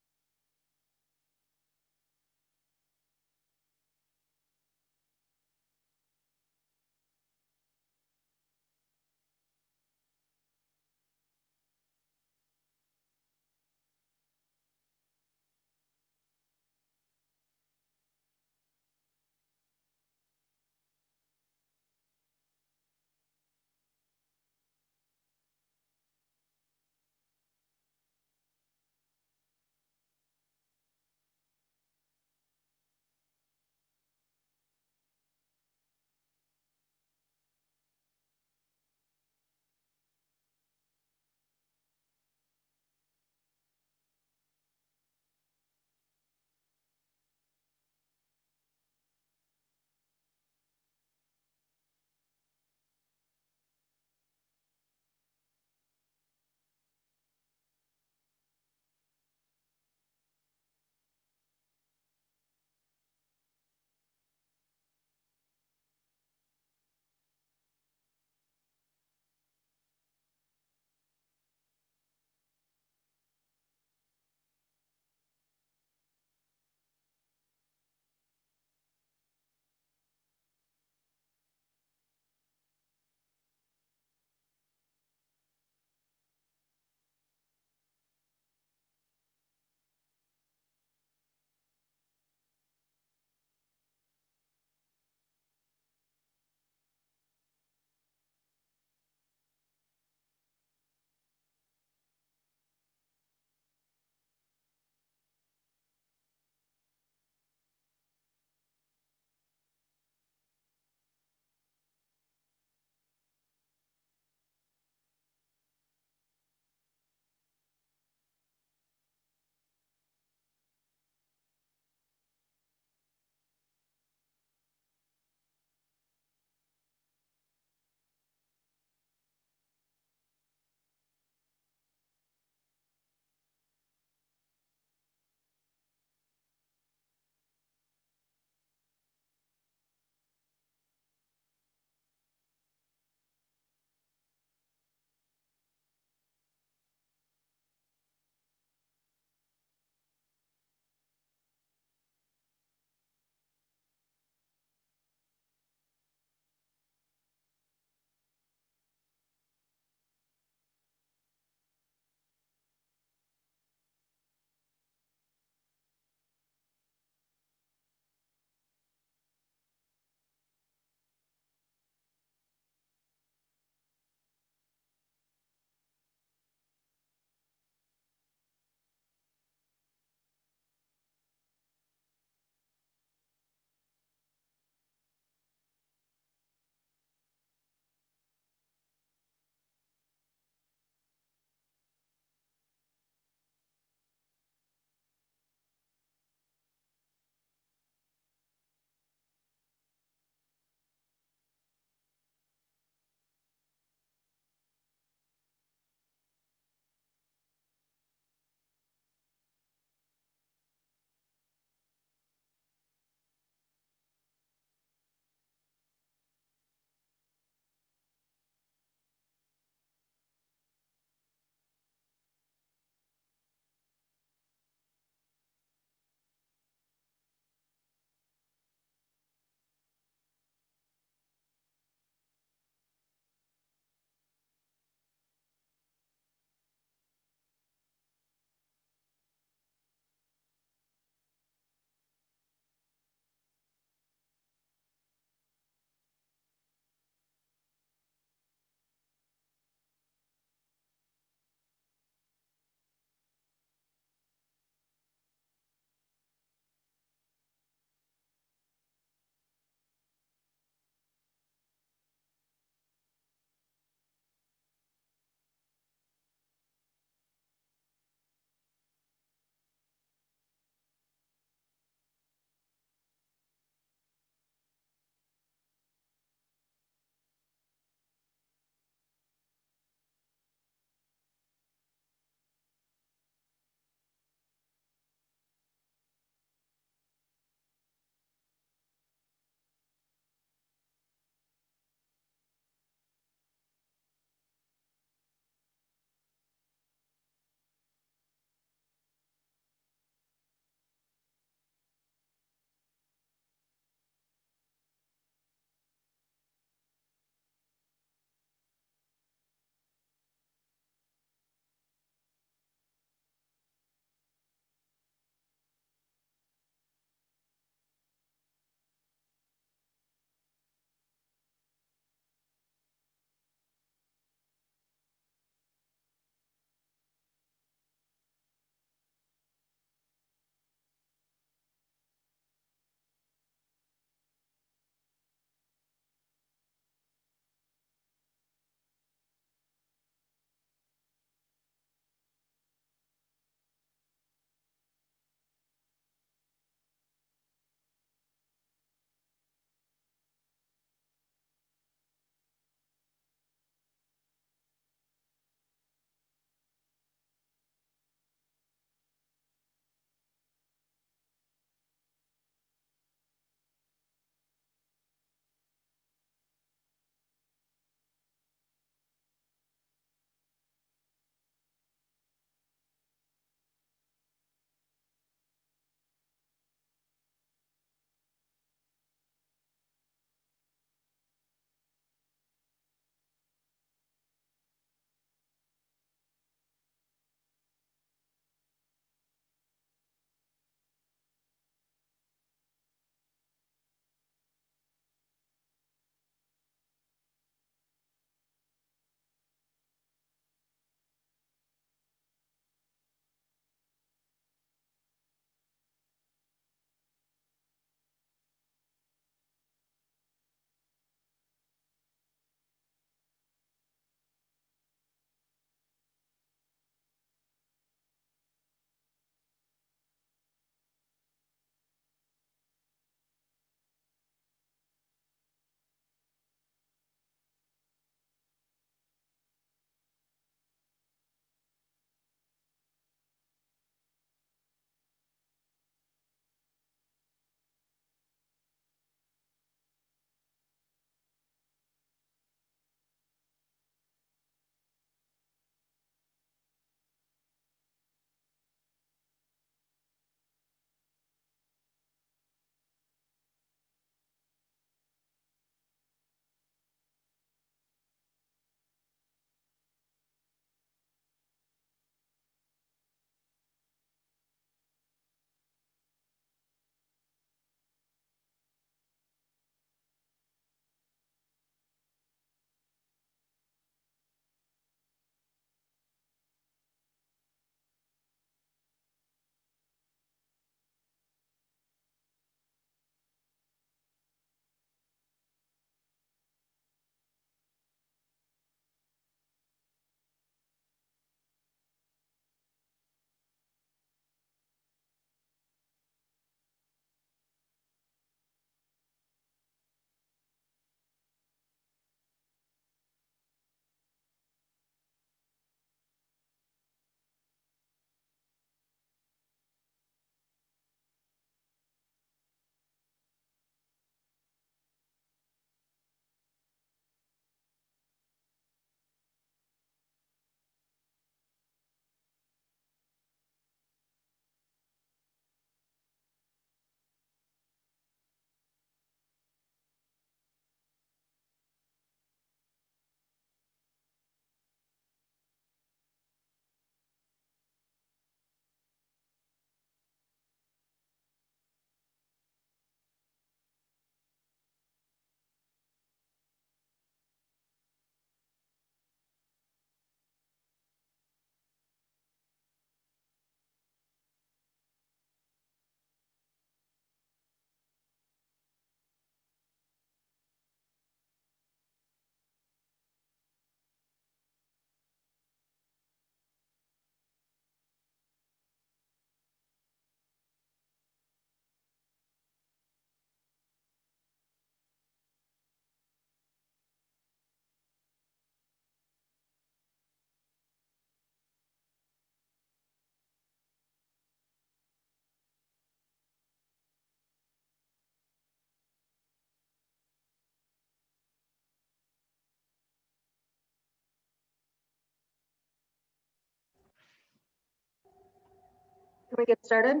Can we get started?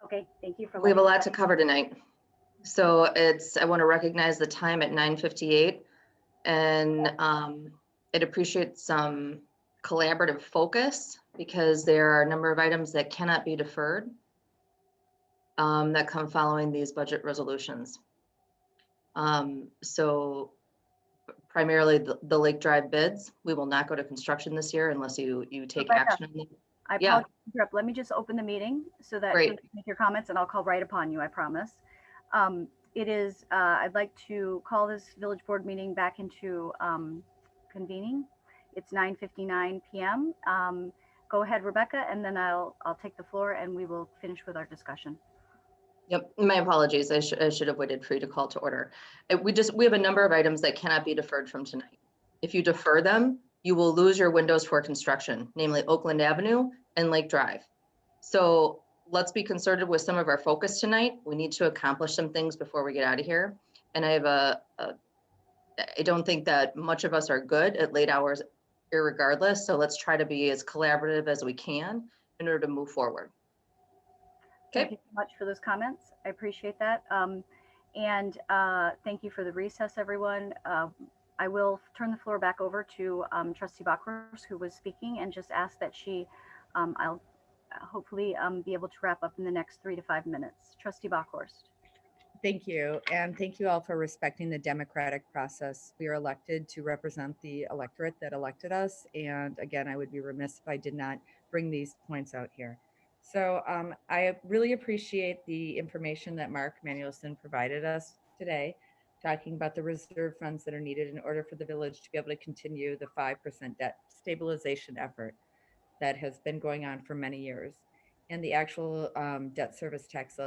Okay, thank you for. We have a lot to cover tonight. So I want to recognize the time at 9:58, and it appreciates some collaborative focus because there are a number of items that cannot be deferred that come following these budget resolutions. So primarily the Lake Drive bids, we will not go to construction this year unless you take Rebecca, action. I Yeah. apologize to interrupt. Let me just open the meeting so that Great. you can make your comments, and I'll call right upon you, I promise. It is, I'd like to call this village board meeting back into convening. It's 9:59 p.m. Go ahead, Rebecca, and then I'll take the floor and we will finish with our discussion. Yep, my apologies. I should have waited for you to call to order. We have a number of items that cannot be deferred from tonight. If you defer them, you will lose your windows for construction, namely Oakland Avenue and Lake Drive. So let's be concerted with some of our focus tonight. We need to accomplish some things before we get out of here. And I have I don't think that much of us are good at late hours irregardless. So let's try to be as collaborative as we can in order to move forward. Thank you so much for those comments. I appreciate that. And thank you for the recess, everyone. I will turn the floor back over to Trustee Bockhorst, who was speaking, and just ask that she, I'll hopefully be able to wrap up in the next 3 to 5 minutes. Trustee Bockhorst. Thank you. And thank you all for respecting the democratic process. We are elected to represent the electorate that elected us. And again, I would be remiss if I did not bring these points out here. So I really appreciate the information that Mark Manuelson provided us today, talking about the reserve funds that are needed in order for the village to be able to continue the 5% debt stabilization effort that has been going on for many years, and the actual debt service tax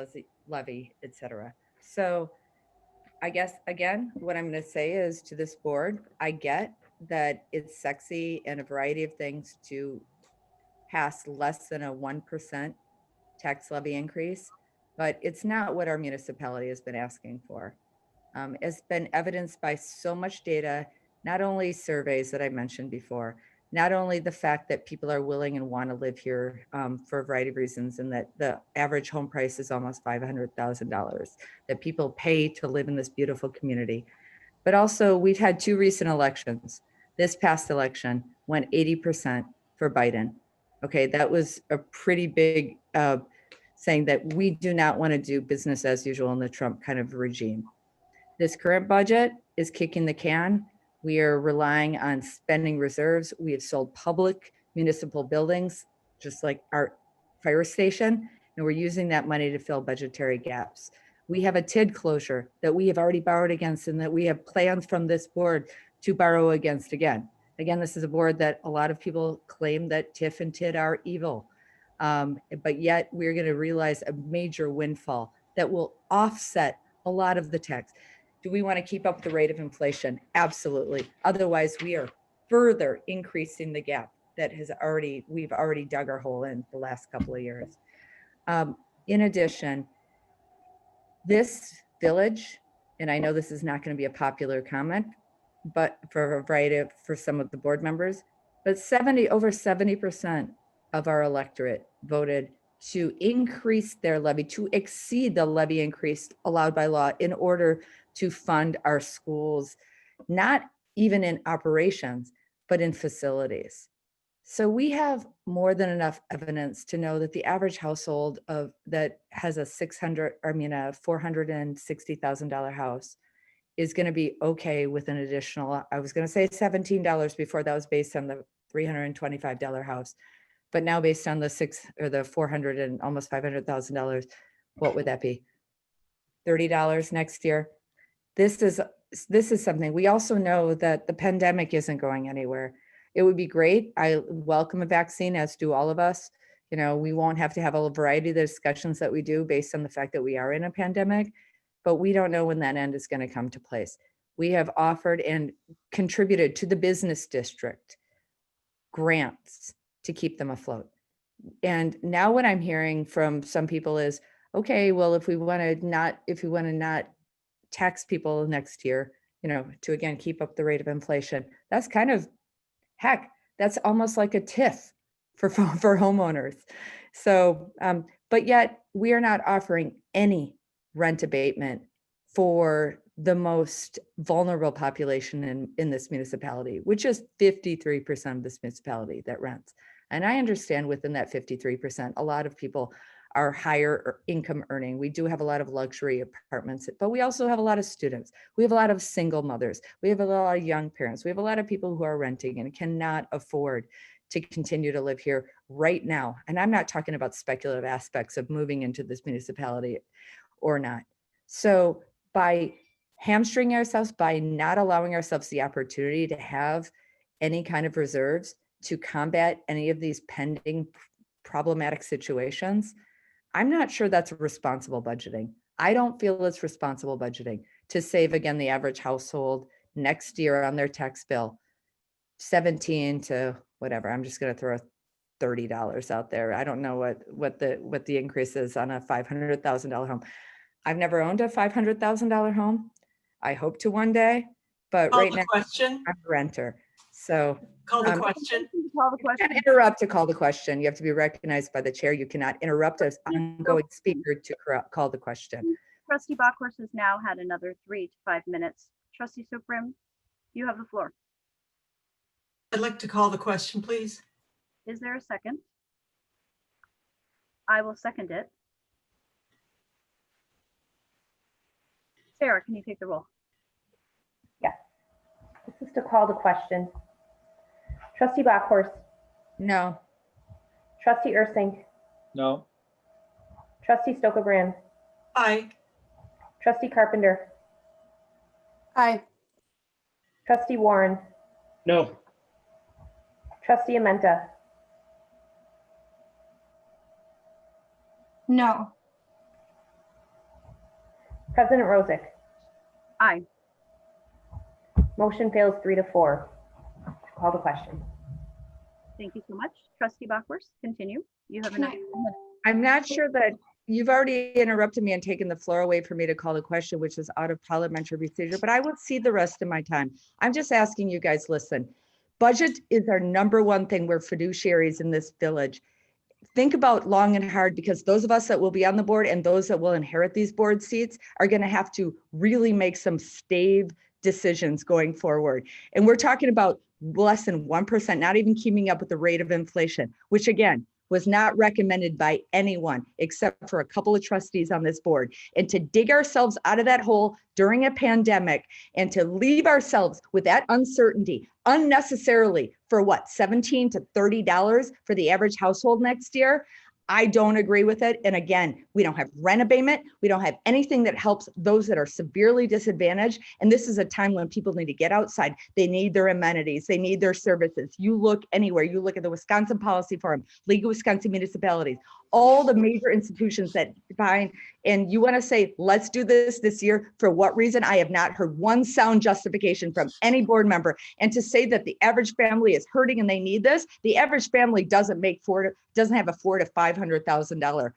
levy, et cetera. So I guess, again, what I'm going to say is to this board, I get that it's sexy and a variety of things to pass less than a 1% tax levy increase, but it's not what our municipality has been asking for. It's been evidenced by so much data, not only surveys that I mentioned before, not only the fact that people are willing and want to live here for a variety of reasons, and that the average home price is almost $500,000, that people pay to live in this beautiful community. But also we've had 2 recent elections. This past election went 80% for Biden. Okay, that was a pretty big saying that we do not want to do business as usual in the Trump kind of regime. This current budget is kicking the can. We are relying on spending reserves. We have sold public municipal buildings, just like our fire station, and we're using that money to fill budgetary gaps. We have a TID closure that we have already borrowed against, and that we have plans from this board to borrow against again. Again, this is a board that a lot of people claim that TIF and TID are evil, but yet we're going to realize a major windfall that will offset a lot of the tax. Do we want to keep up the rate of inflation? Absolutely. Otherwise, we are further increasing the gap that we've already dug our hole in the last couple of years. In addition, this village, and I know this is not going to be a popular comment, but for a variety of, for some of the board members, but over 70% of our electorate voted to increase their levy, to exceed the levy increase allowed by law in order to fund our schools, not even in operations, but in facilities. So we have more than enough evidence to know that the average household that has a $460,000 house is going to be okay with an additional, I was going to say $17 before, that was based on the $325 house. But now based on the $400 and almost $500,000, what would that be? $30 next year. This is something. We also know that the pandemic isn't going anywhere. It would be great. I welcome a vaccine, as do all of us. You know, we won't have to have a variety of the discussions that we do based on the fact that we are in a pandemic, but we don't know when that end is going to come to place. We have offered and contributed to the business district grants to keep them afloat. And now what I'm hearing from some people is, okay, well, if we want to not tax people next year, you know, to again keep up the rate of inflation, that's kind of, heck, that's almost like a TIF for homeowners. So, but yet we are not offering any rent abatement for the most vulnerable population in this municipality, which is 53% of this municipality that rents. And I understand within that 53%, a lot of people are higher income earning. We do have a lot of luxury apartments, but we also have a lot of students. We have a lot of single mothers. We have a lot of young parents. We have a lot of people who are renting and cannot afford to continue to live here right now. And I'm not talking about speculative aspects of moving into this municipality or not. So by hamstring ourselves, by not allowing ourselves the opportunity to have any kind of reserves to combat any of these pending problematic situations, I'm not sure that's responsible budgeting. I don't feel it's responsible budgeting to save, again, the average household next year on their tax bill, 17 to whatever. I'm just going to throw $30 out there. I don't know what the increase is on a $500,000 home. I've never owned a $500,000 home. I hope to one day, but right now I'm a renter. So call the question. Call the question. You can't interrupt to call the question. You have to be recognized by the chair. You cannot interrupt us ongoing speaker to call the question. Trustee Bockhorst has now had another 3 to 5 minutes. Trustee Sukrim, you have the floor. I'd like to call the question, please. Is there a second? I will second it. Sarah, can you take the roll? Yes. This is to call the question. Trustee Bockhorst. No. Trustee Ursink. No. Trustee Stokebrand. Aye. Trustee Carpenter. Aye. Trustee Warren. No. Trustee Amenta. No. President Rosick. Aye. Motion fails 3-4. Call the question. Thank you so much. Trustee Bockhorst, continue. You have another minute. I'm not sure that you've already interrupted me and taken the floor away for me to call the question, which is out of parliamentary procedure, but I will cede the rest of my time. I'm just asking you guys, listen, budget is our number one thing. We're fiduciaries in this village. Think about long and hard, because those of us that will be on the board and those that will inherit these board seats are going to have to really make some stave decisions going forward. And we're talking about less than 1%, not even keeping up with the rate of inflation, which again, was not recommended by anyone except for a couple of trustees on this board. And to dig ourselves out of that hole during a pandemic and to leave ourselves with that uncertainty unnecessarily for what, $17 to $30 for the average household next year? I don't agree with it. And again, we don't have rent abatement. We don't have anything that helps those that are severely disadvantaged. And this is a time when people need to get outside. They need their amenities. They need their services. You look anywhere. You look at the Wisconsin Policy Forum, League of Wisconsin Municipalities, all the major institutions that bind. And you want to say, let's do this year. For what reason? I have not heard one sound justification from any board member. And to say that the average family is hurting and they need this, the average family doesn't have a $400,000 to $500,000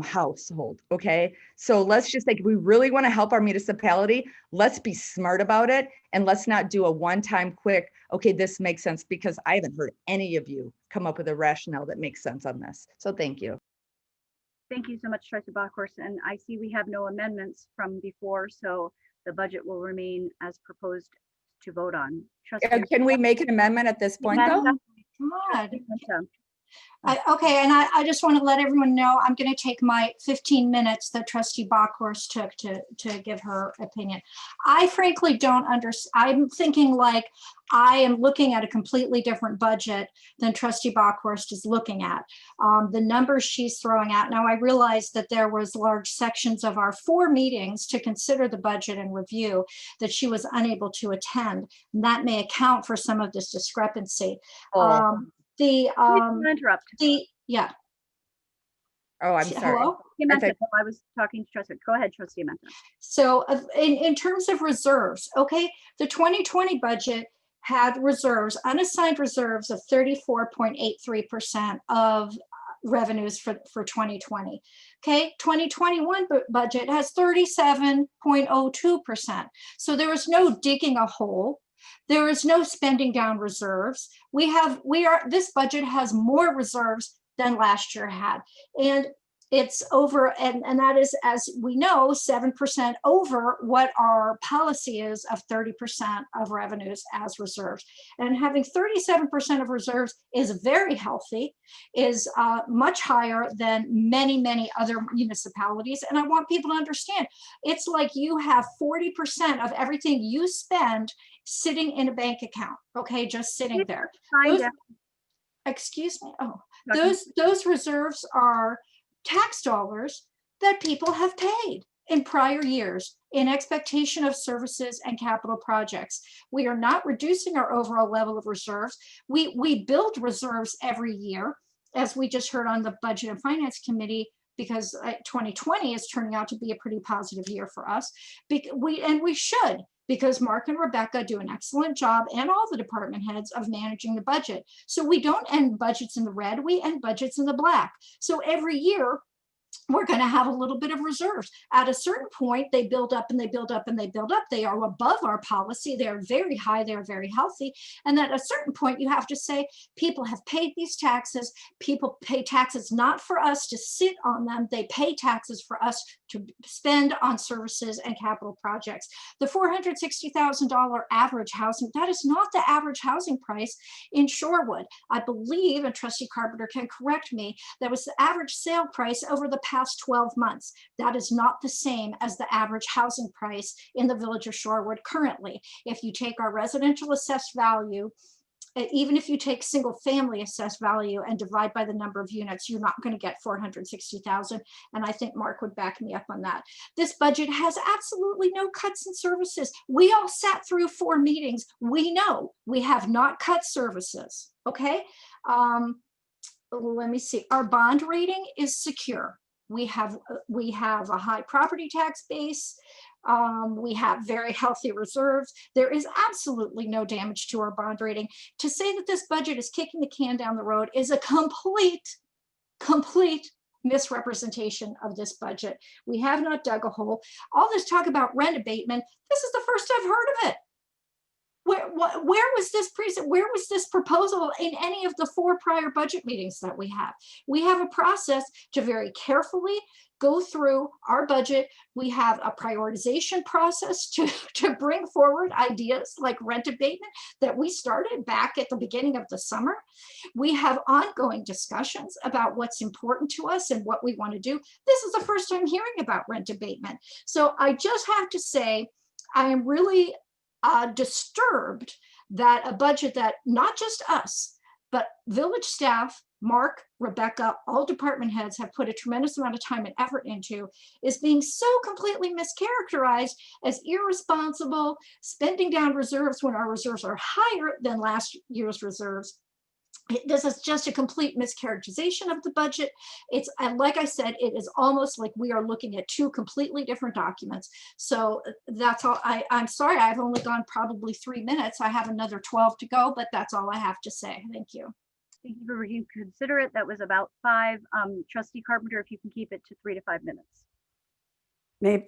household. Okay. So let's just think, if we really want to help our municipality, let's be smart about it. And let's not do a one-time quick, okay, this makes sense, because I haven't heard any of you come up with a rationale that makes sense on this. So thank you. Thank you so much, Trustee Bockhorst. And I see we have no amendments from before, so the budget will remain as proposed to vote on. Can we make an amendment at this point, though? God. Okay, and I just want to let everyone know I'm going to take my 15 minutes that Trustee Bockhorst took to give her opinion. I frankly don't understand. I'm thinking like I am looking at a completely different budget than Trustee Bockhorst is looking at. The numbers she's throwing out. Now, I realize that there was large sections of our 4 meetings to consider the budget and review that she was unable to attend. And that may account for some of this discrepancy. Yeah. Oh, I'm sorry. Hello? I was talking to Trustee. Go ahead, Trustee Amenta. So in terms of reserves, okay, the 2020 budget had reserves, unassigned reserves of 34.83% of revenues for 2020. Okay, 2021 budget has 37.02%. So there was no digging a hole. There is no spending down reserves. This budget has more reserves than last year had. And it's over, and that is, as we know, 7% over what our policy is of 30% of revenues as reserves. And having 37% of reserves is very healthy, is much higher than many, many other municipalities. And I want people to understand, it's like you have 40% of everything you spend sitting in a bank account, okay, just sitting there. Excuse me, those reserves are tax dollars that people have paid in prior years in expectation of services and capital projects. We are not reducing our overall level of reserves. We build reserves every year, as we just heard on the Budget and Finance Committee, because 2020 is turning out to be a pretty positive year for us. We should, because Mark and Rebecca do an excellent job, and all the department heads, of managing the budget. So we don't end budgets in the red, we end budgets in the black. So every year, we're going to have a little bit of reserves. At a certain point, they build up and they build up and they build up. They are above our policy. They're very high. They're very healthy. And at a certain point, you have to say, people have paid these taxes. People pay taxes not for us to sit on them. They pay taxes for us to spend on services and capital projects. The $460,000 average housing, that is not the average housing price in Shorewood. I believe, and Trustee Carpenter can correct me, that was the average sale price over the past 12 months. That is not the same as the average housing price in the village of Shorewood currently. If you take our residential assessed value, even if you take single family assessed value and divide by the number of units, you're not going to get 460,000. And I think Mark would back me up on that. This budget has absolutely no cuts in services. We all sat through 4 meetings. We know we have not cut services. Okay. Let me see. Our bond rating is secure. We have a high property tax base. We have very healthy reserves. There is absolutely no damage to our bond rating. To say that this budget is kicking the can down the road is a complete misrepresentation of this budget. We have not dug a hole. All this talk about rent abatement, this is the first I've heard of it. Where was this proposal in any of the 4 prior budget meetings that we have? We have a process to very carefully go through our budget. We have a prioritization process to bring forward ideas like rent abatement that we started back at the beginning of the summer. We have ongoing discussions about what's important to us and what we want to do. This is the first time hearing about rent abatement. So I just have to say, I am really disturbed that a budget that not just us, but village staff, Mark, Rebecca, all department heads have put a tremendous amount of time and effort into, is being so completely mischaracterized as irresponsible, spending down reserves when our reserves are higher than last year's reserves. This is just a complete mischaracterization of the budget. It's, and like I said, it is almost like we are looking at 2 completely different documents. So that's all. I'm sorry, I've only gone probably 3 minutes. I have another 12 to go, but that's all I have to say. Thank you. Thank you for being considerate. That was about 5. Trustee Carpenter, if you can keep it to 3 to 5 minutes.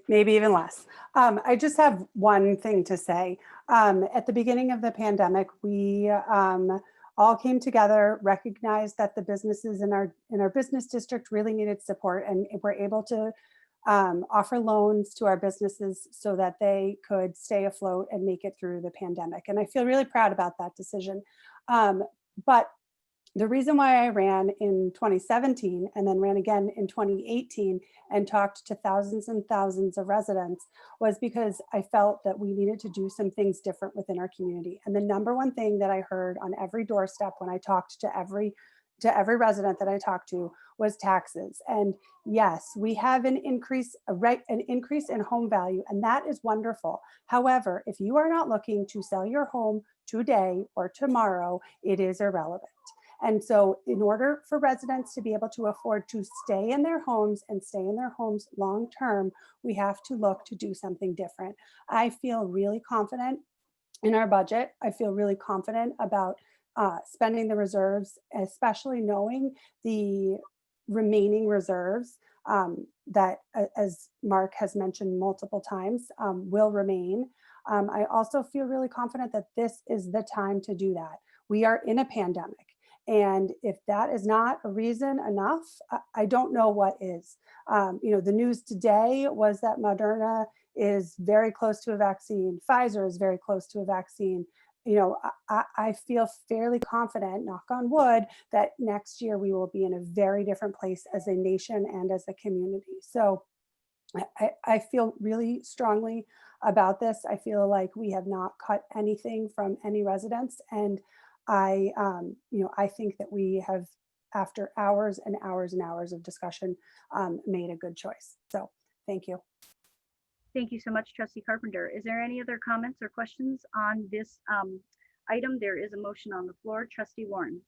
Maybe even less. I just have one thing to say. At the beginning of the pandemic, we all came together, recognized that the businesses in our business district really needed support, and were able to offer loans to our businesses so that they could stay afloat and make it through the pandemic. And I feel really proud about that decision. But the reason why I ran in 2017 and then ran again in 2018 and talked to thousands and thousands of residents was because I felt that we needed to do some things different within our community. And the number one thing that I heard on every doorstep when I talked to every resident that I talked to was taxes. And yes, we have an increase in home value, and that is wonderful. However, if you are not looking to sell your home today or tomorrow, it is irrelevant. And so in order for residents to be able to afford to stay in their homes and stay in their homes long-term, we have to look to do something different. I feel really confident in our budget. I feel really confident about spending the reserves, especially knowing the remaining reserves that, as Mark has mentioned multiple times, will remain. I also feel really confident that this is the time to do that. We are in a pandemic. And if that is not a reason enough, I don't know what is. The news today was that Moderna is very close to a vaccine. Pfizer is very close to a vaccine. I feel fairly confident, knock on wood, that next year we will be in a very different place as a nation and as a community. So I feel really strongly about this. I feel like we have not cut anything from any residents. And I think that we have, after hours and hours and hours of discussion, made a good choice. So thank you. Thank you so much, Trustee Carpenter. Is there any other comments or questions on this item? There is a motion on the floor. Trustee Warren.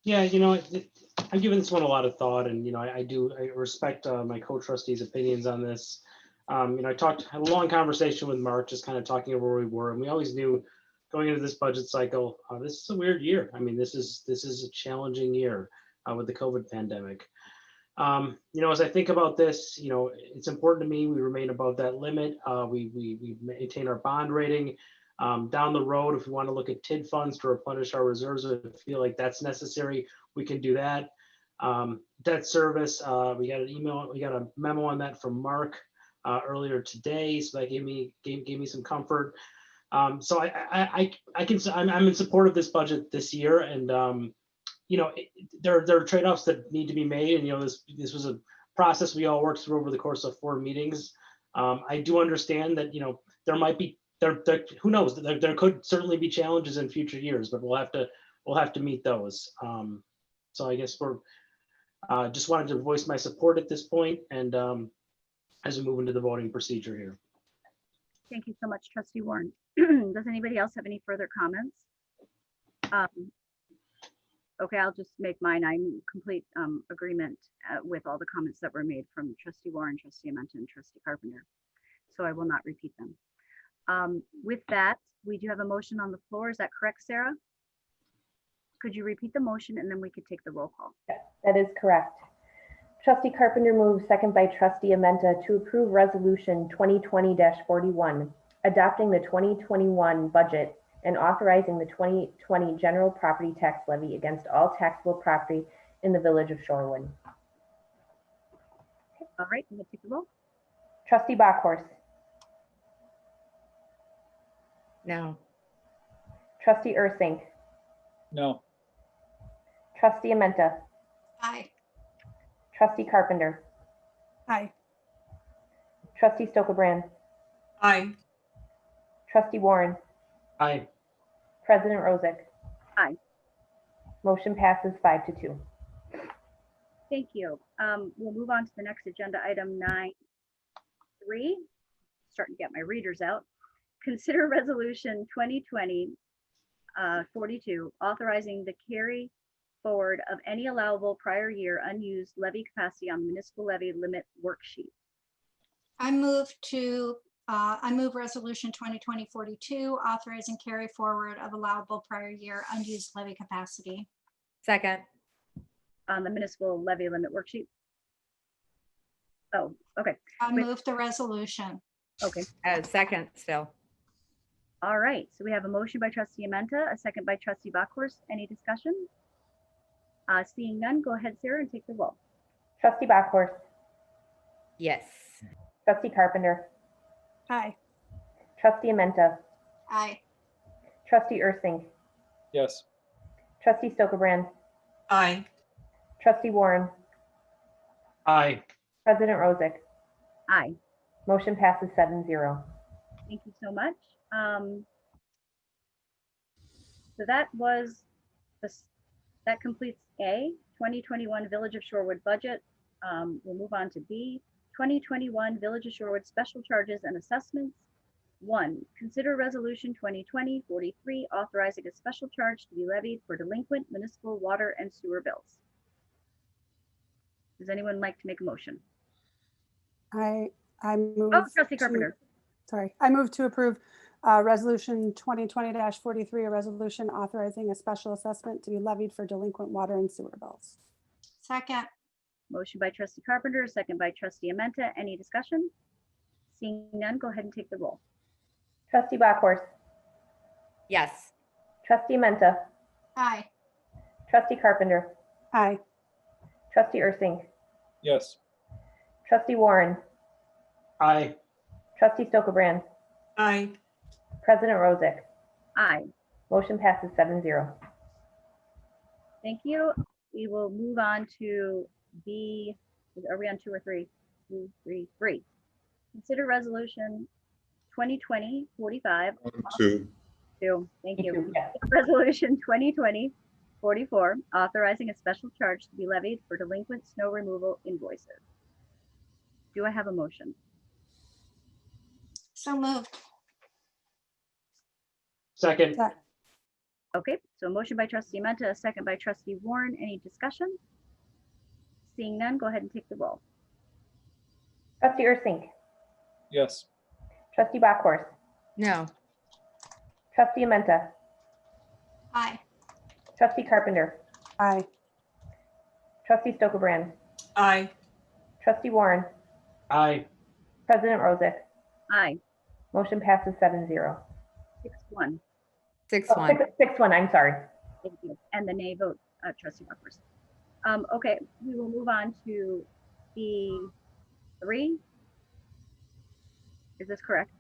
Yeah, I've given this one a lot of thought, and I respect my co-trustees' opinions on this. I had a long conversation with Mark, just kind of talking over where we were, and we always knew going into this budget cycle, this is a weird year. I mean, this is a challenging year with the COVID pandemic. As I think about this, it's important to me we remain above that limit. We maintain our bond rating. Down the road, if we want to look at TID funds to replenish our reserves, if we feel like that's necessary, we can do that. Debt service, we got a memo on that from Mark earlier today, so that gave me some comfort. So I'm in support of this budget this year, and there are trade-offs that need to be made, and this was a process we all worked through over the course of 4 meetings. I do understand that there might be who knows, there could certainly be challenges in future years, but we'll have to meet those. So I guess we're just wanted to voice my support at this point, and as we move into the voting procedure here. Thank you so much, Trustee Warren. Does anybody else have any further comments? Okay, I'll just make mine. I'm in complete agreement with all the comments that were made from Trustee Warren, Trustee Amenta, and Trustee Carpenter. So I will not repeat them. With that, we do have a motion on the floor. Is that correct, Sarah? Could you repeat the motion and then we could take the roll call? Yes, that is correct. Trustee Carpenter moves, second by Trustee Amenta, to approve Resolution 2020-41, adopting the 2021 budget and authorizing the 2020 general property tax levy against all taxable property in the Village of Shorewood. All right, I'm going to take the roll. Trustee Bachhorst. No. Trustee Ursink. No. Trustee Amenta. Aye. Trustee Carpenter. Aye. Trustee Stokebrand. Aye. Trustee Warren. Aye. President Rosick. Aye. Motion passes 5-2. Thank you. We'll move on to the next agenda item 9.3. Starting to get my readers out. Consider Resolution 2020-42, authorizing the carry forward of any allowable prior year unused levy capacity on municipal levy limit worksheet. I move Resolution 2020-42, authorizing carry forward of allowable prior year unused levy capacity. Second. On the municipal levy limit worksheet. Oh, okay. I move the resolution. Okay. Second still. All right. So we have a motion by Trustee Amenta, a second by Trustee Bachhorst. Any discussion? Seeing none, go ahead, Sarah, and take the roll. Trustee Bachhorst. Yes. Trustee Carpenter. Aye. Trustee Amenta. Aye. Trustee Ursink. Yes. Trustee Stokebrand. Aye. Trustee Warren. Aye. President Rosick. Aye. Motion passes 7-0. Thank you so much. So that was that completes A, 2021 Village of Shorewood budget. We'll move on to B, 2021 Village of Shorewood special charges and assessments. 1, consider Resolution 2020-43, authorizing a special charge to be levied for delinquent municipal water and sewer bills. Does anyone like to make a motion? I move. Oh, Trustee Carpenter. I move to approve Resolution 2020-43, a resolution authorizing a special assessment to be levied for delinquent water and sewer bills. Second. Motion by Trustee Carpenter, second by Trustee Amenta. Any discussion? Seeing none, go ahead and take the roll. Trustee Bachhorst. Yes. Trustee Amenta. Aye. Trustee Carpenter, Aye. Trustee Ursink, Yes. Trustee Warren, Aye. Trustee Stokebrand, Aye. President Rosick. Aye. Motion passes 7-0. Thank you. We will move on to B. Are we on 2 or 3? 2, 3, 3. Consider resolution 2020-45. 2. 2. Thank you. Yes. Resolution 2020-44, authorizing a special charge to be levied for delinquent snow removal invoices. Do I have a motion? So moved. Second. Okay, so a motion by trustee Menta, a second by trustee Warren. Any discussion? Seeing none, go ahead and take the roll. Trustee Ursink, Yes. Trustee Bachhorst, No. Trustee Menta, Aye. Trustee Carpenter, Aye. Trustee Stokebrand, Aye. Trustee Warren, Aye. President Rosick. Aye. Motion passes 7-0. 6-1. 6-1. 6-1, I'm sorry. Thank you. And the nay vote, trustee Buckers. Okay, we will move on to B3. Is this correct?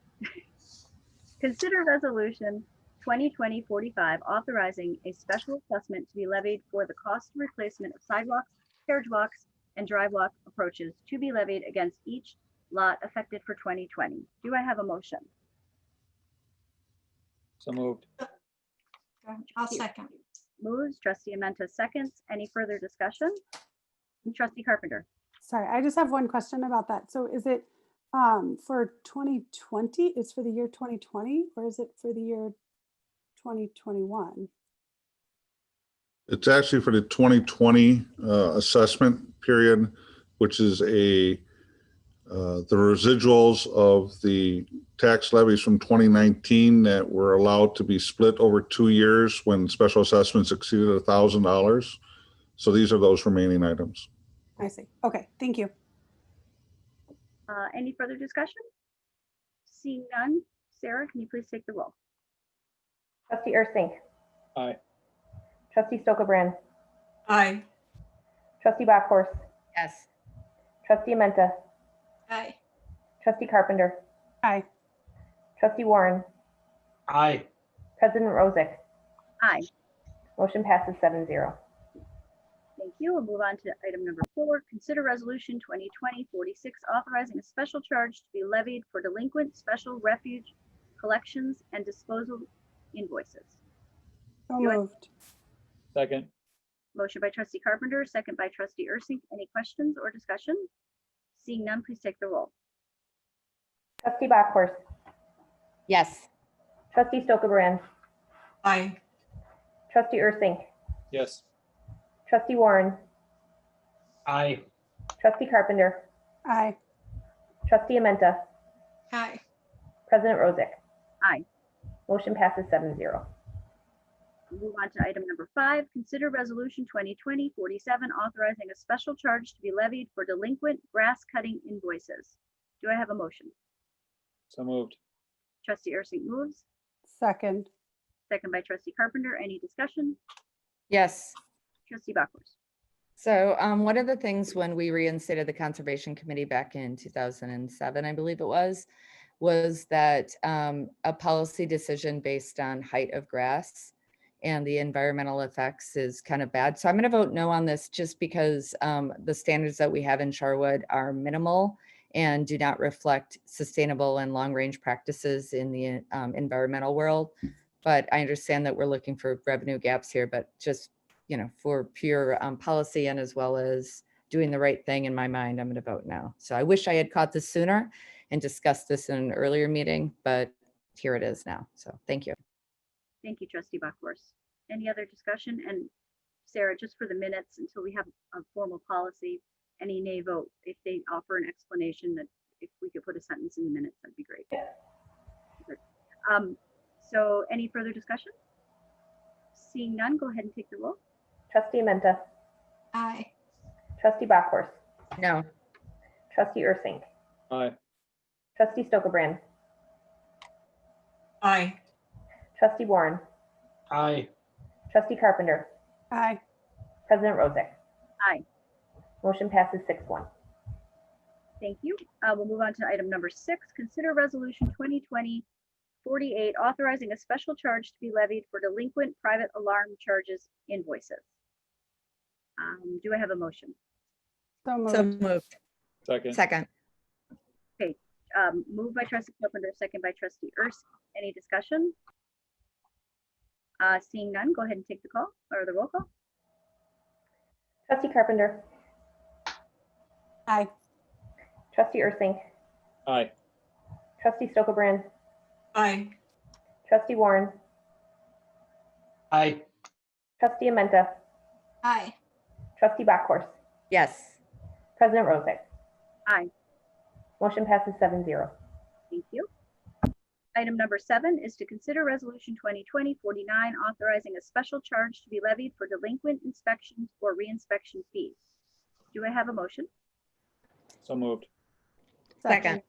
Consider resolution 2020-45, authorizing a special assessment to be levied for the cost of replacement of sidewalks, carriage walks, and drive walk approaches to be levied against each lot affected for 2020. Do I have a motion? So moved. I'll second. Moves, trustee Amenta seconds. Any further discussion? Trustee Carpenter. Sorry, I just have one question about that. So is it for 2020? It's for the year 2020, or is it for the year 2021? It's actually for the 2020 assessment period, which is the residuals of the tax levies from 2019 that were allowed to be split over 2 years when special assessments exceeded $1,000. So these are those remaining items. I see. Okay, thank you. Any further discussion? Seeing none, Sarah, can you please take the roll? Trustee Ursink, Aye. Trustee Stokebrand, Aye. Trustee Bachhorst, Yes. Trustee Menta, Aye. Trustee Carpenter, Aye. Trustee Warren, Aye. President Rosick. Aye. Motion passes 7-0. Thank you. We'll move on to item number 4. Consider resolution 2020-46, authorizing a special charge to be levied for delinquent special refuge collections and disposal invoices. So moved. Second. Motion by trustee Carpenter, second by trustee Ursink. Any questions or discussion? Seeing none, please take the roll. Trustee Bachhorst, Yes. Trustee Stokebrand, Aye. Trustee Ursink, Yes. Trustee Warren, Aye. Trustee Carpenter, Aye. Trustee Amenta, Aye. President Rosick. Aye. Motion passes 7-0. We'll move on to item number 5. Consider resolution 2020-47, authorizing a special charge to be levied for delinquent grass cutting invoices. Do I have a motion? So moved. Trustee Ursink moves, Second. second by trustee Carpenter. Any discussion? Yes. Trustee Bachhorst. So one of the things when we reinstated the Conservation Committee back in 2007, I believe it was that a policy decision based on height of grass and the environmental effects is kind of bad. So I'm going to vote no on this just because the standards that we have in Sherwood are minimal and do not reflect sustainable and long-range practices in the environmental world. But I understand that we're looking for revenue gaps here, but just, you know, for pure policy and as well as doing the right thing in my mind, I'm going to vote no. So I wish I had caught this sooner and discussed this in an earlier meeting, but here it is now. So thank you. Thank you, trustee Bachhorst. Any other discussion? And Sarah, just for the minutes, until we have a formal policy, any nay vote, if they offer an explanation, that if we could put a sentence in the minutes, that'd be great. Good. So any further discussion? Seeing none, go ahead and take the roll. Trustee Amenta, Aye. Trustee Bachhorst, No. Trustee Ursink, Aye. Trustee Stokebrand, Aye. Trustee Warren, Aye. Trustee Carpenter, Aye. President Rosick. Aye. Motion passes 6-1. Thank you. We'll move on to item number 6. Consider resolution 2020-48, authorizing a special charge to be levied for delinquent private alarm charges invoices. Do I have a motion? So moved. So moved. Second. Second. Okay, moved by trustee Carpenter, second by trustee Hrc. Any discussion? Seeing none, go ahead and take the call or the roll call. Trustee Carpenter. Aye. Trustee Ursink. Aye. Trustee Stokebrand. Aye. Trustee Warren. Aye. Trustee Amenta. Aye. Trustee Bachhorst. Yes. President Rosick. Aye. Motion passes 7-0. Thank you. Item number 7 is to consider resolution 2020-49, authorizing a special charge to be levied for delinquent inspections or reinspection fees. Do I have a motion? So moved. Second.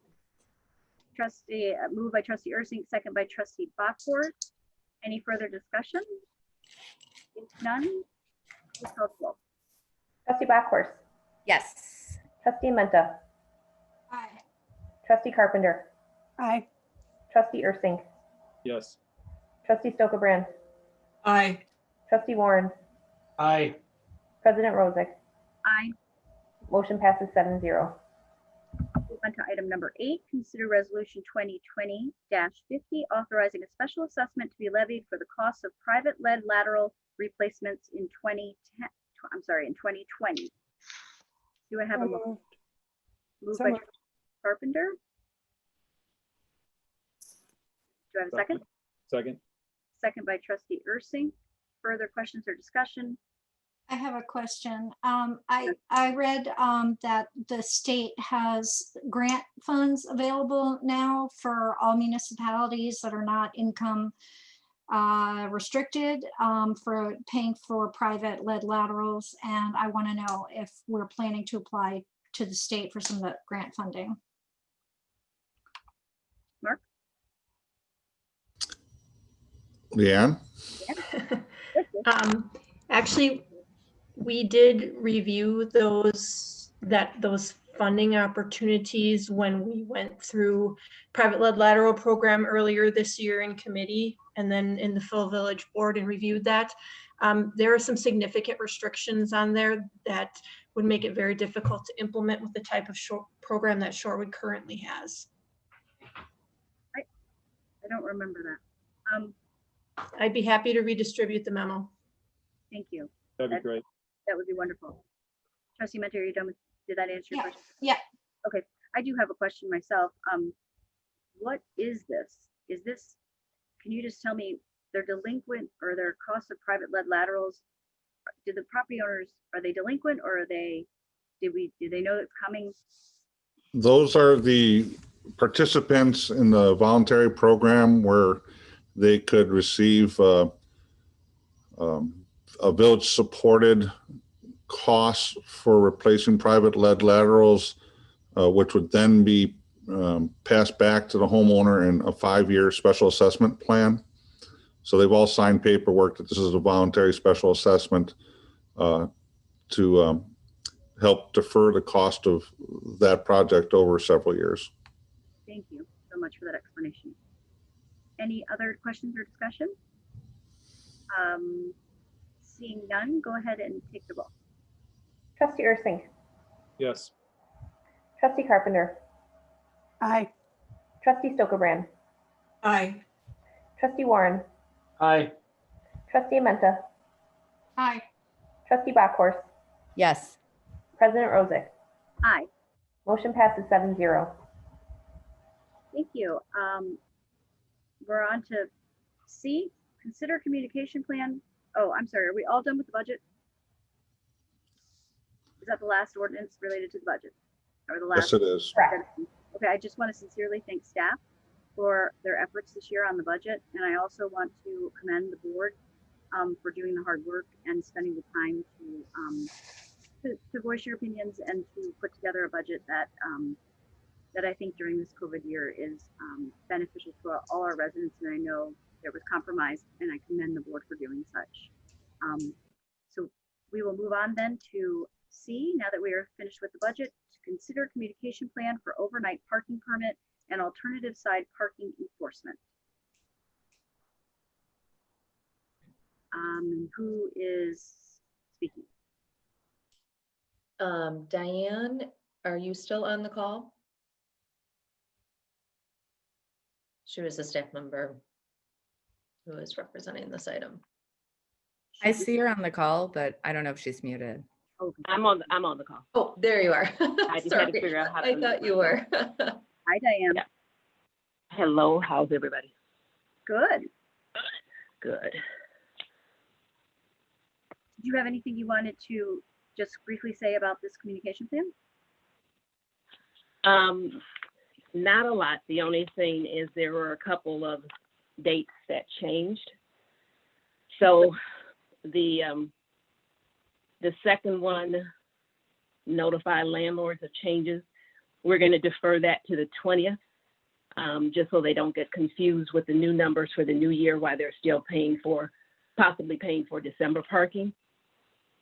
Trustee, moved by trustee Ursink, second by trustee Bachhorst. Any further discussion? If none, please call the roll. Trustee Bachhorst. Yes. Trustee Amenta. Aye. Trustee Carpenter. Aye. Trustee Ursink. Yes. Trustee Stokebrand. Aye. Trustee Warren. Aye. President Rosick. Aye. Motion passes 7-0. Move on to item number 8, consider resolution 2020-50, authorizing a special assessment to be levied for the cost of private lead lateral replacements in 2020. Do I have a motion? Moved by trustee Carpenter. Do I have a second? Second. Second by trustee Ursink. Further questions or discussion? I have a question. I read that the state has grant funds available now for all municipalities that are not income restricted for paying for private lead laterals. And I want to know if we're planning to apply to the state for some of the grant funding. Mark? Leanne? Actually, we did review those funding opportunities when we went through private lead lateral program earlier this year in committee and then in the Phil Village board and reviewed that. There are some significant restrictions on there that would make it very difficult to implement with the type of program that Shorewood currently has. I don't remember that. I'd be happy to redistribute the memo. Thank you. That'd be great. That would be wonderful. Trustee Mentor, are you done with, did that answer your question? Yeah. Okay, I do have a question myself. What is this? Is this, can you just tell me, they're delinquent or their cost of private lead laterals? Do the property owners, are they delinquent or are they, do they know it's coming? Those are the participants in the voluntary program where they could receive a village supported cost for replacing private lead laterals, which would then be passed back to the homeowner in a 5-year special assessment plan. So they've all signed paperwork that this is a voluntary special assessment to help defer the cost of that project over several years. Thank you so much for that explanation. Any other questions or discussion? Seeing none, go ahead and take the roll. Trustee Ursink. Yes. Trustee Carpenter. Aye. Trustee Stokebrand. Aye. Trustee Warren. Aye. Trustee Amenta. Aye. Trustee Bachhorst. Yes. President Rosick. Aye. Motion passes 7-0. Thank you. We're on to C, consider communication plan. Oh, I'm sorry. Are we all done with the budget? Is that the last ordinance related to the budget? Or the last? Yes, it is. Okay, I just want to sincerely thank staff for their efforts this year on the budget. And I also want to commend the board for doing the hard work and spending the time to voice your opinions and to put together a budget that that I think during this COVID year is beneficial to all our residents. And I know there was compromise, and I commend the board for doing such. So We will move on then to C, now that we are finished with the budget, to consider communication plan for overnight parking permit and alternative side parking enforcement. Who is speaking? Diane, are you still on the call? She was a staff member who is representing this item. I see her on the call, but I don't know if she's muted. Okay. I'm on the call. Oh, there you are. I just had to figure out how to I thought you were. Hi, Diane. Yeah. Hello, how's everybody? Good. Good. Did you have anything you wanted to just briefly say about this communication plan? Not a lot. The only thing is there were a couple of dates that changed. So the second one, notify landlords of changes. We're going to defer that to the 20th, just so they don't get confused with the new numbers for the new year while they're still possibly paying for December parking.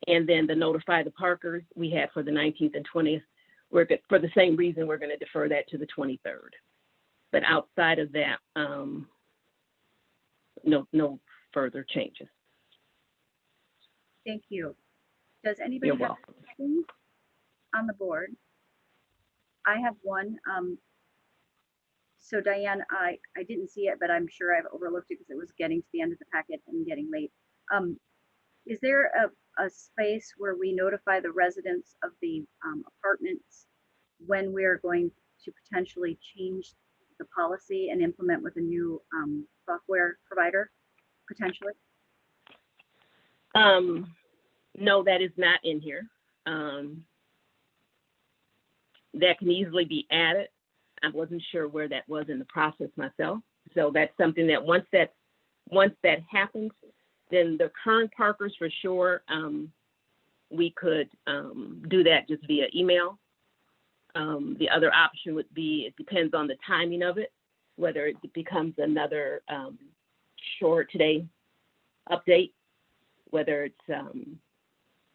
And then the notify the parkers we had for the 19th and 20th. For the same reason, we're going to defer that to the 23rd. But outside of that, no further changes. Thank you. Does anybody You're have welcome. questions on the board? I have one. So Diane, I didn't see it, but I'm sure I've overlooked it because it was getting to the end of the packet and getting late. Is there a space where we notify the residents of the apartments when we're going to potentially change the policy and implement with a new software provider, potentially? No, that is not in here. That can easily be added. I wasn't sure where that was in the process myself. So that's something that once that happens, then the current parkers for sure, we could do that just via email. The other option would be, it depends on the timing of it, whether it becomes another short today update, whether it's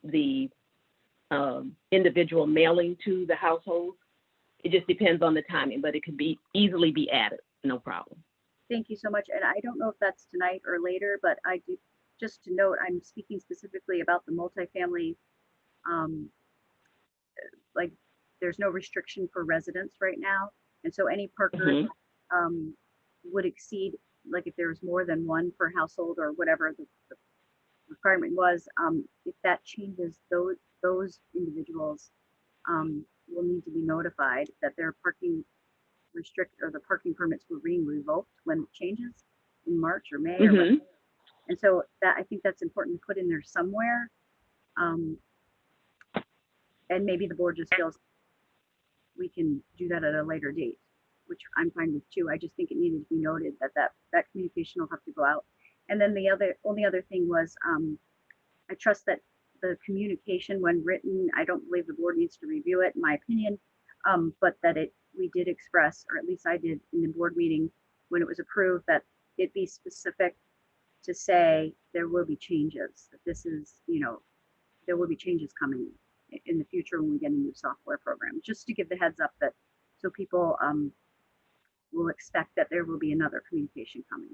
the individual mailing to the household. It just depends on the timing, but it could be easily be added, no problem. Thank you so much. And I don't know if that's tonight or later, but I do, just to note, I'm speaking specifically about the multifamily, like there's no restriction for residents right now. And so any parker would exceed, like if there was more than one per household or whatever the requirement was, if that changes, those individuals will need to be notified that their parking the parking permits were being revoked when it changes in March or May. And so that, I think that's important to put in there somewhere. And maybe the board just feels we can do that at a later date, which I'm fine with too. I just think it needed to be noted that communication will have to go out. And then the only other thing was, I trust that the communication when written, I don't believe the board needs to review it, in my opinion, but that we did express, or at least I did in the board meeting when it was approved, that it be specific to say there will be changes, that this is, there will be changes coming in the future when we get a new software program, just to give the heads up that, so people will expect that there will be another communication coming.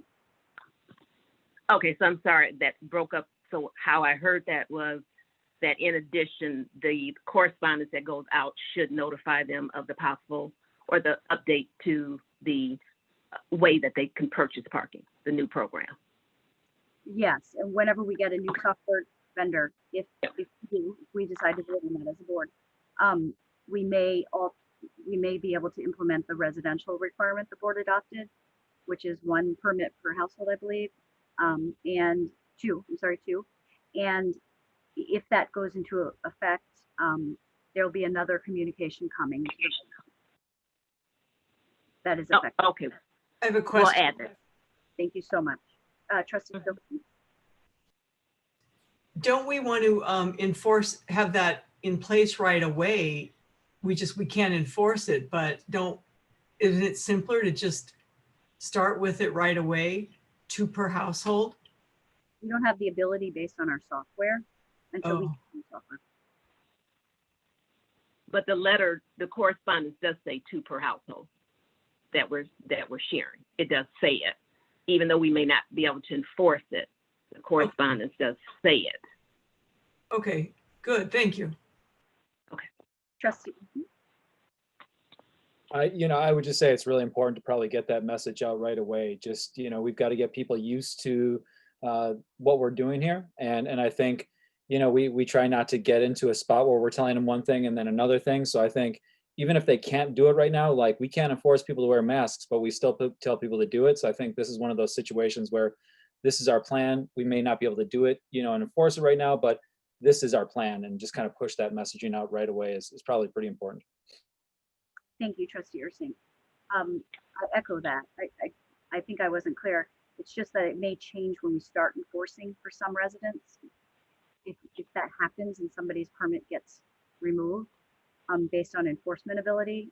Okay, so I'm sorry, that broke up. So how I heard that was that in addition, the correspondence that goes out should notify them of the possible or the update to the way that they can purchase parking, the new program. Yes, and whenever we get a new software vendor, if we decide to do that as a board, we may be able to implement the residential requirement the board adopted, which is 1 permit per household, I believe, and 2. And if that goes into effect, there'll be another communication coming. That is effective. Okay. I have a question. We'll add that. Thank you so much. Trustee Silverstein. Don't we want to have that in place right away? We can't enforce it, but isn't it simpler to just start with it right away, 2 per household? We don't have the ability based on our software. until we Oh. get the offer. But the letter, the correspondence does say 2 per household that we're sharing. It does say it, even though we may not be able to enforce it. The correspondence does say it. Okay, good, thank you. Trustee. I would just say it's really important to probably get that message out right away. Just, we've got to get people used to what we're doing here. And I think, we try not to get into a spot where we're telling them one thing and then another thing. So I think even if they can't do it right now, like we can't enforce people to wear masks, but we still tell people to do it. So I think this is one of those situations where this is our plan. We may not be able to do it, and enforce it right now, but this is our plan, and just kind of push that messaging out right away is probably pretty important. Thank you, Trustee Ursink. I echo that. I think I wasn't clear. It's just that it may change when we start enforcing for some residents. If that happens and somebody's permit gets removed based on enforcement ability,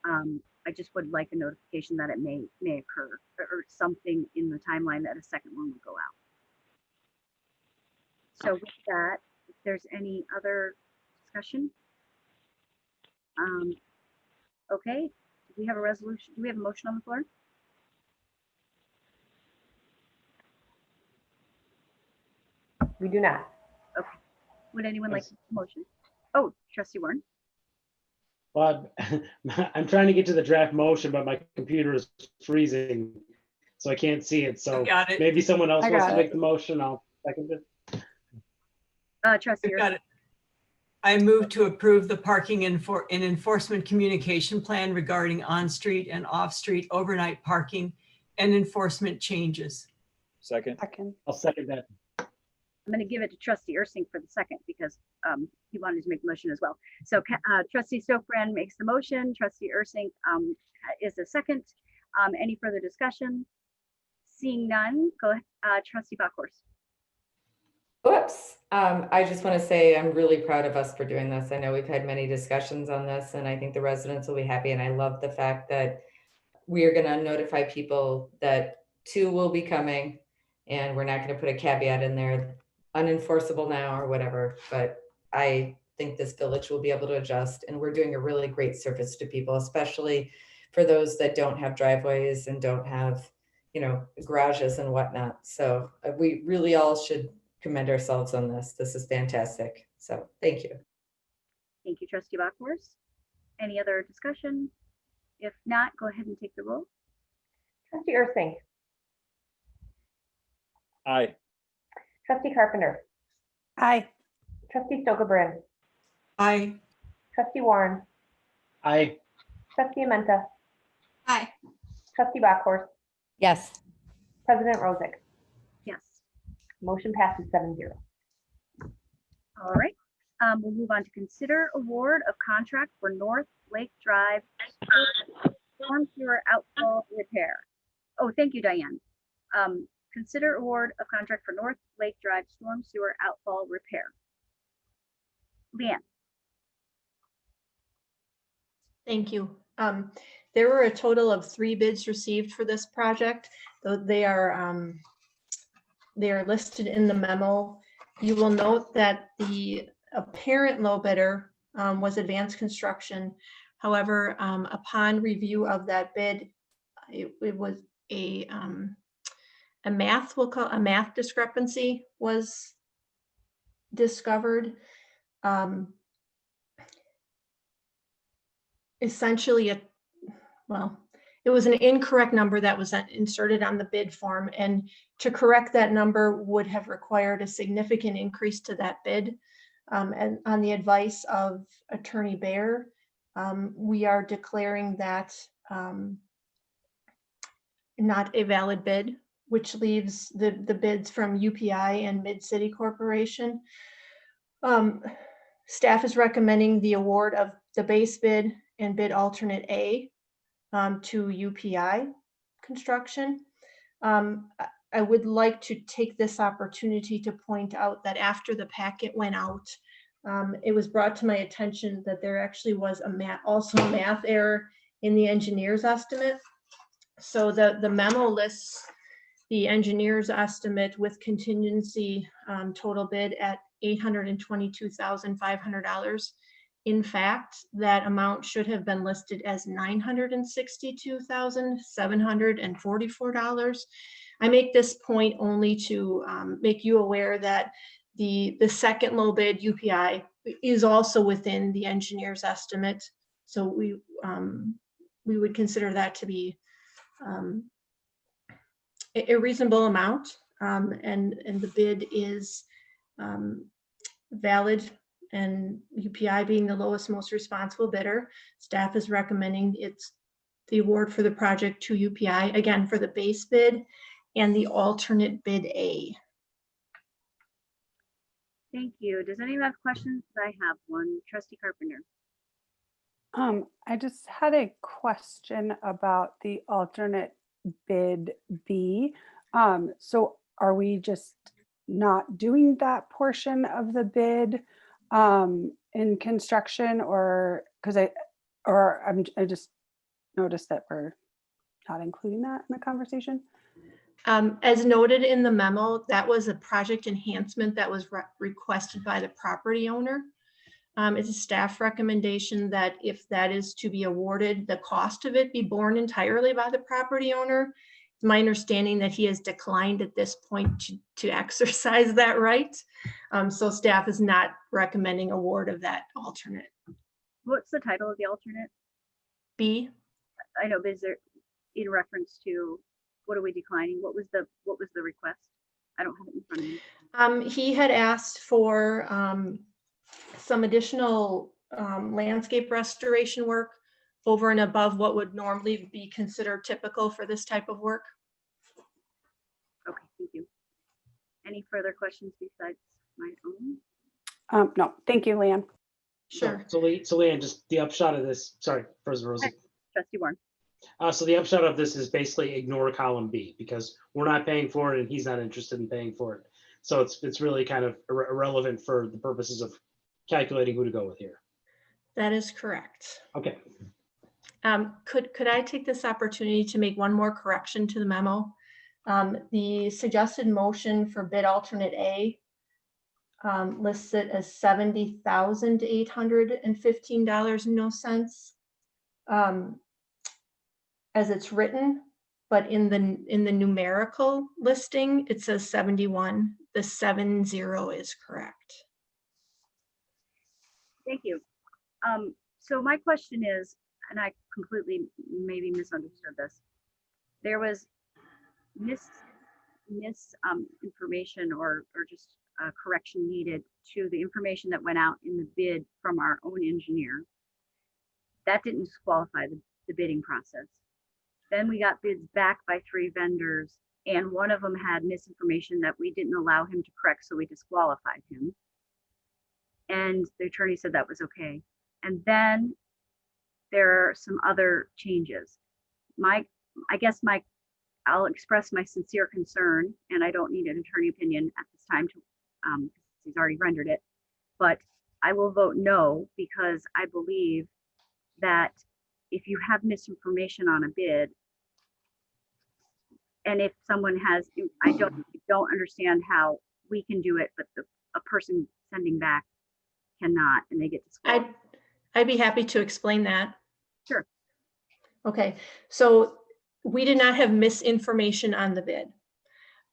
I just would like a notification that it may occur, or something in the timeline that a second one would go out. So with that, if there's any other discussion, okay, do we have a resolution? Do we have a motion on the floor? We do not. Okay. Would anyone like to make a motion? Oh, Trustee Warren. Well, I'm trying to get to the draft motion, but my computer is freezing, so I can't see it. So got it. maybe someone else I wants got to it. make the motion. I'll second it. Trustee. Got it. I move to approve the parking and enforcement communication plan regarding on-street and off-street overnight parking and enforcement changes. Second. I'll second that. I'm going to give it to Trustee Ursink for the second because he wanted to make the motion as well. So Trustee Stokebrand makes the motion. Trustee Ursink is the second. Any further discussion? Seeing none, go ahead. Trustee Bachhorst. Whoops. I just want to say I'm really proud of us for doing this. I know we've had many discussions on this, and I think the residents will be happy. And I love the fact that we are going to notify people that 2 will be coming, and we're not going to put a caveat in there, unenforceable now or whatever. But I think this village will be able to adjust, and we're doing a really great service to people, especially for those that don't have driveways and don't have, garages and whatnot. So we really all should commend ourselves on this. This is fantastic. So thank you. Thank you, Trustee Bachhorst. Any other discussion? If not, go ahead and take the roll. Trustee Ursink. Aye. Trustee Carpenter. Aye. Trustee Stokebrand. Aye. Trustee Warren. Aye. Trustee Amenta. Aye. Trustee Bachhorst. Yes. President Rosick. Yes. Motion passes 7-0. All right. We'll move on to consider award of contract for North Lake Drive storm sewer outfall repair. Oh, thank you, Diane. Consider award of contract for North Lake Drive storm sewer outfall repair. Leanne. Thank you. There were a total of 3 bids received for this project. Though they are listed in the memo. You will note that the apparent low bidder was Advanced Construction. However, upon review of that bid, it was a math discrepancy was discovered. Essentially, it was an incorrect number that was inserted on the bid form, and to correct that number would have required a significant increase to that bid. And on the advice of Attorney Baer, we are declaring that not a valid bid, which leaves the bids from UPI and Mid-City Corporation. Staff is recommending the award of the base bid and bid alternate A to UPI Construction. I would like to take this opportunity to point out that after the packet went out, it was brought to my attention that there actually was also a math error in the engineer's estimate. So the memo lists the engineer's estimate with contingency total bid at $822,500. In fact, that amount should have been listed as $962,744. I make this point only to make you aware that the second low bid UPI is also within the engineer's estimate. So we would consider that to be a reasonable amount, and the bid is valid, and UPI being the lowest, most responsible bidder, staff is recommending it's the award for the project to UPI, again, for the base bid and the alternate bid A. Thank you. Does anyone have questions? I have one. Trustee Carpenter. I just had a question about the alternate bid B. So are we just not doing that portion of the bid in construction, or because I just noticed that we're not including that in the conversation? As noted in the memo, that was a project enhancement that was requested by the property owner. It's a staff recommendation that if that is to be awarded, the cost of it be borne entirely by the property owner. It's my understanding that he has declined at this point to exercise that right. So staff is not recommending award of that alternate. What's the title of the alternate? B. I know, but is there in reference to what are we declining? What was the request? I don't have it in front of me. He had asked for some additional landscape restoration work over and above what would normally be considered typical for this type of work. Okay, thank you. Any further questions besides my own? No, thank you, Leanne. Sure. So Leanne, just the upshot of this, sorry, President Rosa. Trustee Warren. So the upshot of this is basically ignore column B because we're not paying for it and he's not interested in paying for it. So it's really kind of irrelevant for the purposes of calculating who to go with here. That is correct. Okay. Could I take this opportunity to make one more correction to the memo? The suggested motion for bid alternate A lists it as $70,815.00 as it's written, but in the numerical listing it says 71. The 70 is correct. Thank you. So my question is, and I completely maybe misunderstood this. There was information or just correction needed to the information that went out in the bid from our own engineer. That didn't disqualify the bidding process. Then we got bids back by 3 vendors, and one of them had misinformation that we didn't allow him to correct, so we disqualified him. And the attorney said that was okay. And then there are some other changes. I'll express my sincere concern, and I don't need an attorney opinion at this time to, he's already rendered it, but I will vote no because I believe that if you have misinformation on a bid, and if someone has, I don't understand how we can do it, but a person sending back cannot, and they get disqualified. I'd be happy to explain that. Sure. Okay, so we did not have misinformation on the bid.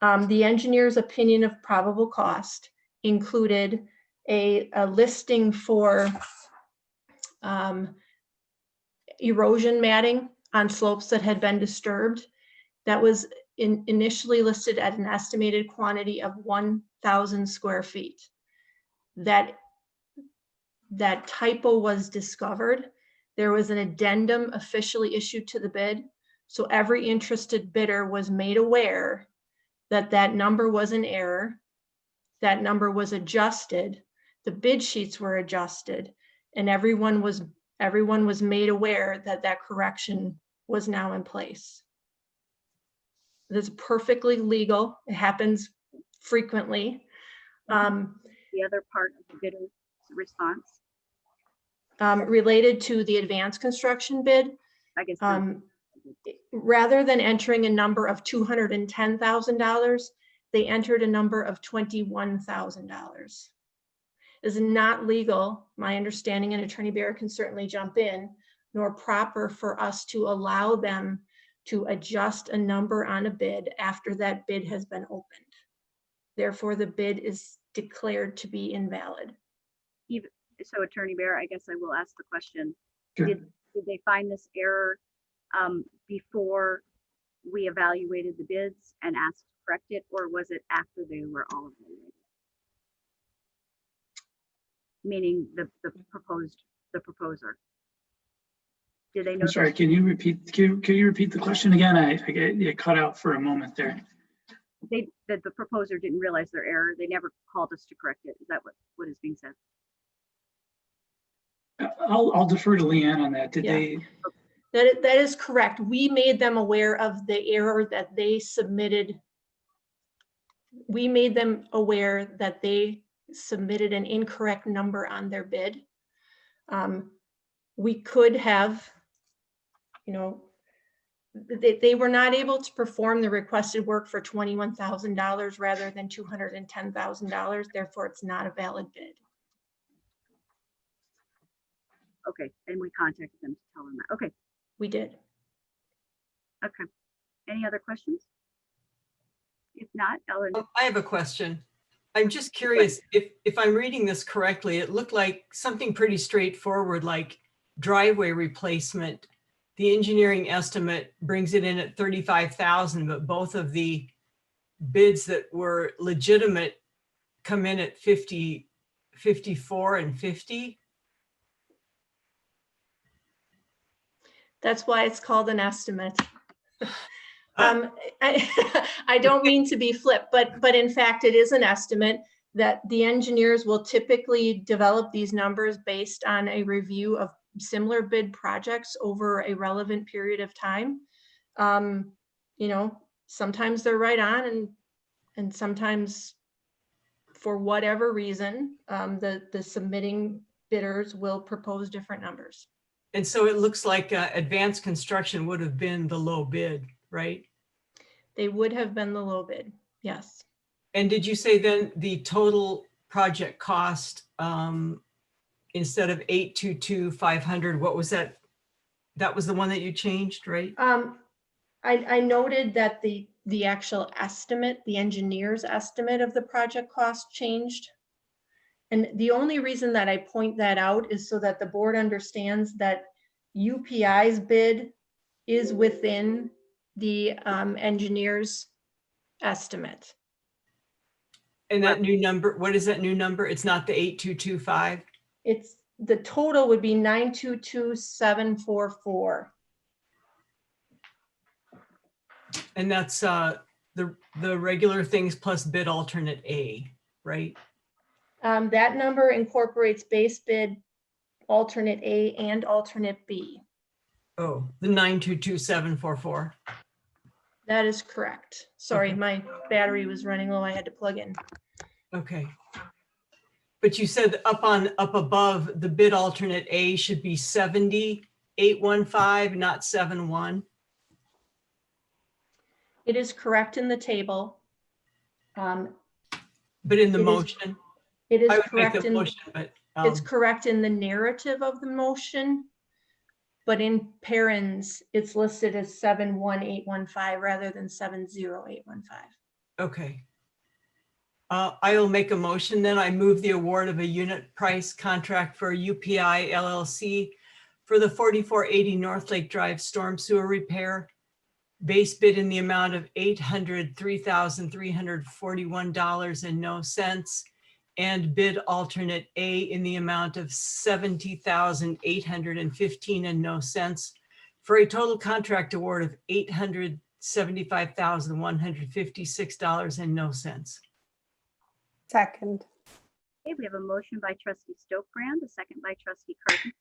The engineer's opinion of probable cost included a listing for erosion matting on slopes that had been disturbed. That was initially listed at an estimated quantity of 1,000 square feet. That typo was discovered. There was an addendum officially issued to the bid. So every interested bidder was made aware that that number was an error. That number was adjusted. The bid sheets were adjusted, and everyone was made aware that that correction was now in place. This is perfectly legal. It happens frequently. The other part of the bidder's response? Related to the advanced construction bid, I guess rather than entering a number of $210,000, they entered a number of $21,000. is not legal, my understanding, and Attorney Barrett can certainly jump in, nor proper for us to allow them to adjust a number on a bid after that bid has been opened. Therefore, the bid is declared to be invalid. Even so, Attorney Bear, I guess I will ask the question. Sure. Did they find this error before we evaluated the bids and asked to correct it, or was it after they were all evaluated? Meaning the proposer. Did they know? I'm sorry, can you repeat the question again? I get cut out for a moment there. That the proposer didn't realize their error. They never called us to correct it. Is that what is being said? I'll defer to Leanne on that. Did they? That is correct. We made them aware of the error that they submitted. We made them aware that they submitted an incorrect number on their bid. We could have, they were not able to perform the requested work for $21,000 rather than $210,000. Therefore, it's not a valid bid. Okay, and we contacted them to tell them that. Okay. We did. Okay. Any other questions? If not, Ellen. I have a question. I'm just curious if I'm reading this correctly. It looked like something pretty straightforward, like driveway replacement. The engineering estimate brings it in at 35,000, but both of the bids that were legitimate come in at 50, 54 and 50. That's why it's called an estimate. I don't mean to be flip, but in fact, it is an estimate that the engineers will typically develop these numbers based on a review of similar bid projects over a relevant period of time. Sometimes they're right on and sometimes for whatever reason, the submitting bidders will propose different numbers. And so it looks like advanced construction would have been the low bid, right? They would have been the low bid, yes. And did you say then the total project cost, instead of 822,500, what was that? That was the one that you changed, right? I noted that the actual estimate, the engineer's estimate of the project cost changed. And the only reason that I point that out is so that the board understands that UPI's bid is within the engineer's estimate. And that new number, what is that new number? It's not the 8225? It's the total would be 922,744. And that's the regular things plus bid alternate A, right? That number incorporates base bid, alternate A, and alternate B. Oh, the 922,744. That is correct. Sorry, my battery was running low. I had to plug in. Okay. But you said up above the bid alternate A should be 70,815, not 71. It is correct in the table. But in the motion? It is I would correct make the in motion, but it's correct in the narrative of the motion, but in parens, it's listed as 71815 rather than 70815. okay. I will make a motion then. I move the award of a unit price contract for UPI LLC for the 4480 North Lake Drive storm sewer repair. Base bid in the amount of $803,341.00 and bid alternate A in the amount of $70,815.00 for a total contract award of $875,156.00. Second. Okay, we have a motion by Trustee Stokebrand, a second by Trustee Carpenter.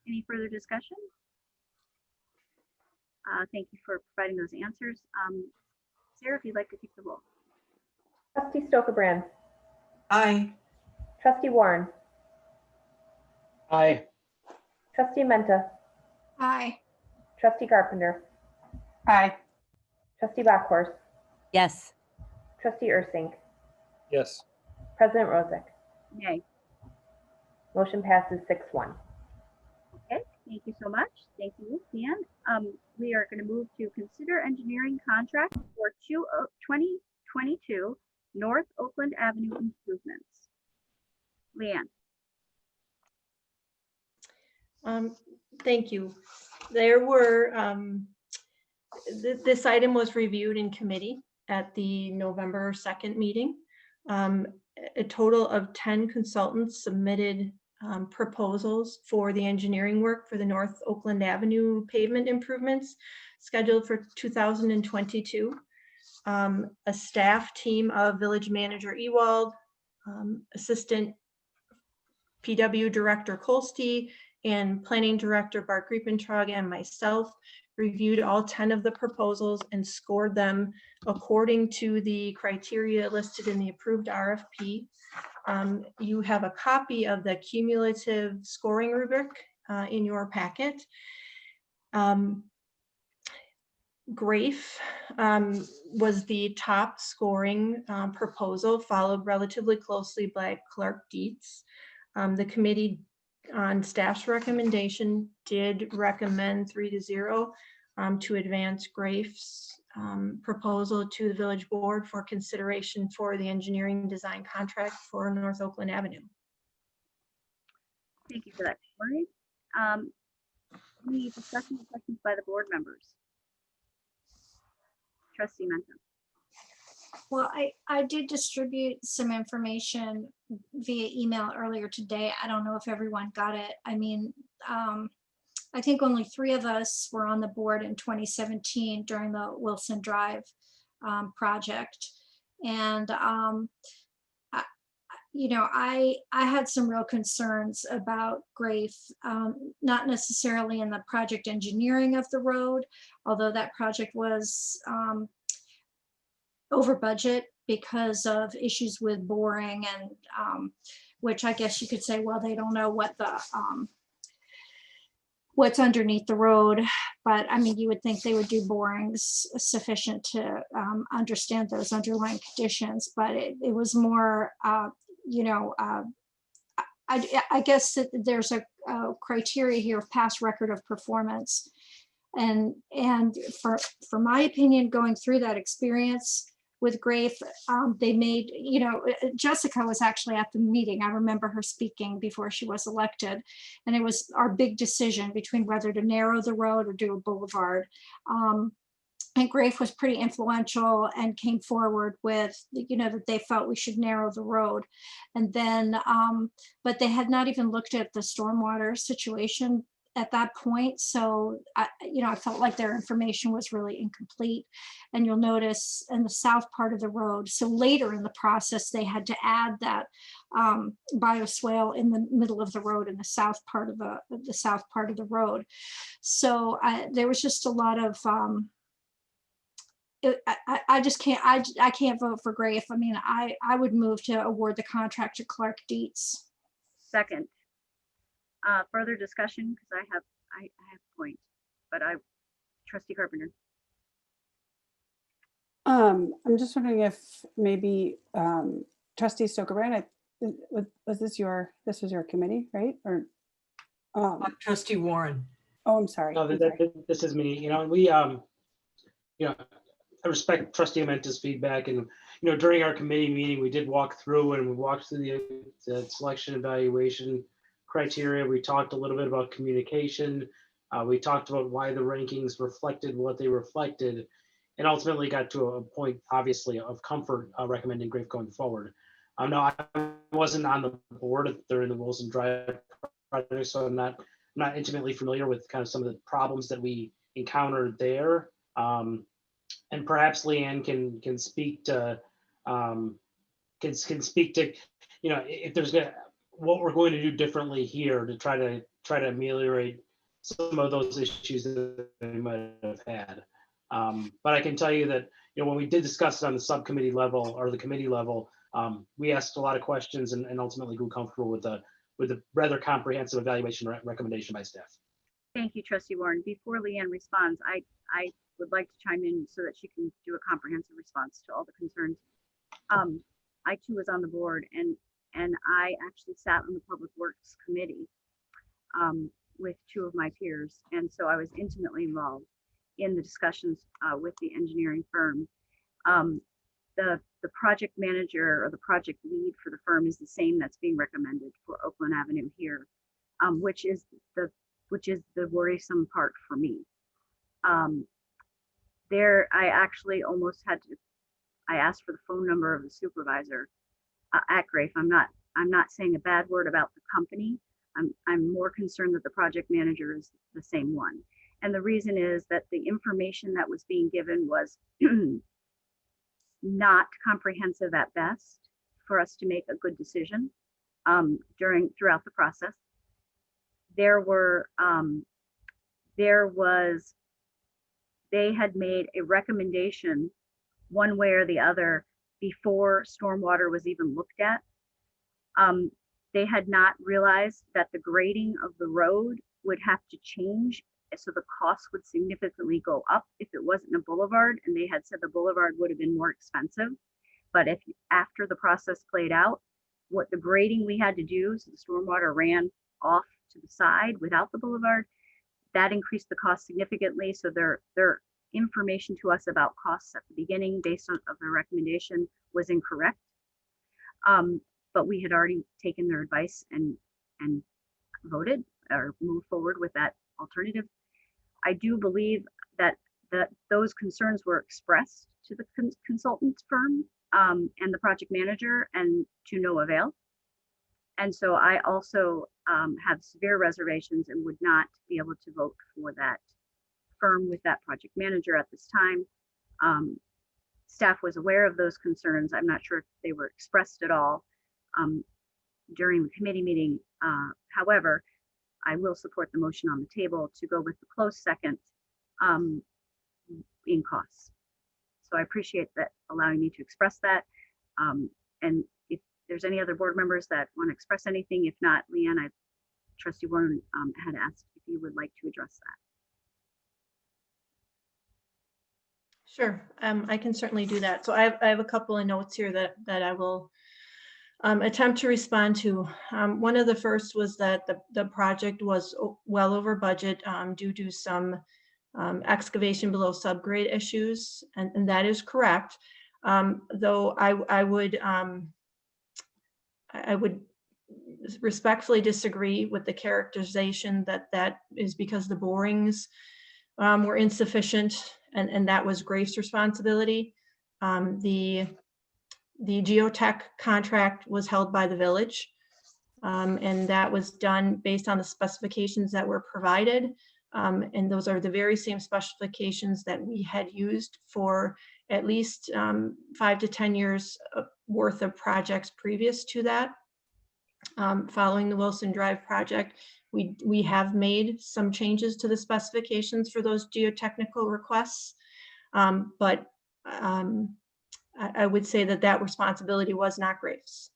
Any further discussion? Thank you for providing those answers. Sarah, if you'd like to take the roll. Trustee Stokebrand. Aye. Trustee Warren. Aye. Trustee Menta. Aye. Trustee Carpenter. Aye. Trustee Bachhorst. Yes. Trustee Ursink. Yes. President Rosick. Yay. Motion passes 6-1. Okay, thank you so much. Thank you, Leanne. We are going to move to consider engineering contract for 2022 North Oakland Avenue improvements. Leanne. Thank you. There were, this item was reviewed in committee at the November 2nd meeting. A total of 10 consultants submitted proposals for the engineering work for the North Oakland Avenue pavement improvements scheduled for 2022. A staff team of Village Manager Ewald, Assistant PW Director Kolste, and Planning Director Bart Griepentrag and myself reviewed all 10 of the proposals and scored them according to the criteria listed in the approved RFP. You have a copy of the cumulative scoring rubric in your packet. Grafe was the top scoring proposal, followed relatively closely by Clark Dietz. The committee on staff's recommendation did recommend 3-0 to advance Grafe's proposal to the village board for consideration for the engineering design contract for North Oakland Avenue. Thank you for that, Lori. Any discussion or questions by the board members? Trustee Menta. Well, I did distribute some information via email earlier today. I don't know if everyone got it. I mean, I think only 3 of us were on the board in 2017 during the Wilson Drive project. And, I had some real concerns about Grafe, not necessarily in the project engineering of the road, although that project was over budget because of issues with boring and which I guess you could say, well, they don't know what the what's underneath the road, but I mean, you would think they would do borings sufficient to understand those underlying conditions, but it was more, I guess that there's a criteria here of past record of performance, and for my opinion, going through that experience with Grafe, they made, Jessica was actually at the meeting. I remember her speaking before she was elected, and it was our big decision between whether to narrow the road or do a boulevard. And Grafe was pretty influential and came forward with, that they felt we should narrow the road. And then, but they had not even looked at the stormwater situation at that point. So, I felt like their information was really incomplete. And you'll notice in the south part of the road, so later in the process, they had to add that bioswale in the middle of the road in the south part of the road. So there was just a lot of, I just can't, I can't vote for Grafe. I mean, I would move to award the contract to Clark Dietz. Second. Further discussion, because I have points, but Trustee Carpenter. I'm just wondering if maybe Trustee Stokerbrand, was this was your committee, right? Or Trustee Warren. Oh, I'm sorry. No, this is me. We I respect Trustee Menta's feedback, and during our committee meeting, we did walk through the selection evaluation criteria. We talked a little bit about communication. We talked about why the rankings reflected what they reflected, and ultimately got to a point, obviously, of comfort recommending Grafe going forward. No, I wasn't on the board during the Wilson Drive project, so I'm not intimately familiar with kind of some of the problems that we encountered there. And perhaps Leanne can speak to if there's what we're going to do differently here to try to ameliorate some of those issues that we might have had. But I can tell you that when we did discuss it on the subcommittee level or the committee level, we asked a lot of questions and ultimately grew comfortable with a rather comprehensive evaluation recommendation by staff. Thank you, Trustee Warren. Before Leanne responds, I would like to chime in so that she can do a comprehensive response to all the concerns. I too was on the board, and and I actually sat on the Public Works Committee with two of my peers. And so I was intimately involved in the discussions with the engineering firm. The project manager or the project lead for the firm is the same that's being recommended for Oakland Avenue here, which is the worrisome part for me. There, I actually almost had to. I asked for the phone number of the supervisor at Grafe. I'm not saying a bad word about the company. I'm more concerned that the project manager is the same one. And the reason is that the information that was being given was not comprehensive at best for us to make a good decision throughout the process. They had made a recommendation one way or the other before stormwater was even looked at. They had not realized that the grading of the road would have to change, so the cost would significantly go up if it wasn't a boulevard, and they had said the boulevard would have been more expensive. But if after the process played out, what the grading we had to do, so the stormwater ran off to the side without the boulevard, that increased the cost significantly. So their information to us about costs at the beginning based on their recommendation was incorrect. But we had already taken their advice and voted or moved forward with that alternative. I do believe that those concerns were expressed to the consultant firm and the project manager, and to no avail. And so I also have severe reservations and would not be able to vote for that firm with that project manager at this time. Staff was aware of those concerns. I'm not sure if they were expressed at all during the committee meeting. However, I will support the motion on the table to go with the close second in costs. So I appreciate that allowing me to express that. And if there's any other board members that want to express anything, if not, Leanne, Trustee Warren had asked if you would like to address that. Sure, I can certainly do that. So I have a couple of notes here that I will attempt to respond to. One of the first was that the project was well over budget due to some excavation below subgrade issues, and that is correct. Though I would respectfully disagree with the characterization that is because the borings were insufficient, and that was Grafe's responsibility. The geotech contract was held by the village, and that was done based on the specifications that were provided. And those are the very same specifications that we had used for at least 5 to 10 years worth of projects previous to that. Following the Wilson Drive project, we have made some changes to the specifications for those geotechnical requests, but I would say that responsibility was not Grafe's.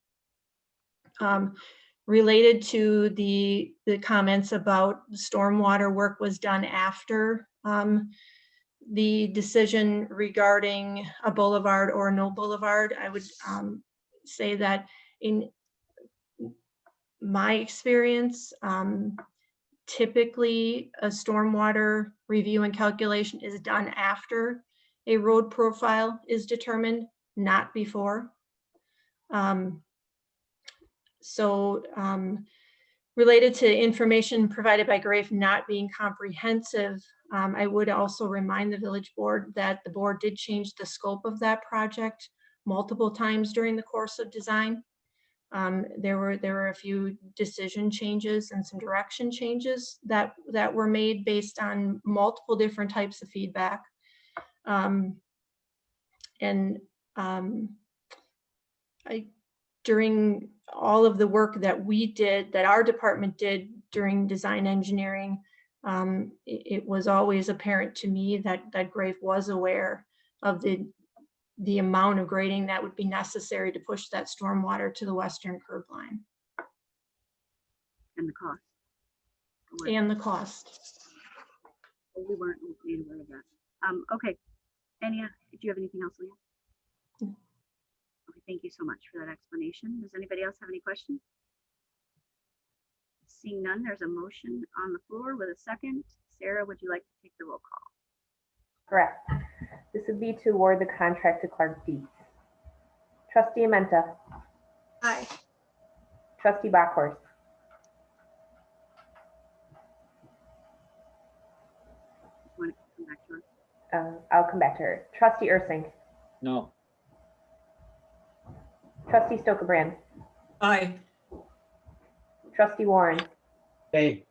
Related to the comments about stormwater work was done after the decision regarding a boulevard or no boulevard, I would say that in my experience, typically a stormwater review and calculation is done after a road profile is determined, not before. Related to information provided by Grafe not being comprehensive, I would also remind the village board that the board did change the scope of that project multiple times during the course of design. There were a few decision changes and some direction changes that were made based on multiple different types of feedback. During all of the work that we did, that our department did during design engineering, it was always apparent to me that Grafe was aware of the amount of grading that would be necessary to push that stormwater to the western curb line. And the cost. And the cost. We weren't made aware of that. Okay. Do you have anything else, Leanne? Okay. Thank you so much for that explanation. Does anybody else have any questions? Seeing none, there's a motion on the floor with a second. Sarah, would you like to take the roll call? Correct. This would be to award the contract to Clark Dietz. Trustee Amenta. Aye. Trustee Bachhorst. Want to come back to her? I'll come back to her. Trustee Ursink. No. Trustee Stokebrand. Aye. Trustee Warren. Hey.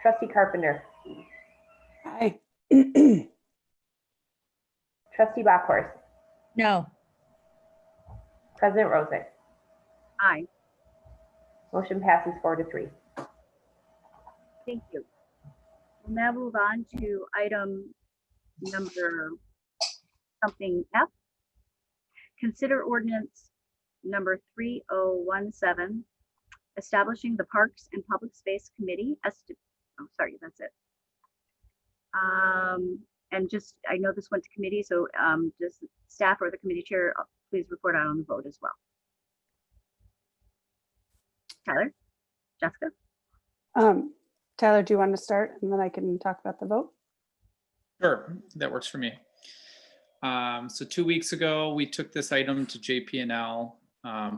Trustee Carpenter. Aye. Trustee Bachhorst. No. President Rosick. Aye. Motion passes 4-3. Thank you. We'll now move on to item number something F. Consider ordinance number 3017, establishing the Parks and Public Space Committee. Oh, sorry, that's it. And just, I know this went to committee, so does staff or the committee chair please report out on the vote as well. Tyler, Jessica? Tyler, do you want to start and then I can talk about the vote? Sure, that works for me. So 2 weeks ago, we took this item to JP&L,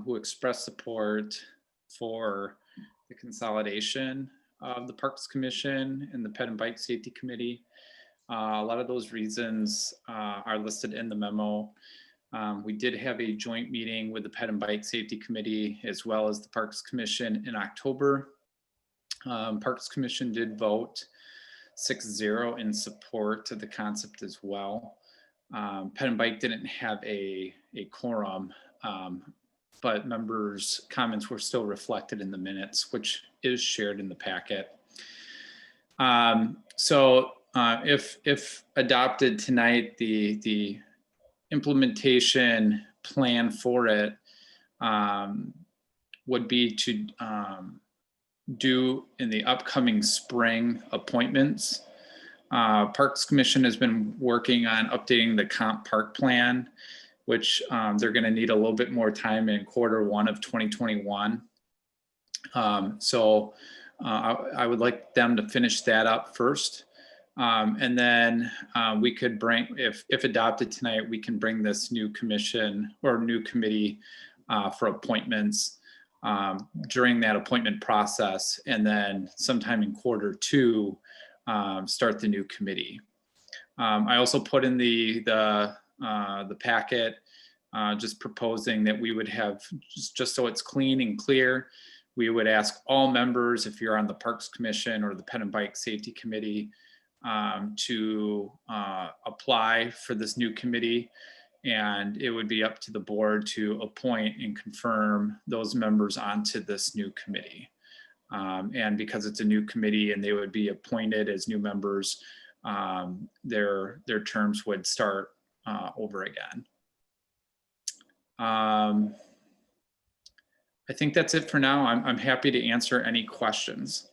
who expressed support for the consolidation of the Parks Commission and the Pet and Bike Safety Committee. A lot of those reasons are listed in the memo. We did have a joint meeting with the Pet and Bike Safety Committee as well as the Parks Commission in October. Parks Commission did vote 6-0 in support of the concept as well. Pet and Bike didn't have a quorum, but members' comments were still reflected in the minutes, which is shared in the packet. If adopted tonight, the implementation plan for it would be to do in the upcoming spring appointments. Parks Commission has been working on updating the comp park plan, which they're going to need a little bit more time in Q1 of 2021. I would like them to finish that up first. And then we could bring, if adopted tonight, we can bring this new commission or new committee for appointments during that appointment process. And then sometime in Q2, start the new committee. I also put in the packet just proposing that we would have, just so it's clean and clear, we would ask all members, if you're on the Parks Commission or the Pet and Bike Safety Committee, to apply for this new committee, and it would be up to the board to appoint and confirm those members onto this new committee. And because it's a new committee and they would be appointed as new members, their terms would start over again. I think that's it for now. I'm happy to answer any questions.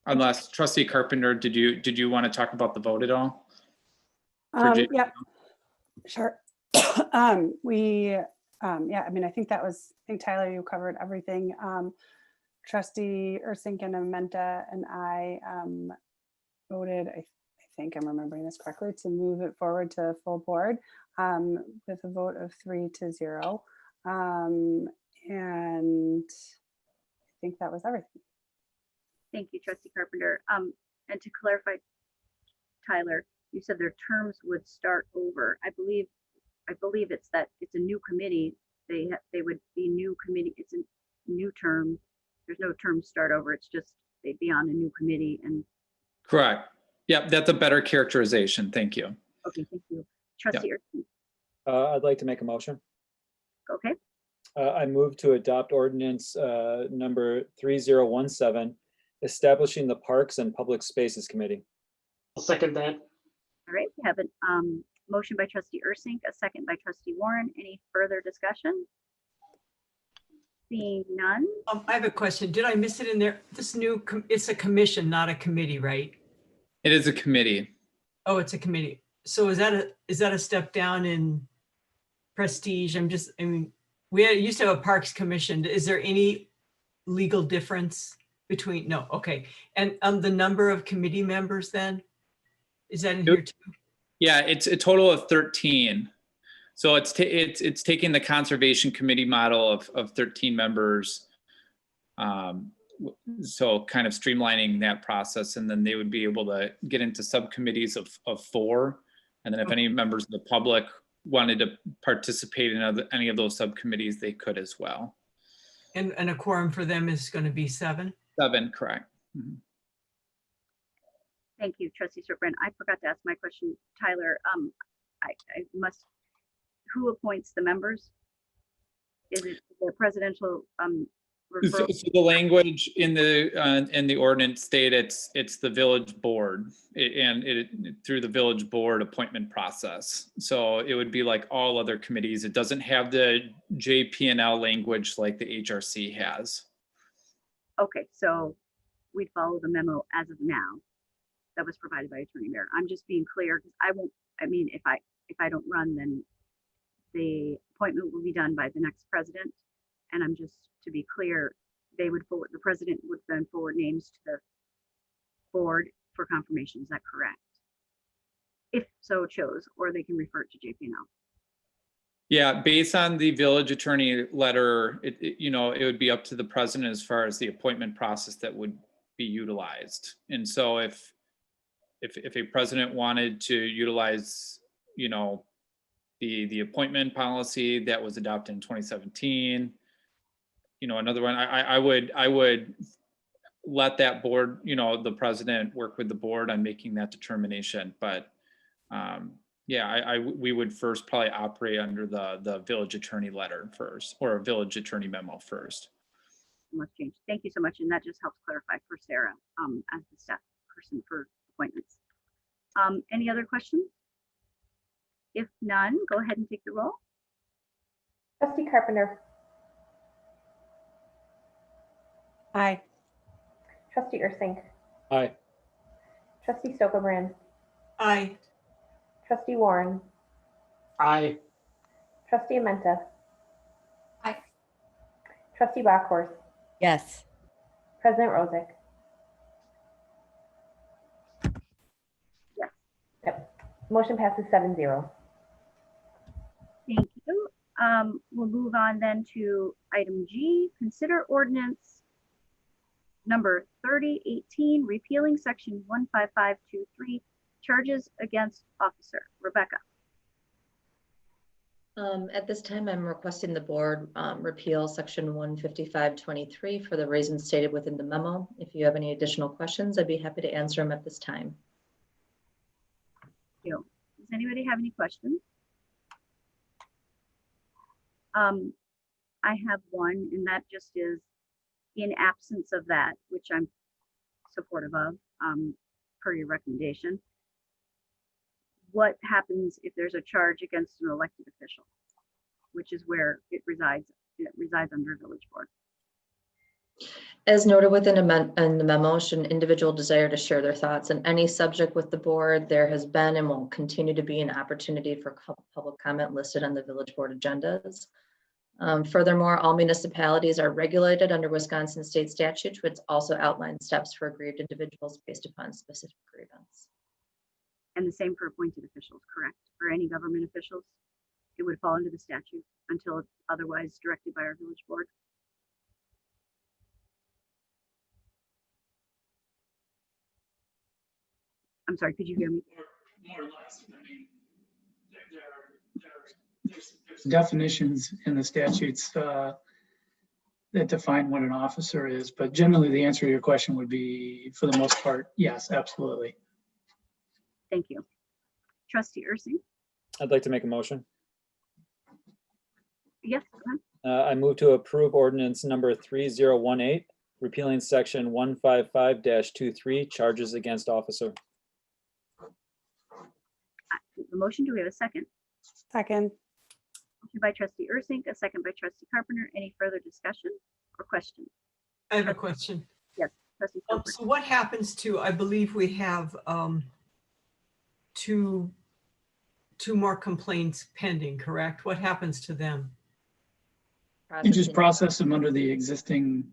Unless Trustee Carpenter, did you want to talk about the vote at all? Yeah, sure. Yeah, I mean, I think Tyler, you covered everything. Trustee Ursink and Amenta and I voted, I think I'm remembering this correctly, to move it forward to full board with a vote of 3-0. And I think that was everything. Thank you, Trustee Carpenter. And to clarify, Tyler, you said their terms would start over. I believe it's that it's a new committee. They would be new committee. It's a new term. There's no term start over. It's just they'd be on a new committee. And correct. Yep, that's a better characterization. Thank you. Okay, thank you, Trustee Ursink. I'd like to make a motion. Okay. I move to adopt ordinance number 3017, establishing the Parks and Public Spaces Committee. I'll second that. All right, we have a motion by Trustee Ursink, a second by Trustee Warren. Any further discussion? Seeing none. I have a question. Did I miss it in there? This new, it's a commission, not a committee, right? It is a committee. Oh, it's a committee. So is that a step down in prestige? I mean, we used to have a Parks Commission. Is there any legal difference between, no, okay. And the number of committee members then? Is that in here too? Yeah, it's a total of 13. So it's taking the Conservation Committee model of 13 members. So kind of streamlining that process, and then they would be able to get into subcommittees of 4. And then if any members of the public wanted to participate in any of those subcommittees, they could as well. And a quorum for them is going to be 7? 7, correct. Mm-hmm. Thank you, Trustee Serpent. I forgot to ask my question, Tyler. Who appoints the members? Is it the presidential So the language in the ordinance state it's the village board and through the village board appointment process. So it would be like all other committees. It doesn't have the JP&L language like the HRC has. Okay, so we'd follow the memo as of now that was provided by Attorney Bear. I'm just being clear because if I don't run, then the appointment will be done by the next president. And I'm just, to be clear, the president would then forward names to the board for confirmation. Is that correct? If so chose, or they can refer it to JP&L. Yeah, based on the village attorney letter, it would be up to the president as far as the appointment process that would be utilized. And so if a president wanted to utilize, the appointment policy that was adopted in 2017, another one, I would let that board, the president work with the board on making that determination. But we would first probably operate under the village attorney letter first, or a village attorney memo first. Must change. Thank you so much. And that just helps clarify for Sarah as the staff person for appointments. Any other questions? If none, go ahead and take the roll. Trustee Carpenter. Aye. Trustee Ursink. Aye. Trustee Stokebrand. Aye. Trustee Warren. Aye. Trustee Amenta. Aye. Trustee Bachhorst. Yes. President Rosick. Yes. Yep. Motion passes 7-0. Thank you. We'll move on then to item G, consider ordinance number 3018, repealing section 15523, charges against officer. Rebecca. At this time, I'm requesting the board repeal section 15523 for the reasons stated within the memo. If you have any additional questions, I'd be happy to answer them at this time. Thank you. Does anybody have any questions? I have one, and that just is, in absence of that, which I'm supportive of, per your recommendation, what happens if there's a charge against an elected official, which is where it resides under village board? As noted within the memo, should an individual desire to share their thoughts on any subject with the board, there has been and will continue to be an opportunity for public comment listed on the village board agendas. Furthermore, all municipalities are regulated under Wisconsin state statutes, which also outline steps for aggrieved individuals based upon specific grievance. And the same for appointed officials, correct? For any government officials, it would fall under the statute until otherwise directed by our village board. I'm sorry, could you hear me? More or less. I mean, there's definitions in the statutes that define what an officer is, but generally the answer to your question would be, for the most part, yes, absolutely. Thank you. Trustee Ursing? I'd like to make a motion. Yes, go ahead. I move to approve ordinance number 3018, repealing section 155-23, charges against officer. The motion, do we have a second? Second. Motion by Trustee Ursink, a second by Trustee Carpenter. Any further discussion or questions? I have a question. Yes, Trustee Stokebrand. So what happens to, I believe we have two 2 more complaints pending, correct? What happens to them? You just process them under the existing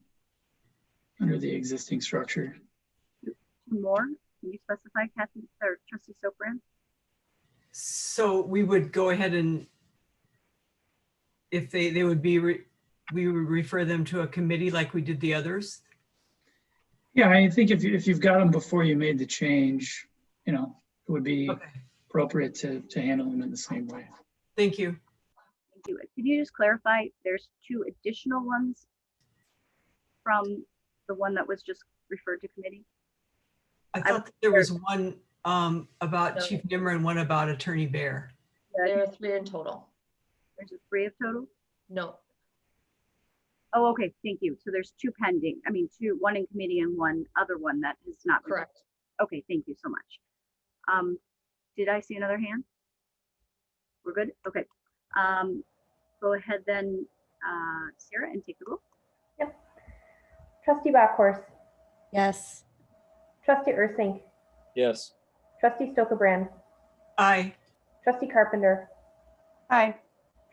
structure. 2 more? Can you specify, Kathy or Trustee Sopran? So we would go ahead and if they would be, we would refer them to a committee like we did the others? Yeah, I think if you've got them before you made the change, it would be appropriate to handle them in the same way. Thank you. Thank you. Could you just clarify, there's 2 additional ones from the one that was just referred to committee? I thought there was one about Chief Nimmer and one about Attorney Bear. There are 3 in total. There's a 3 of total? No. Oh, okay, thank you. So there's 2 pending. I mean, 2, one in committee and one other one that is not. Correct. Okay, thank you so much. Did I see another hand? We're good? Okay. Go ahead then, Sarah, and take the roll. Yep. Trustee Bachhorst. Yes. Trustee Ursink. Yes. Trustee Stokebrand. Aye. Trustee Carpenter. Aye.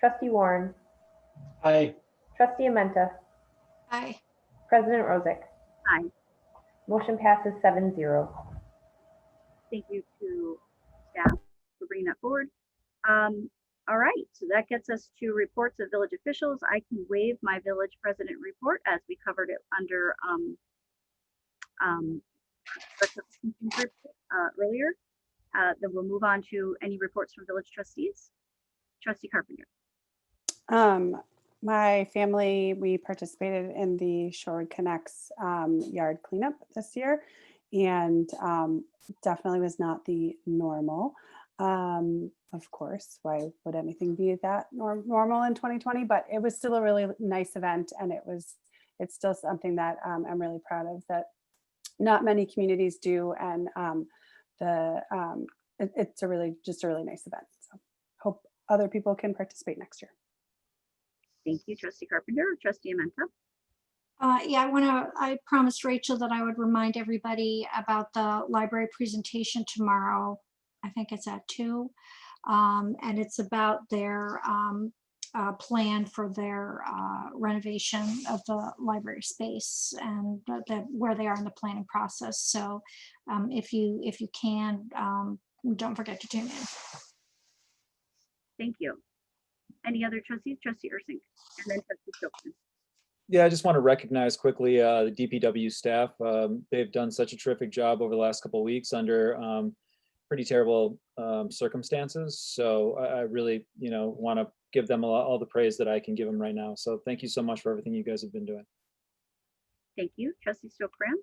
Trustee Warren. Aye. Trustee Amenta. Aye. President Rosick. Aye. Motion passes 7-0. Thank you to staff for bringing that forward. All right, so that gets us to reports of village officials. I can waive my village president report as we covered it under earlier. Then we'll move on to any reports from village trustees. Trustee Carpenter. My family, we participated in the Shorewood Connects yard cleanup this year, and definitely was not the normal. Of course, why would anything be that normal in 2020? But it was still a really nice event, and it's still something that I'm really proud of that not many communities do, and it's just a really nice event. So hope other people can participate next year. Thank you, Trustee Carpenter. Trustee Amenta. Yeah, I promised Rachel that I would remind everybody about the library presentation tomorrow. I think it's at 2. And it's about their plan for their renovation of the library space and where they are in the planning process. So if you can, don't forget to tune in. Thank you. Any other trustees? Trustee Ursink, and then Trustee Stokebrand. Yeah, I just want to recognize quickly the DPW staff. They've done such a terrific job over the last couple of weeks under pretty terrible circumstances. So I really, want to give them all the praise that I can give them right now. So thank you so much for everything you guys have been doing. Thank you, Trustee Stokebrand.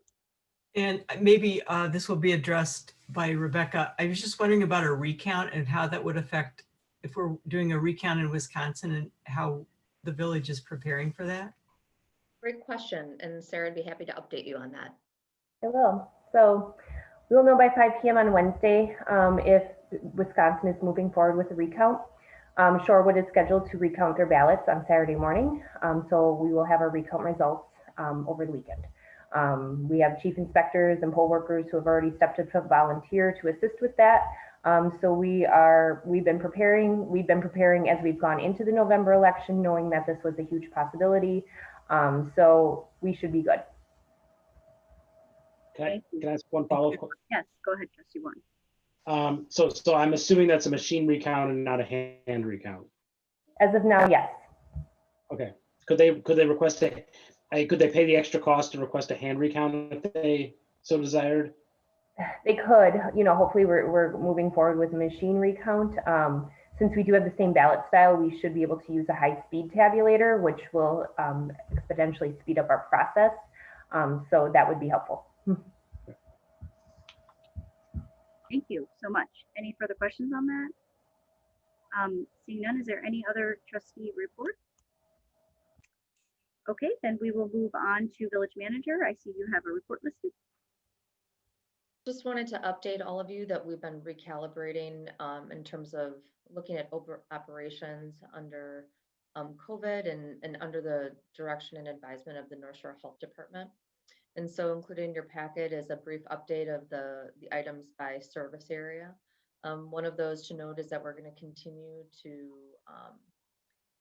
And maybe this will be addressed by Rebecca. I was just wondering about a recount and how that would affect if we're doing a recount in Wisconsin and how the village is preparing for that. Great question. And Sarah would be happy to update you on that. I will. So we will know by 5 p.m. on Wednesday if Wisconsin is moving forward with the recount. Shorewood is scheduled to recount their ballots on Saturday morning. So we will have our recount results over the weekend. We have chief inspectors and poll workers who have already stepped up to volunteer to assist with that. So we've been preparing as we've gone into the November election, knowing that this was a huge possibility. So we should be good. Can I ask one follow-up question? Yes, go ahead, Trustee Warren. So I'm assuming that's a machine recount and not a hand recount. As of now, yes. Okay. Could they request could they pay the extra cost to request a hand recount if they so desired? They could. Hopefully we're moving forward with a machine recount. Since we do have the same ballot style, we should be able to use a high-speed tabulator, which will exponentially speed up our process. So that would be helpful. Thank you so much. Any further questions on that? Seeing none, is there any other trustee report? Okay, then we will move on to village manager. I see you have a report listed. Just wanted to update all of you that we've been recalibrating in terms of looking at operations under COVID and under the direction and advisement of the North Shore Health Department. And so included in your packet is a brief update of the items by service area. One of those to note is that we're going to continue to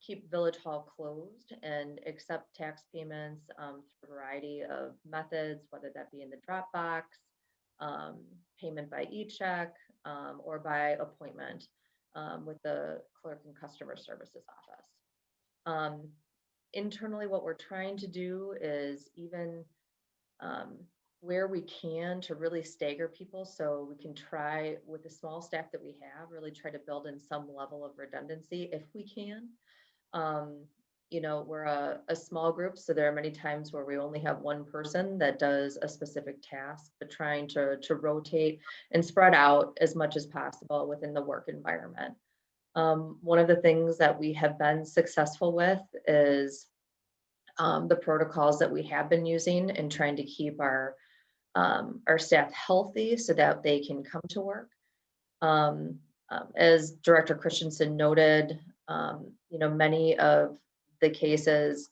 keep Village Hall closed and accept tax payments through a variety of methods, whether that be in the Dropbox, payment by e-check, or by appointment with the clerk and customer services office. Internally, what we're trying to do is even where we can to really stagger people, so we can try with the small staff that we have, really try to build in some level of redundancy if we can. You know, we're a small group, so there are many times where we only have one person that does a specific task, but trying to rotate and spread out as much as possible within the work environment. One of the things that we have been successful with is the protocols that we have been using and trying to keep our staff healthy so that they can come to work. As Director Christensen noted, you know, many of the cases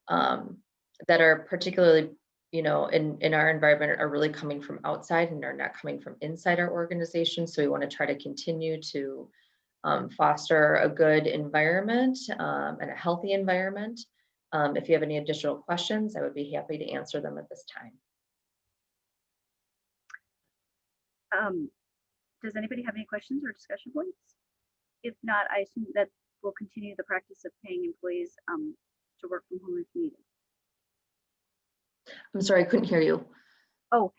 that are particularly, you know, in our environment are really coming from outside and are not coming from inside our organization. So we want to try to continue to foster a good environment and a healthy environment. If you have any additional questions, I would be happy to answer them at this time. Does anybody have any questions or discussion points? If not, I assume that we'll continue the practice of paying employees to work from home if needed. I'm sorry, I couldn't hear you. Oh,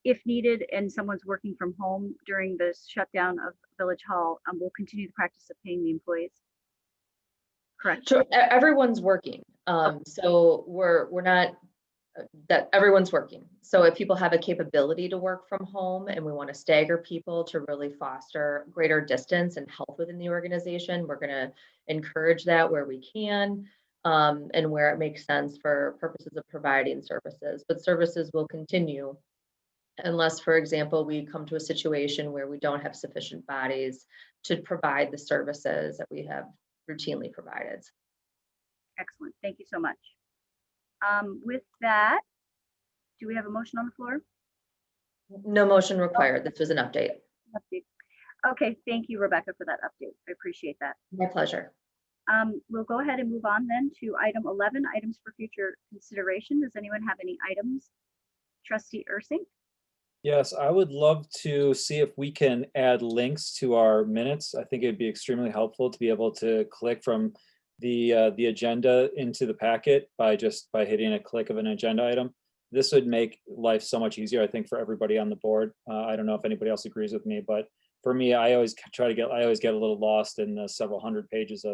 if needed and someone's working from home during the shutdown of Village Hall, we'll continue the practice of paying the employees. Correct. So everyone's working. So we're not that everyone's working. So if people have a capability to work from home and we want to stagger people to really foster greater distance and health within the organization, we're going to encourage that where we can and where it makes sense for purposes of providing services. But services will continue unless, for example, we come to a situation where we don't have sufficient bodies to provide the services that we have routinely provided. Excellent. Thank you so much. With that, do we have a motion on the floor? No motion required. This was an update. Okay, thank you, Rebecca, for that update. I appreciate that. My pleasure. We'll go ahead and move on then to item 11, items for future consideration. Does anyone have any items? Trustee Ursink? Yes, I would love to see if we can add links to our minutes. I think it'd be extremely helpful to be able to click from the agenda into the packet by hitting a click of an agenda item. This would make life so much easier, I think, for everybody on the board. I don't know if anybody else agrees with me, but for me, I always get a little lost in the several hundred pages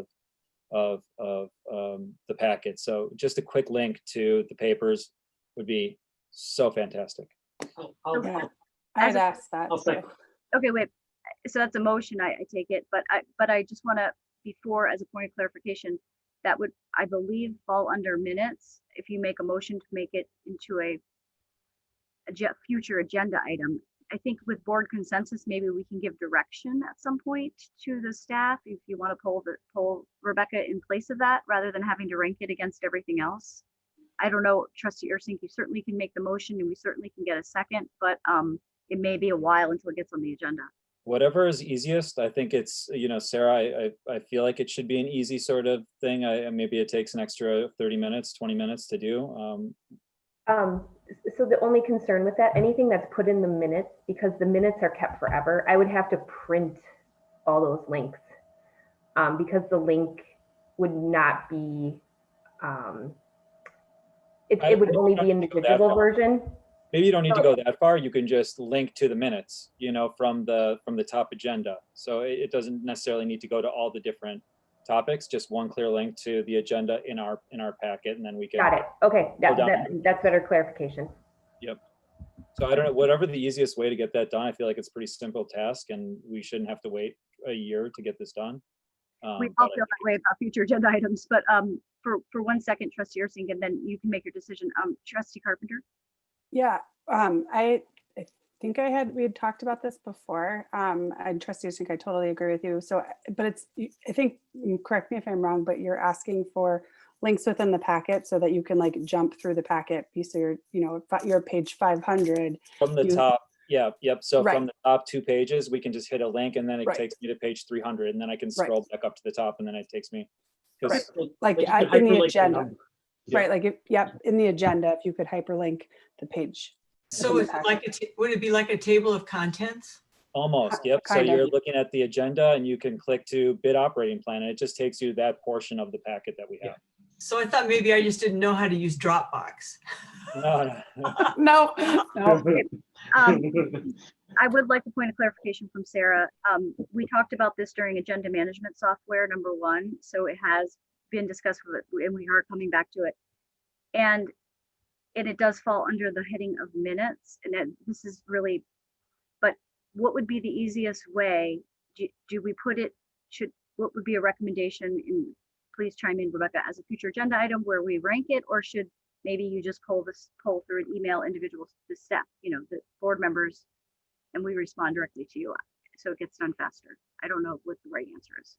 of the packet. So just a quick link to the papers would be so fantastic. I'd ask that. Okay, wait. So that's a motion, I take it, but I just want to, before, as a point of clarification, that would, I believe, fall under minutes. If you make a motion to make it into a future agenda item, I think with board consensus, maybe we can give direction at some point to the staff if you want to pull Rebecca in place of that, rather than having to rank it against everything else. I don't know, Trustee Ursink, you certainly can make the motion and we certainly can get a second, but it may be a while until it gets on the agenda. Whatever is easiest. I think it's, you know, Sarah, I feel like it should be an easy sort of thing. Maybe it takes an extra 30 minutes, 20 minutes to do. So the only concern with that, anything that's put in the minutes, because the minutes are kept forever, I would have to print all those links because the link would not be, it would only be in the digital version. Maybe you don't need to go that far. You can just link to the minutes, you know, from the top agenda. So it doesn't necessarily need to go to all the different topics. Just one clear link to the agenda in our packet, and then we can. Got it. Okay, that's better clarification. Yep. So I don't know, whatever the easiest way to get that done. I feel like it's a pretty simple task, and we shouldn't have to wait a year to get this done. We all feel that way about future agenda items, but for 1 second, Trustee Ursink, and then you can make your decision. Trustee Carpenter. Yeah, I think we had talked about this before. And Trustee Ursink, I totally agree with you. So, but I think, correct me if I'm wrong, but you're asking for links within the packet so that you can like jump through the packet piece of your, you know, your page 500. From the top, Yeah, yep. So Right. from the top 2 pages, we can just hit a link and then it Right. takes me to page 300 and then I can Right. scroll back up to the top and then it takes me. 'cause- Right. Like you could in the hyperlink agenda, number. Yeah. right? Like, yep, in the agenda, if you could hyperlink the page. So is it like would it be like a table of contents? Almost, yep. So Kind of. you're looking at the agenda and you can click to bid operating plan and it just takes you that portion of the packet that we have. So I thought maybe I just didn't know how to use Dropbox. No. No. I would like a point of clarification from Sarah. We talked about this during agenda management software, number 1. So it has been discussed and we are coming back to it. And it does fall under the heading of minutes. And this is really, but what would be the easiest way? Do we put it, what would be a recommendation in, please chime in, Rebecca, as a future agenda item where we rank it, or should maybe you just poll through an email individuals to staff, the board members, and we respond directly to you, so it gets done faster. I don't know what the right answer is.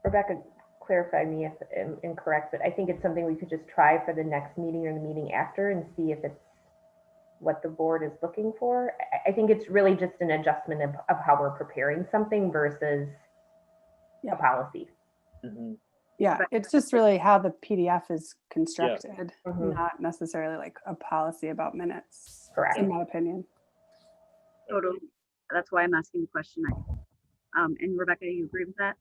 Rebecca, clarify me if I'm incorrect, but I think it's something we could just try for the next meeting or the meeting after and see if it's what the board is looking for. I think it's really just an adjustment of how we're preparing something versus a policy. Mm-hmm. Yeah, it's just really how the PDF is constructed, Mhm. not necessarily like a policy about minutes. Correct. In my opinion. Totally. That's why I'm asking the question. And Rebecca, you agree with that?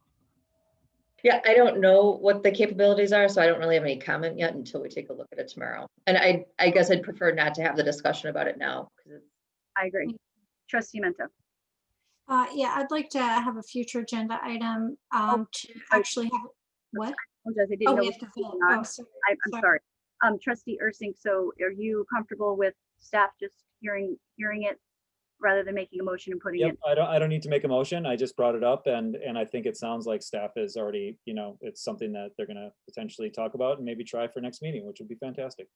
Yeah, I don't know what the capabilities are, so I don't really have any comment yet until we take a look at it tomorrow. And I guess I'd prefer not to have the discussion about it now. I agree. Trustee Mento. Yeah, I'd like to have a future agenda item to actually have, what? I apologize, I didn't Oh, know we we have to were vote. on. Oh, sorry. I'm sorry. Trustee Ursink, so are you comfortable with staff just hearing it rather than making a motion and putting Yep, it? I don't need to make a motion. I just brought it up and I think it sounds like staff is already, it's something that they're gonna potentially talk about and maybe try for next meeting, which would be fantastic.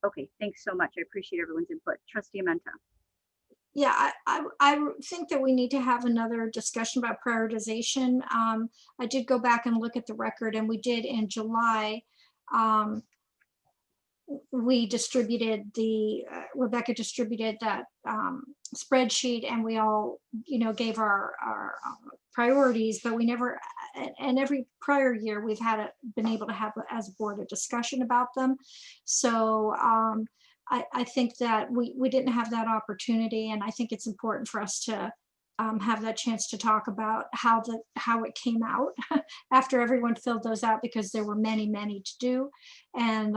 Okay, thanks so much. I appreciate everyone's input. Trustee Menta. Yeah, I think that we need to have another discussion about prioritization. I did go back and look at the record, and we did in July. We distributed Rebecca distributed that spreadsheet, and we all, gave our priorities, but we never, and every prior year we've been able to have as a board a discussion about them. So I think that we didn't have that opportunity, and I think it's important for us to have that chance to talk about how it came out after everyone filled those out, because there were many to do, and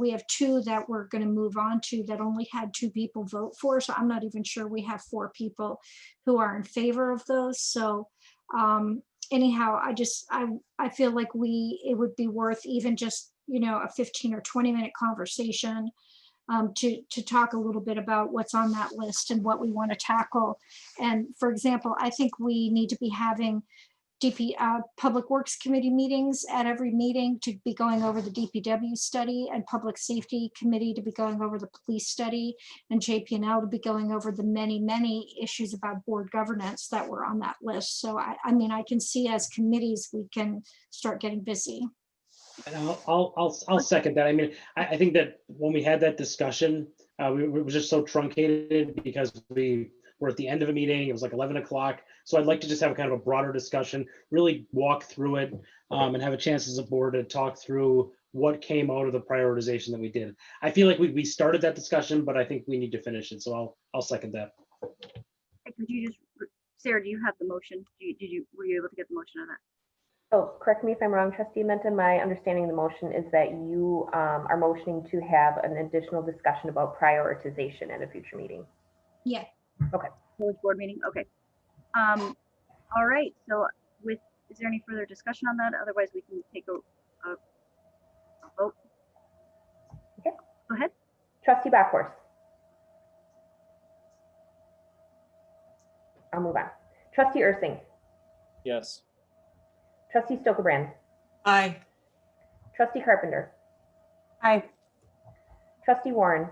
we have 2 that we're going to move on to that only had 2 people vote for. So I'm not even sure we have 4 people who are in favor of those. So anyhow, I feel like it would be worth even just a 15 or 20-minute conversation to talk a little bit about what's on that list and what we want to tackle. And for example, I think we need to be having Public Works Committee meetings at every meeting to be going over the DPW study, and Public Safety Committee to be going over the police study, and JP&L to be going over the many issues about board governance that were on that list. So I mean, I can see as committees, we can start getting busy. And I'll second that. I mean, I think that when we had that discussion, we were just so truncated because we were at the end of a meeting. It was like 11 o'clock. So I'd like to just have kind of a broader discussion, really walk through it, and have a chance as a board to talk through what came out of the prioritization that we did. I feel like we started that discussion, but I think we need to finish it. So I'll second that. Could you just, Sarah, do you have the motion? Were you able to get the motion on that? Oh, correct me if I'm wrong, Trustee Menta. My understanding of the motion is that you are motioning to have an additional discussion about prioritization at a future meeting. Yeah. Okay. Village board meeting. Okay. All right. So is there any further discussion on that? Otherwise, we can take a vote. Okay. Go ahead. Trustee Backhorst. I'll move on. Trustee Ursink. Yes. Trustee Stokebrand. Aye. Trustee Carpenter. Aye. Trustee Warren.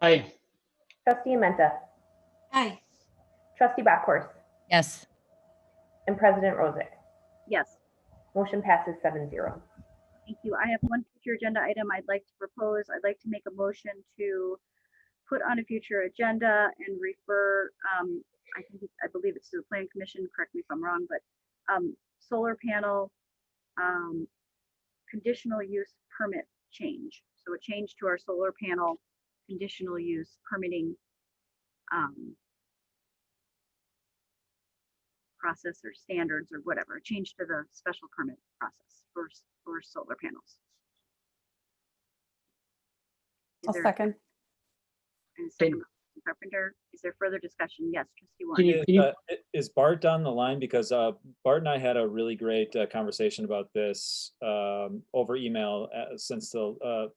Aye. Trustee Menta. Aye. Trustee Backhorst. Yes. And President Rosick. Yes. Motion passes 7-0. Thank you. I have one future agenda item I'd like to propose. I'd like to make a motion to put on a future agenda and refer, I believe it's to the Planning Commission, correct me if I'm wrong, but solar panel conditional use permit change. So a change to our solar panel conditional use permitting process or standards or whatever, a change to the special permit process for solar panels. I'll second. And second, Carpenter. Is there further discussion? Yes, Trustee Warren. Is Bart on the line? Because Bart and I had a really great conversation about this over email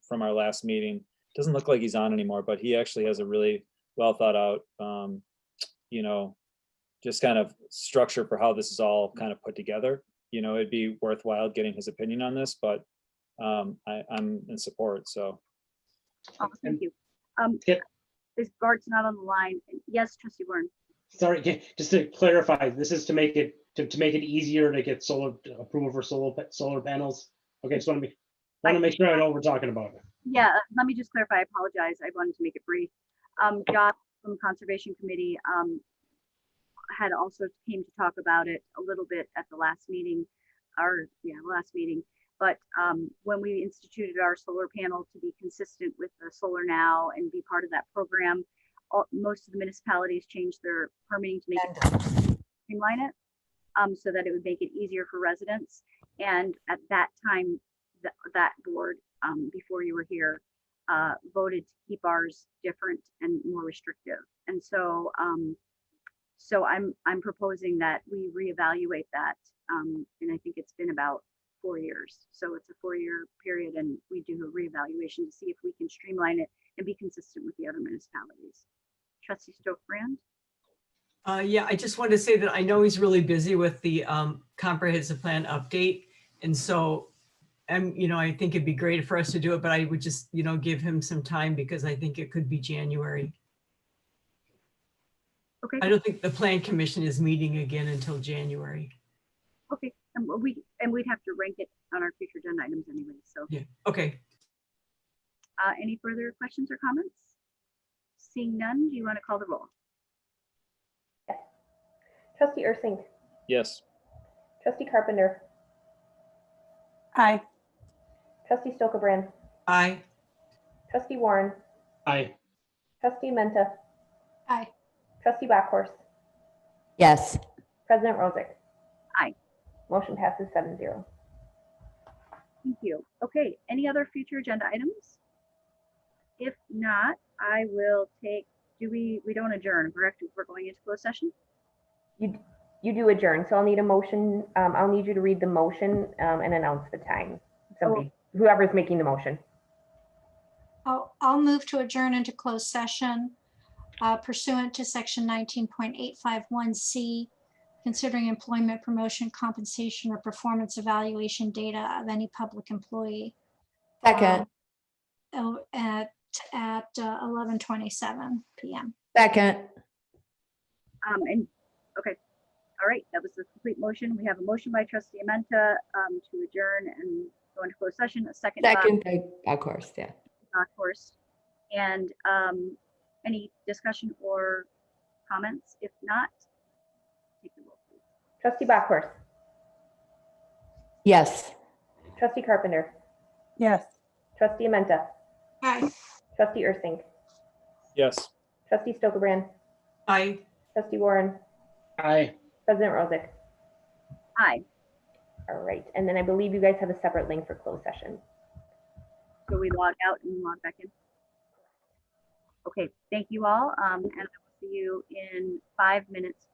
from our last meeting. Doesn't look like he's on anymore, but he actually has a really well thought out, just kind of structure for how this is all kind of put together. It'd be worthwhile getting his opinion on this, but I'm in support. So. Oh, thank you. This Bart's not on the line. Yes, Trustee Warren. Sorry, just to clarify, this is to make it easier to get solar approval for solar panels. Okay, just want to make sure I know what we're talking about. Yeah, let me just clarify. I apologize. I wanted to make it brief. Josh from Conservation Committee had also came to talk about it a little bit at the last meeting, But when we instituted our solar panel to be consistent with the Solar Now and be part of that program, most of the municipalities changed their permitting to make it streamline it, so that it would make it easier for residents. And at that time, that board, before you were here, voted to keep ours different and more restrictive. And so, I'm proposing that we reevaluate that, and I think it's been about 4 years. So it's a 4-year period, and we do a reevaluation to see if we can streamline it and be consistent with the other municipalities. Trustee Stokebrand? Yeah, I just wanted to say that I know he's really busy with the comprehensive plan update. And so, I think it'd be great for us to do it, but I would just, give him some time because I think it could be January. Okay. I don't think the Plan Commission is meeting again until January. Okay, and we'd have to rank it on our future agenda items anyway, so. Yeah, okay. Any further questions or comments? Seeing none, do you want to call the roll? Yes. Trustee Ursink. Yes. Trustee Carpenter. Aye. Trustee Stokebrand. Aye. Trustee Warren. Aye. Trustee Menta. Aye. Trustee Backhorst. Yes. President Rosick. Aye. Motion passes 7-0. Thank you. Okay, any other future agenda items? If not, I will take, we don't adjourn, correct? We're going into closed session? You do adjourn, so I'll need a motion. I'll need you to read the motion and announce the time. Whoever's making the motion. I'll move to adjourn into closed session pursuant to section 19.851C, considering employment, promotion, compensation, or performance evaluation data of any public employee. Second. At 11:27 p.m. Second. Okay, all right, that was the complete motion. We have a motion by Trustee Menta to adjourn and go into closed session. A second. Of course, yeah. Of course. And any discussion or comments? If not, take the roll, please. Trustee Backhorst. Yes. Trustee Carpenter. Yes. Trustee Menta. Aye. Trustee Ursink. Yes. Trustee Stokebrand. Aye. Trustee Warren. Aye. President Rosick. Aye. All right, and then I believe you guys have a separate link for closed session. So we log out and log back in. Okay, thank you all, and I will see you in 5 minutes for